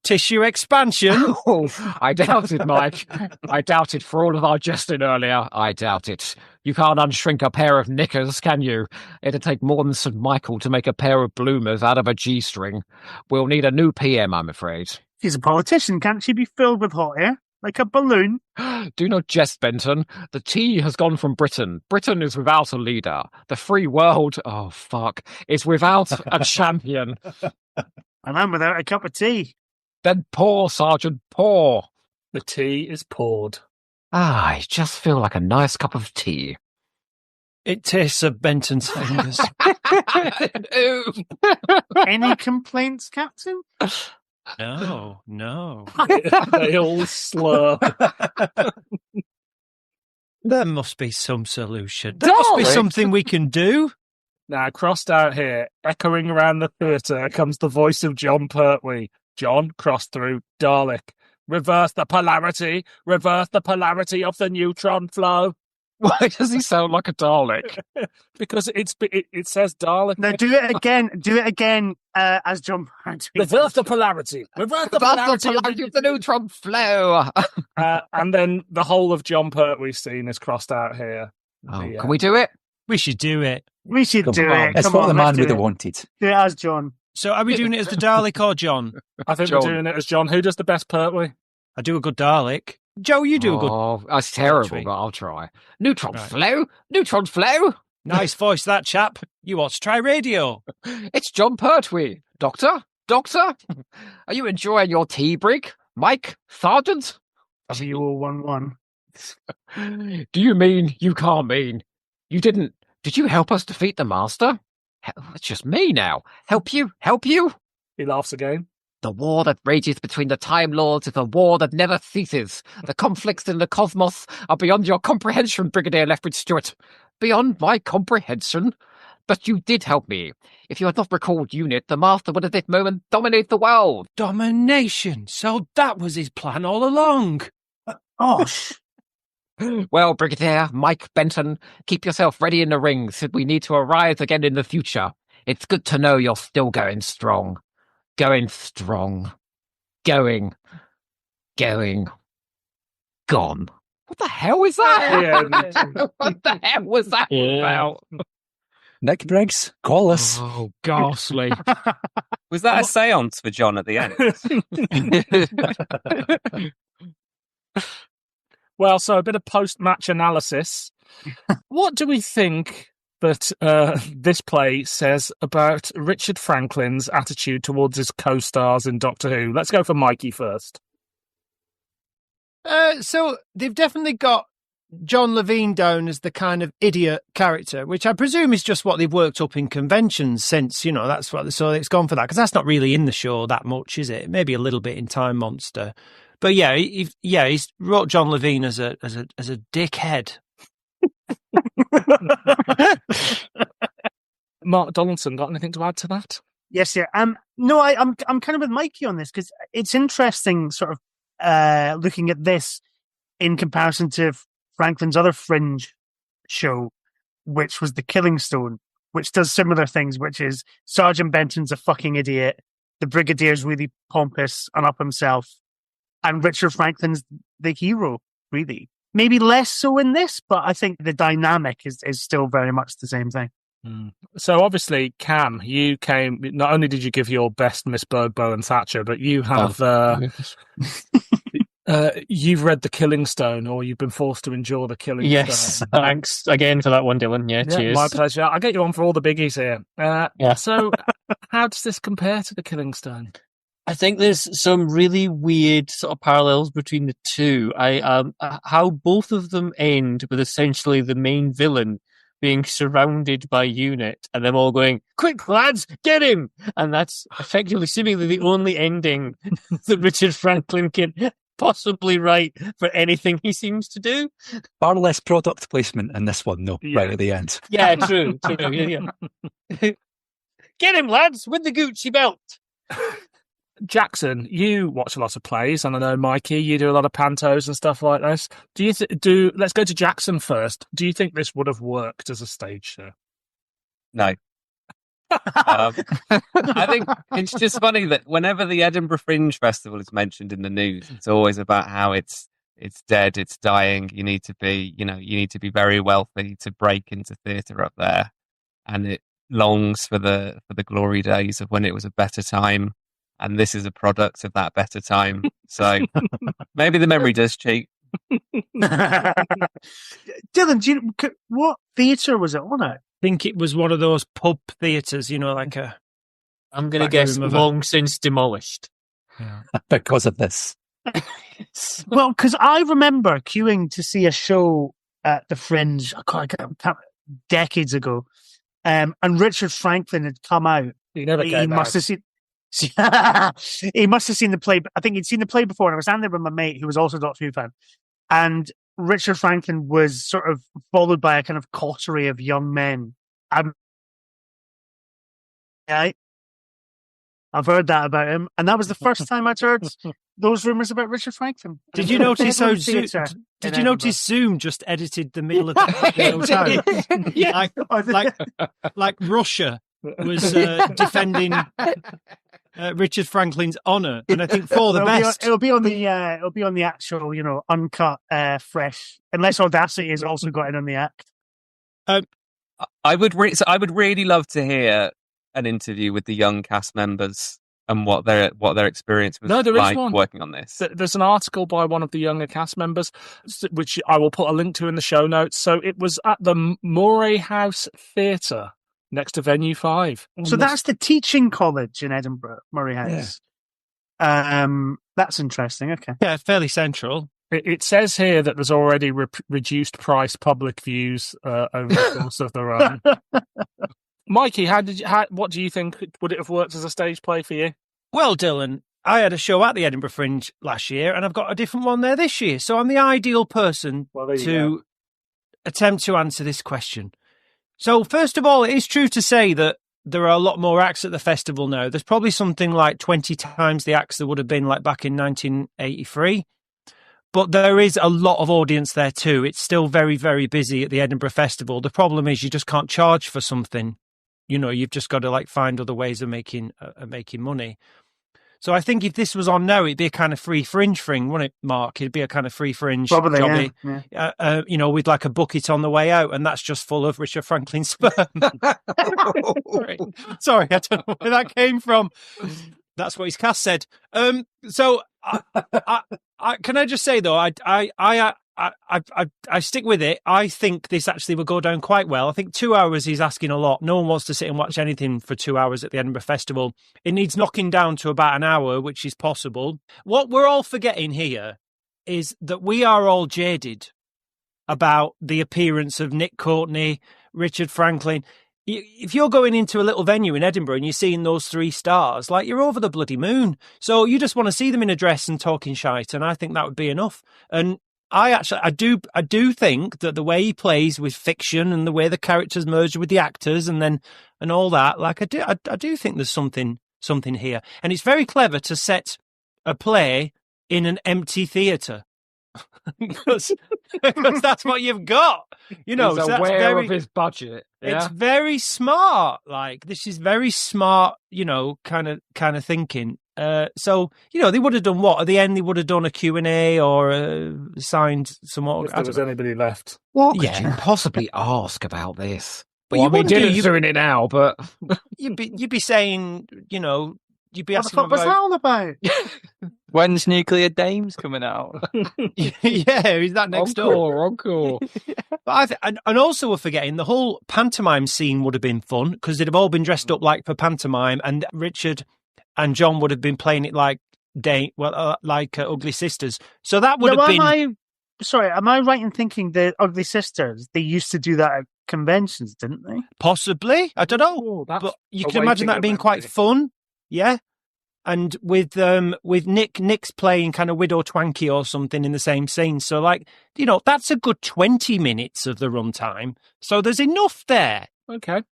Tissue expansion. Oh, I doubt it, Mike. I doubt it for all of our jesting earlier. I doubt it. You can't unshrink a pair of knickers, can you? It'd take more than St. Michael to make a pair of bloomers out of a G-string. We'll need a new PM, I'm afraid. She's a politician. Can't she be filled with hot air? Like a balloon? Do not jest, Benton. The tea has gone from Britain. Britain is without a leader. The free world, oh fuck, is without a champion. And I'm without a cup of tea. Then pour, Sergeant, pour. The tea is poured. I just feel like a nice cup of tea. It tastes of Benton's fingers. Any complaints, Captain? No. They all slur. There must be some solution. There must be something we can do. Now, crossed out here, echoing around the theatre, comes the voice of John Pertwee. John, crossed through, Dalek. Reverse the polarity of the neutron flow. Why does he sound like a Dalek? Because it says Dalek. Now do it again. Do it again as John Pertwee. Reverse the polarity. Reverse the That's polarity. the polarity of the neutron flow. And then the whole of John Pertwee's scene is crossed out here. Can we do it? We should do it. We should do it. It's Come what on, the let's man do would it. have wanted. Do it as John. So are we doing it as the Dalek or John? I think John. we're doing it as John. Who does the best Pertwee? I do a good Dalek. Joe, you do a good. Oh, that's terrible, Pertwee. but I'll try. Neutron Right. flow. Neutron flow. Nice voice, that chap. You ought to try radio. It's John Pertwee. Doctor? Are you enjoying your tea brig? Mike? Sergeant? W011. Do you mean you can't mean? You didn't. Did you help us defeat the Master? It's just me now. Help you? He laughs again. The war that rages between the Time Lords is a war that never ceases. The conflicts in the cosmos are beyond your comprehension, Brigadier Lethbridge Stewart. Beyond my comprehension? But you did help me. If you had not recalled UNIT, the Master would at this moment dominate the world. Domination. So that was his plan all along. Gosh. Well, Brigadier Mike Benton, keep yourself ready in the ring, should we need to arise again in the future. It's good to know you're still going strong. Going. Gone. What the hell is that? What the hell was that about? Nick Briggs, call us. Oh, ghastly. Was that a seance for John at the end? Well, so a bit of post-match analysis. What do we think that this play says about Richard Franklin's attitude towards his co-stars in Doctor Who? Let's go for Mikey first. So they've definitely got John Levine down as the kind of idiot character, which I presume is just what they've worked up in conventions since, that's what, so it's gone for that, because that's not really in the show that much, is it? Maybe a little bit in Time Monster. But yeah, he's wrote John Levine as a dickhead. Mark Donaldson, got anything to add to that? Yes, yeah. No, I'm kind of with Mikey on this because it's interesting, sort of looking at this in comparison to Franklin's other Fringe show, which was The Killing Stone, which does similar things, which is Sergeant Benton's a fucking idiot, the Brigadier's really pompous and up himself, and Richard Franklin's the hero, really. Maybe less so in this, but I think the dynamic is still very much the same thing. So obviously, Cam, you came, not only did you give your best Miss Bergbo and Thatcher, but you have you've read The Killing Stone, or you've been forced to endure The Killing Stone. Yes, thanks again for that one, Dylan. Yeah, cheers. My pleasure. I'll get you on for all the biggies here. Yeah. So how does this compare to The Killing Stone? I think there's some really weird sort of parallels between the two. How both of them end with essentially the main villain being surrounded by UNIT and them all going, "Quick, lads, get him!" And that's effectively, seemingly the only ending that Richard Franklin can possibly write for anything he seems to do. Far less product placement in this one, though, right at the end. Yeah, true. Yeah. Get him, lads, with the Gucci belt. Jackson, you watch a lot of plays, and I know, Mikey, you do a lot of pantos and stuff like this. Let's go to Jackson first. Do you think this would have worked as a stage show? No. I think it's just funny that whenever the Edinburgh Fringe Festival is mentioned in the news, it's always about how it's dead, it's dying. You need to be very wealthy to break into theatre up there, and it longs for the glory days of when it was a better time. And this is a product of that better time. So maybe the memory does cheat. Dylan, what theatre was it on at? I think it was one of those pub theatres, like a... I'm going to guess long since demolished. Yeah. Because of this. Well, because I remember queuing to see a show at the Fringe decades ago, and Richard Franklin had come out. He never came must out. have seen. He must have seen the play. I think he'd seen the play before, and I was standing there with my mate who was also a Doctor Who fan. And Richard Franklin was sort of followed by a kind of coterie of young men. I've heard that about him, and that was the first time I'd heard those rumours about Richard Franklin. Did you notice how Zoom? Did you notice Zoom just edited the middle of the Yeah. like Russia was defending Richard Franklin's honour, and I think for the best. It'll be on the actual, uncut, fresh. Unless Audacity has also got it on the act. I would really love to hear an interview with the young cast members and what their experience was like working on this. There's an article by one of the younger cast members, which I will put a link to in the show notes. So it was at the Molloy House Theatre next to Venue 5. So that's the teaching college in Edinburgh, Murray House. Yeah. That's interesting. Okay. Yeah, fairly central. It says here that there's already reduced price public views over the course of the run. Mikey, what do you think? Would it have worked as a stage play for you? Well, Dylan, I had a show at the Edinburgh Fringe last year, and I've got a different one there this year. So I'm the ideal person to attempt to answer this question. So first of all, it is true to say that there are a lot more acts at the festival now. There's probably something like 20 times the acts there would have been like back in 1983. But there is a lot of audience there too. It's still very, very busy at the Edinburgh Festival. The problem is you just can't charge for something. You've just got to find other ways of making money. So I think if this was on now, it'd be a kind of free Fringe thing, wouldn't it, Mark? It'd be a kind of free Fringe jobby. Yeah. With like a bucket on the way out, and that's just full of Richard Franklin sperm. Sorry, I don't know where that came from. That's what his cast said. So can I just say though, I stick with it. I think this actually will go down quite well. I think 2 hours is asking a lot. No one wants to sit and watch anything for 2 hours at the Edinburgh Festival. It needs knocking down to about an hour, which is possible. What we're all forgetting here is that we are all jaded about the appearance of Nick Courtney, Richard Franklin. If you're going into a little venue in Edinburgh and you're seeing those three stars, you're over the bloody moon. So you just want to see them in a dress and talking shite, and I think that would be enough. And I do think that the way he plays with fiction and the way the characters merge with the actors and all that, I do think there's something here. And it's very clever to set a play in an empty theatre. because that's what you've got. He's aware of his budget. Yeah? It's very smart. This is very smart, kind of thinking. So they would have done what? At the end, they would have done a Q&A or signed some more. If there was anybody left. What could you possibly ask about this? But Dylan's doing it now, but you'd be saying, you'd be asking what was that all about? When's Nuclear Dames coming out? Yeah, is that next door? Encore. But and also we're forgetting the whole pantomime scene would have been fun because they'd have all been dressed up for pantomime, and Richard and John would have been playing it like Ugly Sisters. So that would have been. Am I right in thinking the Ugly Sisters? They used to do that at conventions, didn't they? Possibly, I don't know, but you can imagine that being quite fun. Yeah. And with Nick's playing kind of Widow Twankey or something in the same scene. So that's a good 20 minutes of the runtime. So there's enough there. Okay.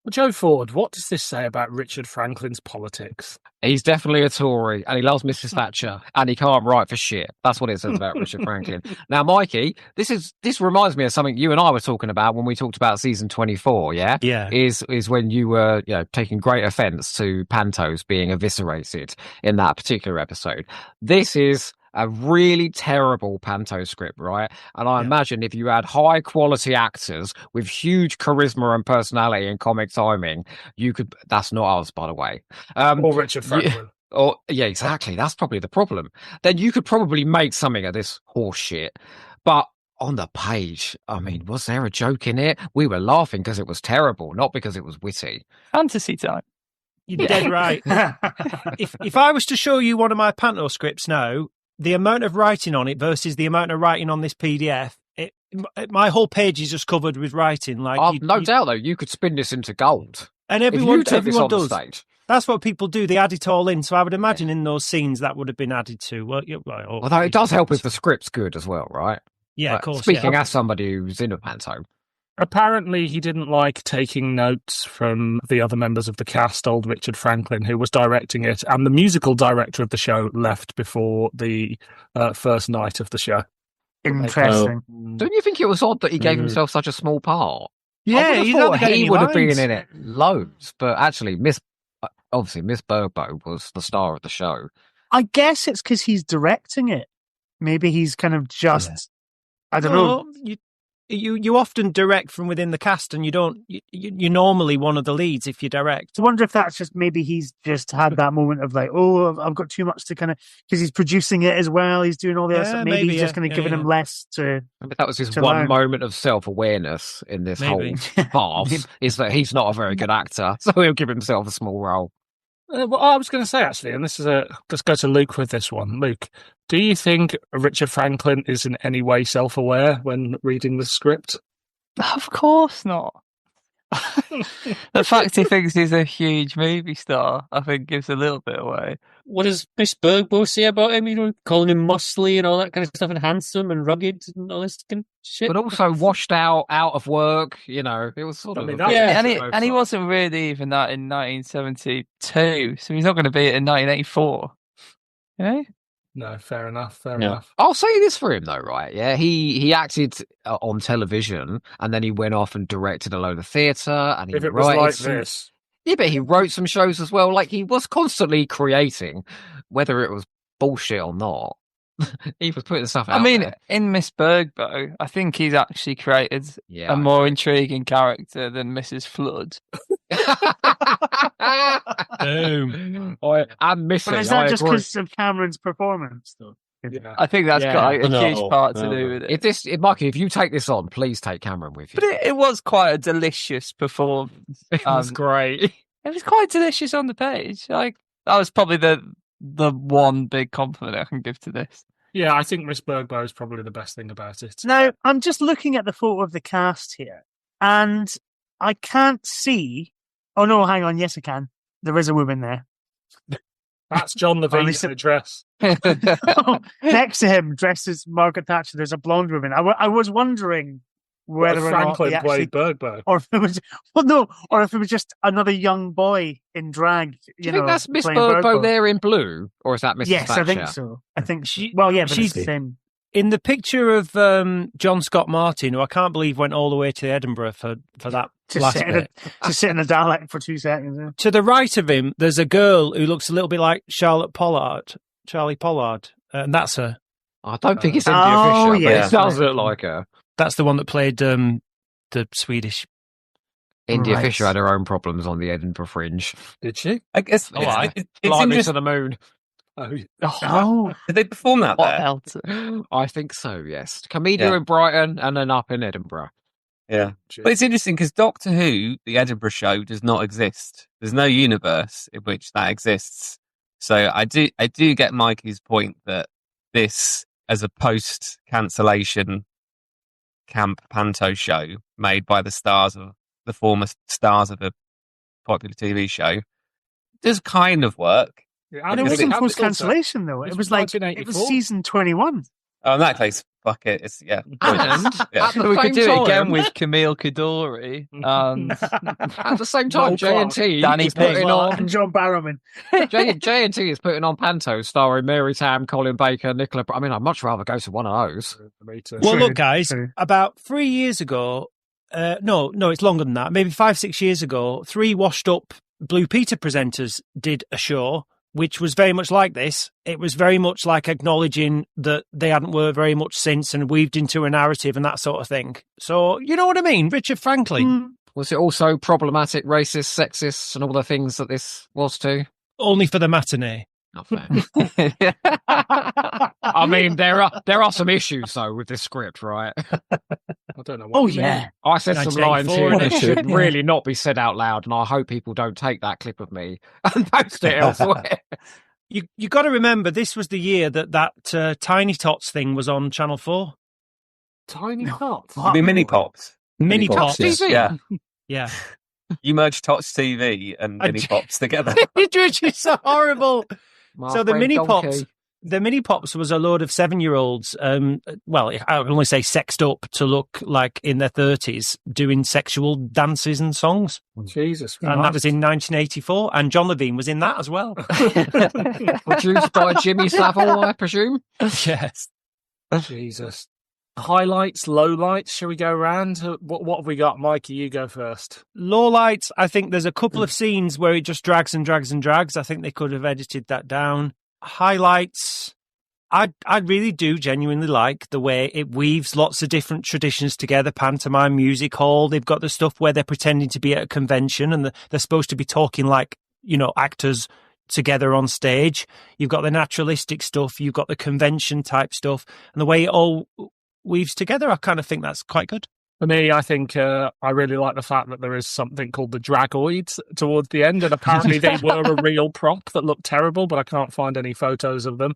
Joe Ford, what does this say about Richard Franklin's politics? He's definitely a Tory, and he loves Mrs Thatcher, and he can't write for shit. That's what it says about Richard Franklin. Now, Mikey, this reminds me of something you and I were talking about when we talked about season 24. Yeah, yeah. Is when you were taking great offence to Pantos being eviscerated in that particular episode. This is a really terrible Panto script, right? And I imagine if you had high quality actors with huge charisma and personality and comic timing, you could. That's not us, by the way. Or Richard Franklin. Yeah, exactly. That's probably the problem. Then you could probably make something of this horse shit. But on the page, was there a joke in it? We were laughing because it was terrible, not because it was witty. Fantasy time. You're dead right. If I was to show you one of my Panto scripts now, the amount of writing on it versus the amount of writing on this PDF, my whole page is just covered with writing. No doubt, though, you could spin this into gold. And everyone does. Stage. That's what people do. They add it all in. So I would imagine in those scenes that would have been added to. Although it does help if the script's good as well, right? Yeah, of course. Speaking as somebody who's in a panto. Apparently, he didn't like taking notes from the other members of the cast, old Richard Franklin, who was directing it, and the musical director of the show left before the first night of the show. Interesting. Don't you think it was odd that he gave himself such a small part? Yeah, I thought he would have been in it loads, but actually, Miss Burbo was the star of the show. I guess it's because he's directing it. Maybe he's kind of just, I don't know. You often direct from within the cast, and you're normally one of the leads if you direct. I wonder if that's just maybe he's just had that moment of like, oh, I've got too much to kind of, because he's producing it as well. He's doing all this. Yeah, maybe he's just yeah, kind of giving him less to. Maybe that was his to one learn. moment of self-awareness in this Maybe. whole farce, is that he's not a very good actor, so he'll give himself a small role. Well, I was going to say, actually, and this is let's go to Luke with this one. Luke, do you think Richard Franklin is in any way self-aware when reading the script? Of course not. The fact he thinks he's a huge movie star, I think, gives a little bit away. What does Miss Burbo say about him? You know, calling him muscly and all that kind of stuff, and handsome and rugged and all this kind of shit. But also washed out of work, you know. It was sort of... And he wasn't really even that in 1972, so he's not going to be it in 1984. You know? No, fair enough. Fair enough. I'll say this for him though, right? Yeah, he acted on television, and then he went off and directed a load of theatre, and he If it was like this, yeah, but he wrote some shows as well. Like, he was constantly creating, whether it was bullshit or not. He was putting stuff out. I mean, there. in Miss Burbo, I think he's actually created a more intriguing character than Mrs. Flood. Boom. I'm missing. But is that just because of Cameron's performance, though? yeah. I think that's got a huge part to do with it. Mikey, if you take this on, please take Cameron with you. But it was quite a delicious performance. It was great. It was quite delicious on the page. Like, that was probably the one big compliment I can give to this. Yeah, I think Miss Burbo is probably the best thing about it. Now, I'm just looking at the photo of the cast here, and I can't see. Oh, no, hang on. Yes, I can. There is a woman there. That's John Levine in a dress. Next to him, dressed as Margaret Thatcher, there's a blonde woman. I was wondering whether or not Franklin they actually, played Burbo. or if it was or if it was just another young boy in drag. Do you think that's Miss Burbo there in blue, or is that Mrs. Yes, Thatcher? I think so. I think she. Well, yeah, but she's the same. In the picture of John Scott Martin, who I can't believe went all the way to Edinburgh for that last bit. To sit in a Dalek for 2 seconds. Yeah. To the right of him, there's a girl who looks a little bit like Charlie Pollard, and that's her. I don't think it's India Fisher, but it does look like her. That's the one that played the Swedish. India Fisher had her own problems on the Edinburgh Fringe. Did she? I guess Fly it's me interesting. to the moon. Oh, Did they perform that there? I think so, yes. Comedia in Brighton and then up in Edinburgh. Yeah. But it's interesting because Doctor Who, the Edinburgh show, does not exist. There's no universe in which that exists. So I do get Mikey's point that this, as a post-cancellation camp panto show made by the former stars of a popular TV show, does kind of work. and it wasn't post cancellation though. It was like it was season 21. Oh, in that case, fuck it. It's And We could do it again with Camille Kadori and at the same time, J&T Danny is putting on and John Barrowman. J&T is putting on panto starring Mary Tam, Colin Baker, Nicola. I mean, I'd much rather go to one of those. Well, look, guys, about 3 years ago, no, it's longer than that. Maybe 5-6 years ago, 3 washed-up Blue Peter presenters did a show which was very much like this. It was very much like acknowledging that they hadn't worked very much since and weaved into a narrative and that sort of thing. So, you know what I mean? Richard Franklin. Was it also problematic, racist, sexist, and all the things that this was too? Only for the matinee. Not fair. I mean, there are some issues though with this script, right? I don't know what I said some lines here that should really not be said out loud, and I hope people don't take that clip of me and post it elsewhere. You got to remember, this was the year that Tiny Tots thing was on Channel 4. Tiny Tots? The Mini Pops. Mini Pops. Yeah. Yeah. You merge Tots TV and Mini Pops together. Which is so horrible. My So the friend Mini Donkey. Pops The mini pops was a load of 7-year-olds. Well, I would only say sexed up to look like in their 30s, doing sexual dances and songs. Jesus. And that was in 1984. And John Levine was in that as well. Produced by Jimmy Savile, I presume. Yes. Jesus. Highlights, lowlights. Shall we go around? What have we got? Mikey, you go first. Lowlights, I think there's a couple of scenes where it just drags and drags and drags. I think they could have edited that down. Highlights, I really do genuinely like the way it weaves lots of different traditions together. Pantomime, music hall. They've got the stuff where they're pretending to be at a convention and they're supposed to be talking like, actors together on stage. You've got the naturalistic stuff. You've got the convention type stuff. And the way it all weaves together, I kind of think that's quite good. For me, I think I really like the fact that there is something called the Dragoids towards the end, and apparently they were a real prop that looked terrible, but I can't find any photos of them.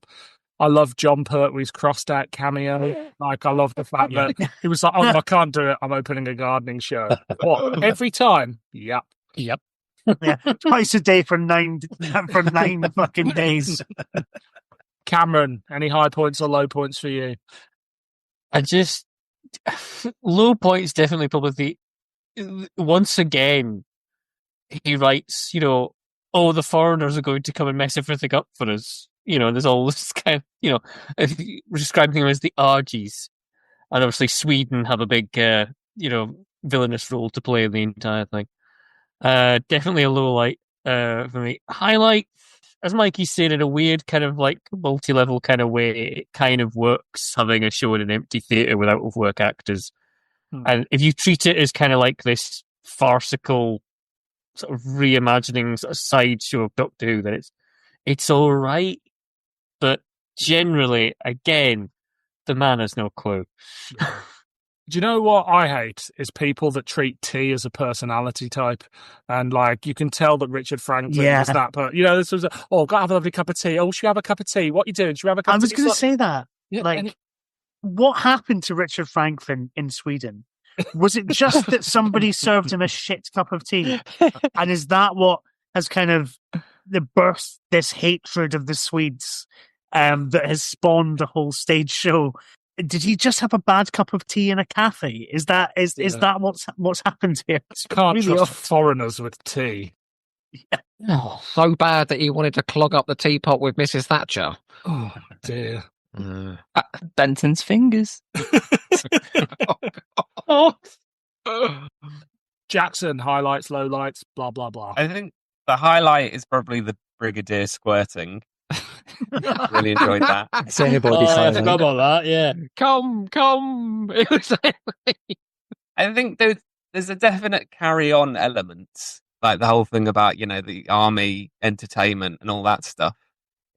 I love John Pertwee's crossed out cameo. Like, I love the fact that he was like, "Oh, I can't do it. I'm opening a gardening show." What? Every time? Yep. Yeah, twice a day for nine fucking days. Cameron, any high points or low points for you? Low points definitely probably once again he writes, the foreigners are going to come and mess everything up for us. There's all this kind of, we're describing them as the Argies. And obviously Sweden have a big, villainous role to play in the entire thing. Definitely a low light for me. Highlight, as Mikey said, in a weird kind of like multi-level kind of way, it kind of works having a show in an empty theatre with out-of-work actors. And if you treat it as kind of like this farcical sort of reimagining sort of sideshow of Doctor Who, then it's all right. But generally, again, the man has no clue. Do you know what I hate? Is people that treat tea as a personality type. And, like, you can tell that Richard Franklin is that. But, this was, got to have a lovely cup of tea. Oh, should we have a cup of tea? What are you doing? Should we have a cup of tea? I was going to say that. Yeah, what happened to Richard Franklin in Sweden? Was it just that somebody served him a shit cup of tea? And is that what has kind of birthed this hatred of the Swedes that has spawned a whole stage show? Did he just have a bad cup of tea in a cafe? Is that what's happened here? It's can't really trust foreigners with tea. Yeah. Oh, so bad that he wanted to clog up the teapot with Mrs Thatcher. Oh dear. Benton's fingers. Jackson, highlights, lowlights, blah blah blah. I think the highlight is probably the Brigadier squirting. Really enjoyed that. It's anybody's I highlight. forgot about that, yeah. Come. It was I think there's a definite carry-on element, like the whole thing about, the army entertainment and all that stuff.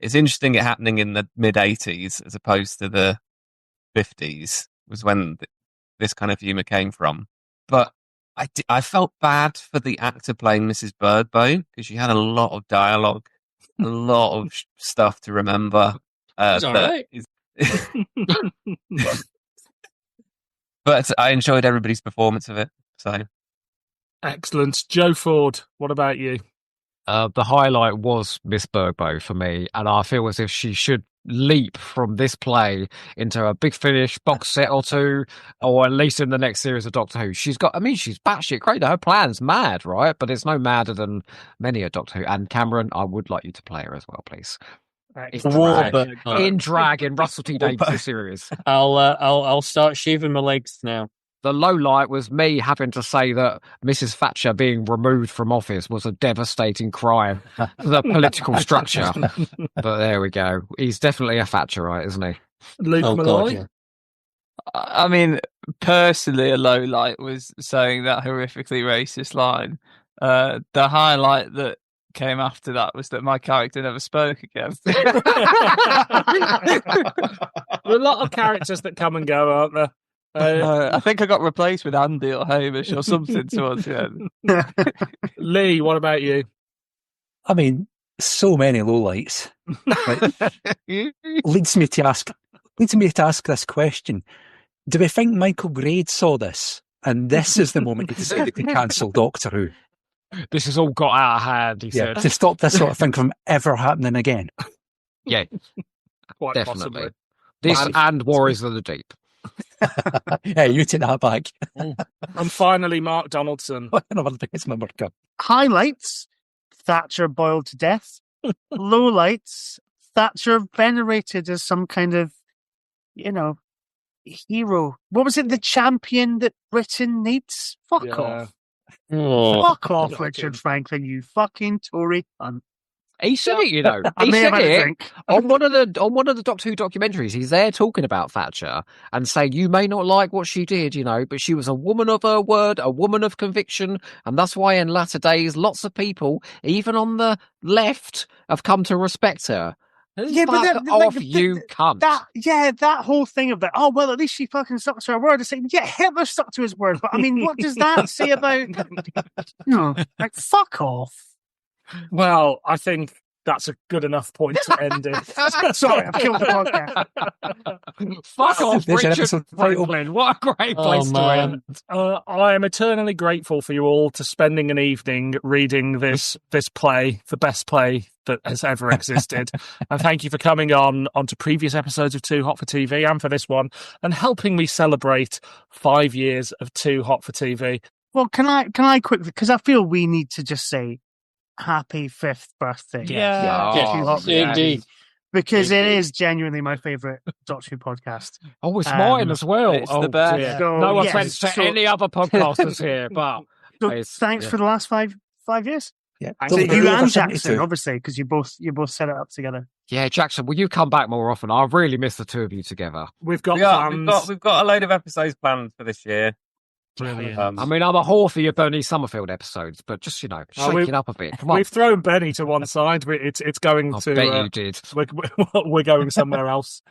It's interesting it happening in the mid-80s as opposed to the 50s was when this kind of humour came from. But I felt bad for the actor playing Mrs Birdbone because she had a lot of dialogue, a lot of stuff to remember. It's all right. But I enjoyed everybody's performance of it. So Excellent. Joe Ford, what about you? the highlight was Miss Bergbo for me, and I feel as if she should leap from this play into a Big Finish box set or two, or at least in the next series of Doctor Who. She's batshit crazy. Her plan's mad, right? But it's no madder than many a Doctor Who. And Cameron, I would like you to play her as well, please. In drag in Russell T Davies' series. I'll start shaving my legs now. The low light was me having to say that Mrs Thatcher being removed from office was a devastating crime for the political structure. But there we go. He's definitely a Thatcherite, isn't he? Luke Molloy? Yeah. I mean, personally, a low light was saying that horrifically racist line. The highlight that came after that was that my character never spoke again. There are a lot of characters that come and go, aren't there? I think I got replaced with Andy or Hamish or something towards the end. Lee, what about you? I mean, so many lowlights. Leads me to ask this question. Do we think Michael Grade saw this? And this is the moment he decided to cancel Doctor Who. This has all got out of hand, he said. To stop this sort of thing from ever happening again. Yeah. Quite Definitely. possibly. This Wow. and Warriors of the Deep. Hey, you take that back. And finally, Mark Donaldson. It's my marker. Highlights: Thatcher boiled to death. Lowlights: Thatcher venerated as some kind of, hero. What was it? The champion that Britain needs? Fuck Yeah. off. Oh. Fuck off, Okay. Richard Franklin, you fucking Tory cunt. He said it, you know. I He may have said had a it drink. on one of the Doctor Who documentaries. He's there talking about Thatcher and saying, you may not like what she did, but she was a woman of her word, a woman of conviction, and that's why in latter days lots of people, even on the left, have come to respect her. Yeah, but Fuck that- off, you cunt. That whole thing of that. Oh well, at least she fucking stuck to her word. It's like, yeah, Hitler stuck to his word. But I mean, what does that say about? No, like fuck off. Well, I think that's a good enough point to end it. Sorry, I've killed the podcast. Fuck off, There's an Richard episode title. Franklin. What a great Oh, place to man. end. I am eternally grateful for you all to spending an evening reading this play, the best play that has ever existed. And thank you for coming onto previous episodes of Too Hot for TV and for this one, and helping me celebrate 5 years of Too Hot for TV. Well, can I quickly, because I feel we need to just say happy 5th birthday. Yeah. to Too Hot for TV, Indeed. because it is genuinely my favourite Doctor Who podcast. Oh, it's mine as well. it's Oh, the best. dear. So, No yes, offence to so- any other podcasters here, but So it's- thanks yeah. for the last five years. Yeah. I So think you Over and 72. Jackson, obviously, because you both set it up together. Yeah, Jackson, will you come back more often? I really miss the two of you together. we've got Yeah, plans. we've got a load of episodes planned for this year. Brilliant. I mean, I'm a whore for your Bernie Summerfield episodes, but just, Oh, shake we've- it up a bit. Come on. We've thrown Benny to one side. It's going I to. bet you did. We're going somewhere else.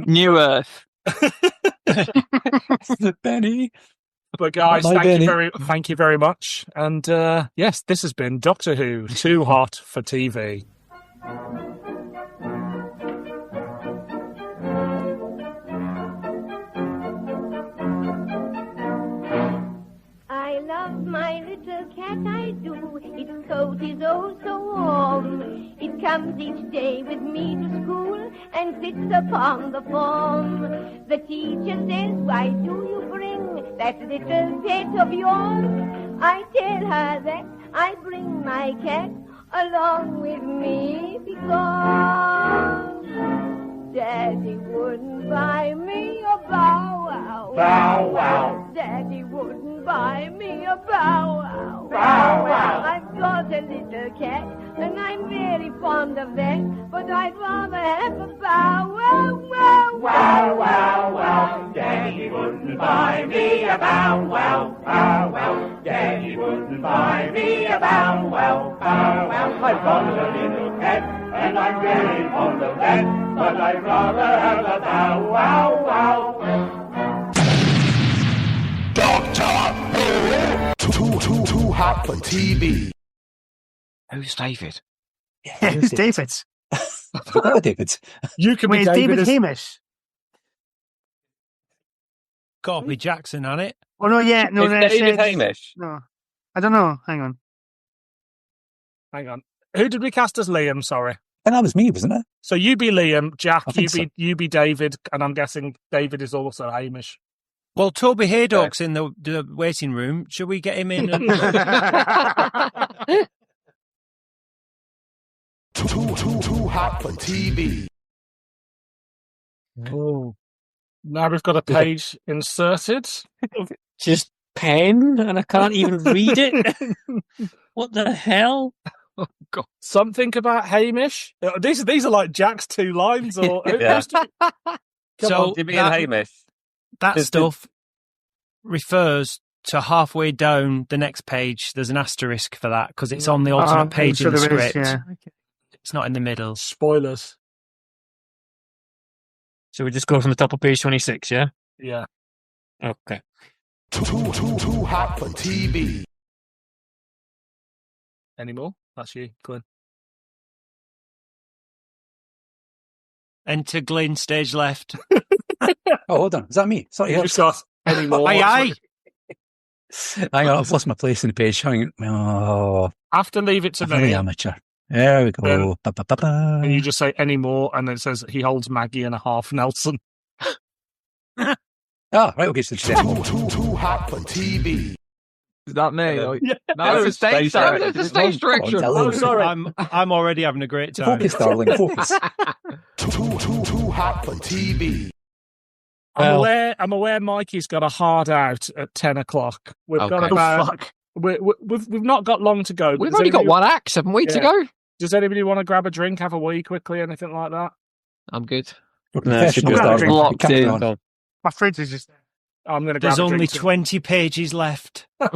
New Earth. Benny. But guys, Bye, thank you very much. And yes, this has been Doctor Who, Too Hot for TV. I love my little cat, I do. Its coat is oh so warm. It comes each day with me to school and sits upon the form. The teacher says, why do you bring that little pet of yours? I tell her that I bring my cat along with me because Daddy wouldn't buy me a bow wow. Bow wow. Daddy wouldn't buy me a bow wow. Bow wow. I've got a little cat and I'm very fond of that, but I'd rather have a bow wow wow. Wow, wow, wow. Daddy wouldn't buy me a bow wow. Bow wow. Daddy wouldn't buy me a bow wow. Bow wow. I've got a little cat and I'm very fond of that, but I'd rather have a bow wow wow. Doctor Who. Too hot for TV. Who's David? It's David. Oh, David. You can Wait, be it's David as- Hamish. Got to be Jackson on it. Oh no, yeah, no, Is no, David it's- Hamish? No, I don't know. Hang on. Hang on. Who did we cast as Liam? Sorry. And that was me, wasn't it? So you be Liam, Jack. I think You be David, and I'm guessing David is also Hamish. Well, Toby Haydock's in the waiting room. Shall we get him in? And... Too hot for TV. Oh. Now we've got a page inserted. Just pen, and I can't even read it. What the hell? God. Something about Hamish. These are like Jack's two lines, or Yeah. so Jimmy and Hamish. that Just- stuff refers to halfway down the next page. There's an asterisk for that because it's on the alternate page in the there is, script. yeah. It's not in the middle. spoilers. So we just go from the top of page 26, yeah? Yeah. Okay. Too hot for TV. Any more? That's you, Glenn. Enter Glyn, stage left. Oh, hold on. Is that me? Sorry. You just got any more? Aye, aye. Hang on, I've lost my place in the page. Hang on. Oh, Have to leave it to I'm very me. amateur. There we go. Then- Ba-ba-ba-ba. And you just say any more, and then it says he holds Maggie and a half Nelson. Ah, right, okay, so it's them. Too hot for TV. Is that me? Yeah. No, it's stage director. It's a stage direction. Oh, sorry. I'm already having a great time. Focus, darling, focus. Too hot for TV. I'm aware Mikey's got a hard out at 10 o'clock. We've got Okay. about... We've not got long to go. but We've does only got anybody- one act, 7 weeks to Yeah. go. Does anybody want to grab a drink, have a wee quickly, anything like that? I'm good. Professional, should be darling. locked Carry in. on. My fridge is just I'm going to grab There's a only drink. 20 pages left. All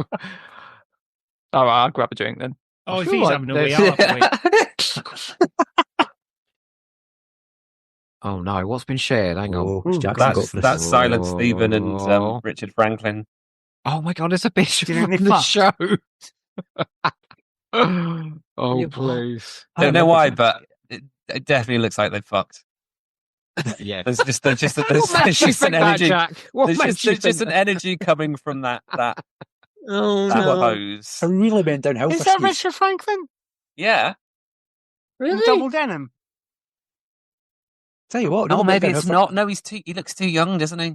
right, I'll grab a drink then. Oh, if feel he's like having a wee, there's- I'll have a wee. Oh no, what's been shared? Hang on. Oh, Jackson got That's this. that's Silent Stephen and Oh. Richard Franklin. Oh my god, there's a picture Do you think from they the fucked? show. Oh, Yeah, please. Don't know why, but it definitely looks like they fucked. Yeah. There's just What there's makes you just an think that, energy. Jack? What There's makes just, you there's just think an energy coming from that oh pose. I really went downhill Is for that Steve. Richard Franklin? Yeah. In double denim. Tell you what, Oh, really maybe went it's downhill not. No, he looks too young, doesn't he?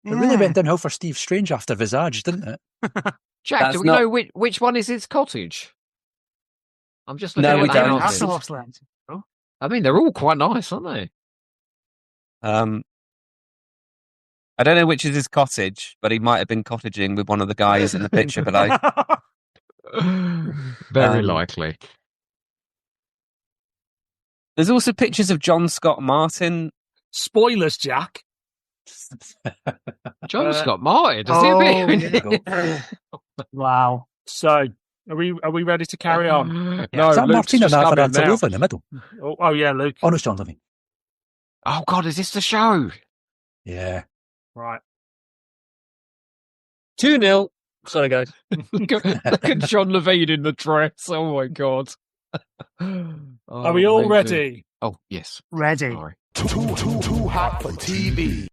It really went downhill for Steve Strange after Visage, didn't it? Jack, That's do we not- know which one is his cottage? I'm just looking No, at we the don't. houses. That's a lost land. I mean, they're all quite nice, aren't they? I don't know which is his cottage, but he might have been cottaging with one of the guys in the picture below. Very Um, likely. There's also pictures of John Scott Martin. Spoilers, Jack. John Scott Martin, does he appear in There you it? go. Wow. So, are we ready to carry on? No, Is that Luke's Martina just coming now. Navratilova in the middle? Oh yeah, Luke. Oh, no, it's John Living. Oh God, is this the show? Yeah. Right. 2-0. Sorry, guys. Look at John Levine in the dress. Oh my God. Are we all ready? Oh yes. Ready. Sorry. Too hot for TV.